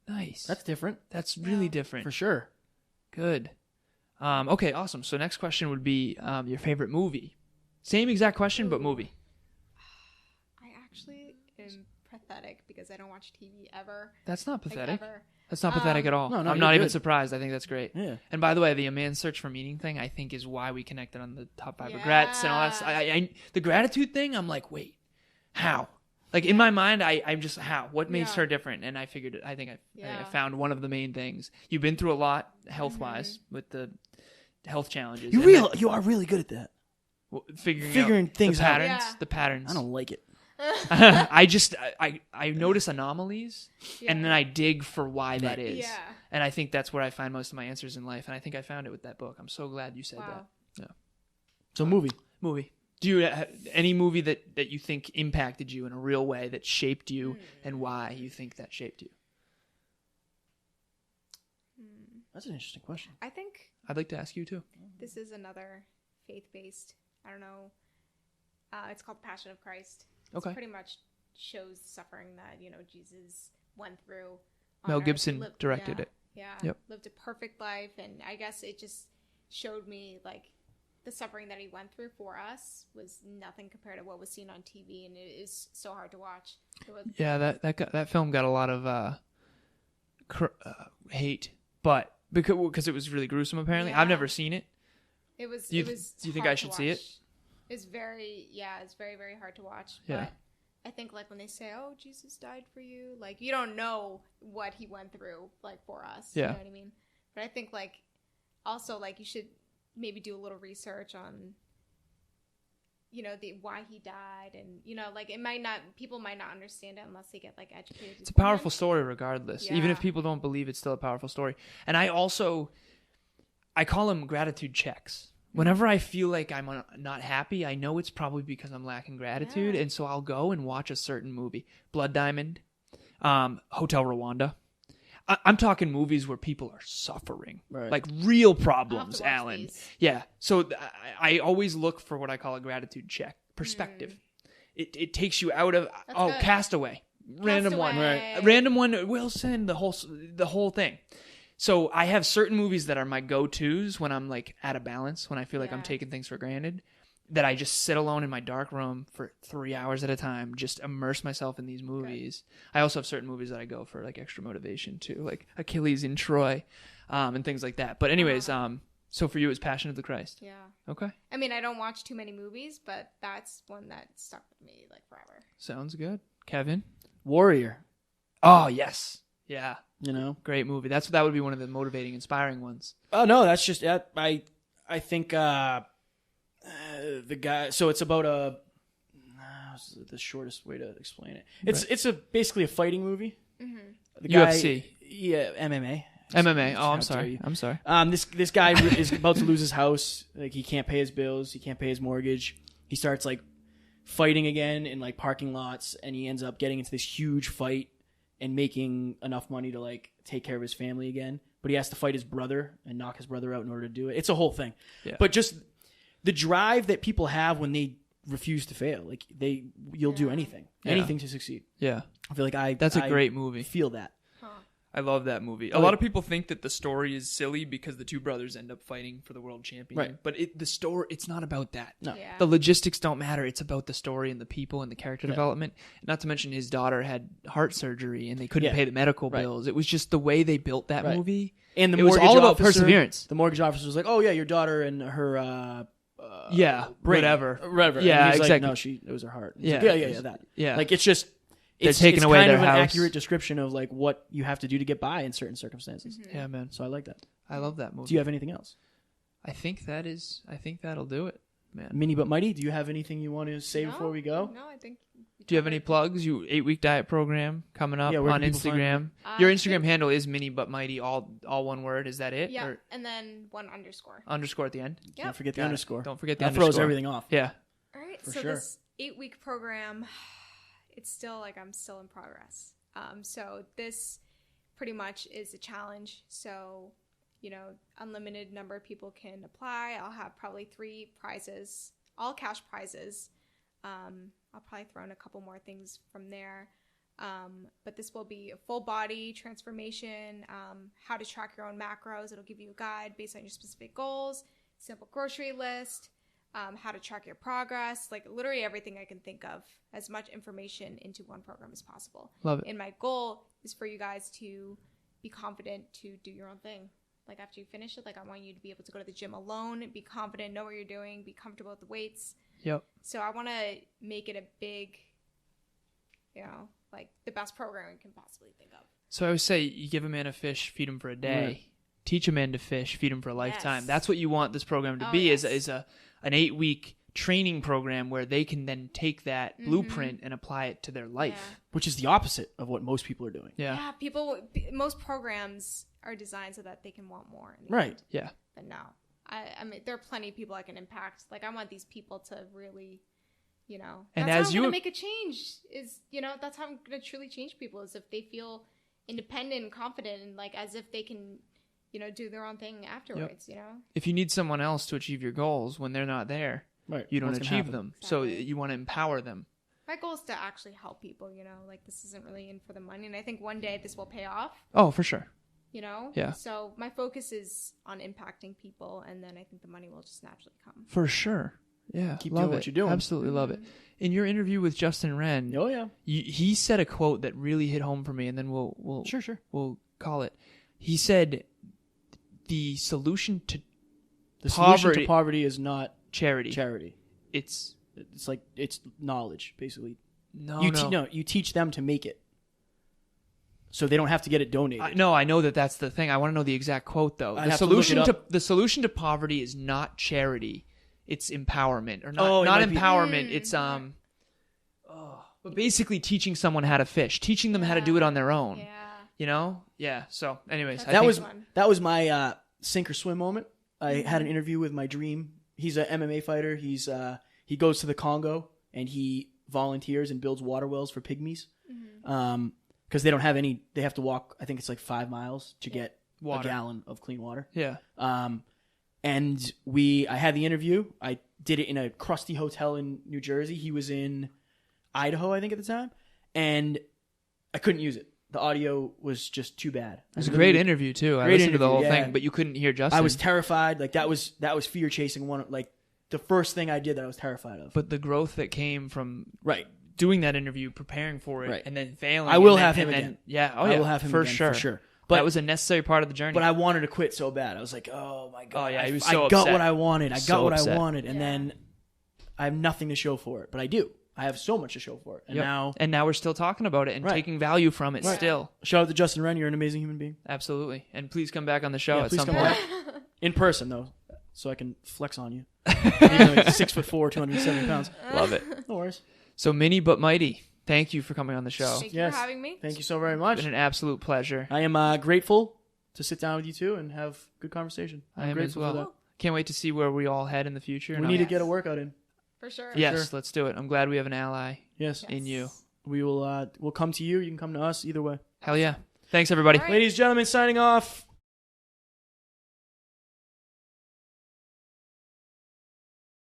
C: Nice.
A: That's different.
C: That's really different.
A: For sure.
C: Good. Okay, awesome. So next question would be your favorite movie. Same exact question, but movie.
B: I actually am pathetic because I don't watch TV ever.
C: That's not pathetic.
B: Ever.
C: That's not pathetic at all.
A: No,
C: I'm
A: you're
C: not even
A: good.
C: surprised. I think that's great.
A: Yeah.
C: And by the way, the A Man's Search for Meaning thing, I think, is why we connected on the top 5 regrets and all that. The gratitude thing, I'm like, wait, how? In my mind, I'm just, how? What makes her different? And I figured it. I think I found one of the main things. You've been through a lot health-wise with the health challenges.
A: You are really good at that.
C: Figuring
A: out things
C: the
A: out.
C: patterns.
B: Yeah.
C: The patterns.
A: I don't like it.
C: I notice anomalies and then I dig for why that is.
B: Yeah.
C: And I think that's where I find most of my answers in life. And I think I found it with that book. I'm so glad you said
B: Wow.
C: that. Yeah.
A: So movie.
C: Movie. Do you any movie that you think impacted you in a real way, that shaped you, and why you think that shaped you?
A: That's an interesting question.
B: I think
C: I'd like to ask you too.
B: this is another faith-based. I don't know. It's called Passion of Christ.
C: Okay.
B: It pretty much shows the suffering that Jesus went through.
C: Mel Gibson directed it.
B: Yeah.
C: Yep.
B: Lived a perfect life, and I guess it just showed me like the suffering that he went through for us was nothing compared to what was seen on TV, and it is so hard to watch.
C: That film got a lot of hate, but because it was really gruesome. Apparently,
B: Yeah.
C: I've never seen it.
B: It was.
C: Do you think I
B: hard
C: should
B: to
C: see
B: watch.
C: it?
B: It's very very hard to watch.
C: Yeah.
B: But I think like when they say, "Oh, Jesus died for you," like you don't know what he went through like for us.
C: Yeah.
B: You know what I mean? But I think like also like you should maybe do a little research on the why he died, and like people might not understand it unless they get like educated.
C: It's a powerful story regardless. Even if
B: Yeah.
C: people don't believe, it's still a powerful story. And I call them gratitude checks. Whenever I feel like I'm not happy, I know it's probably because I'm lacking gratitude.
B: Yeah.
C: And so I'll go and watch a certain movie. Blood Diamond, Hotel Rwanda. I'm talking movies where people are suffering,
A: Right.
C: like real
B: I'll have
C: problems,
B: to watch
C: Alan.
B: these.
C: Yeah. So I always look for what I call a gratitude check perspective. It takes you out of
B: good.
C: Castaway, random one,
B: Castaway.
C: random one. Wilson, the whole thing. So I have certain movies that are my go-tos when I'm like out of balance, when I feel like I'm
B: Yeah.
C: taking things for granted, that I just sit alone in my dark room for 3 hours at a time, just immerse myself in these movies. I also have certain movies that I go for like extra motivation too, like Achilles in Troy, and things like that. But anyways, so for you, it's Passion of the Christ.
B: Yeah.
C: Okay.
B: I mean, I don't watch too many movies, but that's one that stuck with me like forever.
C: Sounds good. Kevin?
A: Warrior.
C: Oh, yes. Yeah.
A: Great
C: movie. That would be one of the motivating, inspiring ones.
A: Oh no, that's just I think the guy. So it's about the shortest way to explain it. It's basically a fighting movie. The guy,
C: UFC.
A: Yeah, MMA.
C: MMA. Oh,
A: How
C: I'm
A: dare
C: sorry.
A: you.
C: I'm sorry.
A: This guy is about to lose his house. Like he can't pay his bills. He can't pay his mortgage. He starts like fighting again in like parking lots, and he ends up getting into this huge fight and making enough money to like take care of his family again. But he has to fight his brother and knock his brother out in order to do it. It's a whole thing.
C: Yeah.
A: But just the drive that people have when they refuse to fail, like you'll do anything to succeed.
C: Yeah.
A: I feel like
C: That's a great movie.
A: Feel that.
C: I love that movie. A
A: Oh,
C: lot
A: yeah.
C: of people think that the story is silly because the two brothers end up fighting for the world champion.
A: Right.
C: But the story, it's not about that.
A: No.
B: Yeah.
C: The logistics don't matter. It's about the story and the people and the character development. Not to mention his daughter had heart surgery and they couldn't
A: Yeah.
C: pay the medical
A: Right.
C: bills. It was just the way they built that
A: Right.
C: movie.
A: And the
C: It was
A: mortgage
C: all about
A: officer-
C: perseverance.
A: The mortgage officer was like, "Oh yeah, your daughter and her
C: Yeah,
A: brain,
C: whatever.
A: whatever."
C: Yeah,
A: and he's
C: exactly.
A: Like, no, it was her heart. He's
C: Yeah.
A: like, yeah, that.
C: Yeah.
A: Like it's just
C: They're
A: it's
C: taking away
A: kind
C: their
A: of an
C: house.
A: accurate description of like what you have to do to get by in certain circumstances.
C: Yeah, man.
A: So I like that.
C: I love that movie.
A: Do you have anything else?
C: I think that'll do it, man.
A: Mini but mighty. Do you have anything you want to say before we go?
B: No, I think.
C: Do you have any plugs? 8-week diet program coming up
A: Yeah, where
C: on
A: can people
C: Instagram.
B: find
C: Your
B: it?
C: Instagram handle is mini but mighty, all one word. Is that it?
B: Yeah,
C: Or
B: and then 1 underscore.
C: underscore at the end?
B: Yep.
A: Don't forget the
C: Got it.
A: underscore.
C: Don't forget the
A: that
C: underscore.
A: throws everything off.
C: Yeah.
B: All right,
A: For
B: so
A: sure.
B: this 8-week program, it's still like I'm still in progress. So this pretty much is a challenge. So, unlimited number of people can apply. I'll have probably 3 prizes, all cash prizes. I'll probably throw in a couple more things from there. But this will be a full body transformation, how to track your own macros. It'll give you a guide based on your specific goals, simple grocery list, how to track your progress, like literally everything I can think of, as much information into one program as possible.
C: Love it.
B: And my goal is for you guys to be confident to do your own thing. Like after you finish it, like I want you to be able to go to the gym alone, be confident, know what you're doing, be comfortable with the weights.
C: Yep.
B: So I want to make it a big, like the best program we can possibly think of.
C: So I always say, you give a man a fish, feed him for a day.
A: Right.
C: Teach a man to fish, feed him for a lifetime.
B: Yes.
C: That's what you want this program to be.
B: Yes.
C: Is an 8-week training program where they can then take that blueprint and apply it to their life.
B: Yeah.
A: Which is the opposite of what most people are doing.
B: Yeah, most programs are designed so that they can want more. In the
A: Right.
B: end.
C: Yeah.
B: But no. I mean, there are plenty of people I can impact. Like, I want these people to really, you know,
C: And
B: that's
C: as
B: how I'm
C: you-
B: going to make a change is, you know, that's how I'm going to truly change people is if they feel independent and confident and like as if they can, you know, do their own thing afterwards, you know?
C: If you need someone else to achieve your goals when they're not there,
A: Right.
C: you don't
A: What's gonna
C: achieve
A: happen?
C: them. So
B: Exactly.
C: you want to empower them.
B: My goal is to actually help people, you know, like this isn't really in for the money. And I think one day this will pay off,
C: Oh, for sure.
B: you know?
C: Yeah.
B: So my focus is on impacting people and then I think the money will just naturally come.
C: For sure. Yeah.
A: Keep
C: love
A: doing
C: it.
A: what you're doing.
C: Absolutely love it. In your interview with Justin Wren,
A: Oh yeah.
C: he said a quote that really hit home for me, and then we'll
A: Sure.
C: we'll call it. He said, "The solution to
A: The solution
C: Poverty-
A: to poverty is not
C: charity,
A: charity.
C: it's
A: It's like it's knowledge, basically.
C: no,
A: You teach them to make it, so they don't have to get it donated.
C: No, I know that's the thing. I want to know the exact quote though.
A: I'd
C: The
A: have to look
C: solution
A: it
C: to
A: up.
C: the solution to poverty is not charity; it's empowerment, or
A: Oh, it
C: not
A: might be-
C: empowerment. It's but basically teaching someone how to fish, teaching them how to do it on their own.
B: Yeah.
C: You know? Yeah. So, anyways,
B: That's
C: I
A: that
C: think-
A: was
B: one.
A: that was my sink or swim moment. I had an interview with my dream. He's an MMA fighter. He goes to the Congo and he volunteers and builds water wells for pigmies. Because they don't have any. They have to walk. I think it's like 5 miles to get
C: Water.
A: a gallon of clean water.
C: yeah.
A: And I had the interview. I did it in a crusty hotel in New Jersey. He was in Idaho, I think, at the time, and I couldn't use it. The audio was just too bad.
C: It was a great interview too. I
A: Great
C: listened to the whole
A: interview, yeah.
C: thing, but you couldn't hear Justin.
A: I was terrified. Like that was fear chasing one. Like the first thing I did that I was terrified of.
C: but the growth that came from
A: Right.
C: doing that interview, preparing for it,
A: Right.
C: and then failing.
A: I will
C: and then-
A: have him
C: and then-
A: again.
C: Yeah. Oh
A: I
C: yeah.
A: will have him
C: for
A: again,
C: sure.
A: for sure.
C: But
A: But
C: that was a necessary part of the journey.
A: but I wanted to quit so bad. I was like, oh my god.
C: Oh, yeah, he was
A: I
C: so
A: got
C: upset.
A: what I wanted. I got
C: So
A: what
C: upset.
A: I wanted, and
B: Yeah.
A: then I have nothing to show for it. But I do. I have so much to show for it. And
C: Yep.
A: now,
C: we're still talking about it and
A: Right.
C: taking value from it
A: Right.
C: still.
A: shout out to Justin Wren. You're an amazing human being.
C: Absolutely. And please come back on the show
A: Yeah,
C: at
A: please
C: some
A: come
C: point.
A: back. In person though, so I can flex on you. Even like 6'4", 270 pounds.
C: Love it.
A: No worries.
C: So Mini but Mighty, thank you for coming on the show.
B: Thank you
A: Yes.
B: for having me.
A: Thank you so very
C: It's
A: much.
C: been an absolute pleasure.
A: I am grateful to sit down with you two and have good conversation. I'm
C: I am as
A: grateful
C: well.
A: for that.
C: Can't wait to see where we all head in the future.
A: We
C: and
A: need to
B: Yes.
A: get a workout in.
B: For sure.
C: Yes,
A: Sure.
C: let's do it. I'm glad we have an ally
A: Yes.
C: in you.
A: We will we'll come to you. You can come to us either way.
C: Hell yeah. Thanks everybody.
B: All right.
A: Ladies and gentlemen, signing off.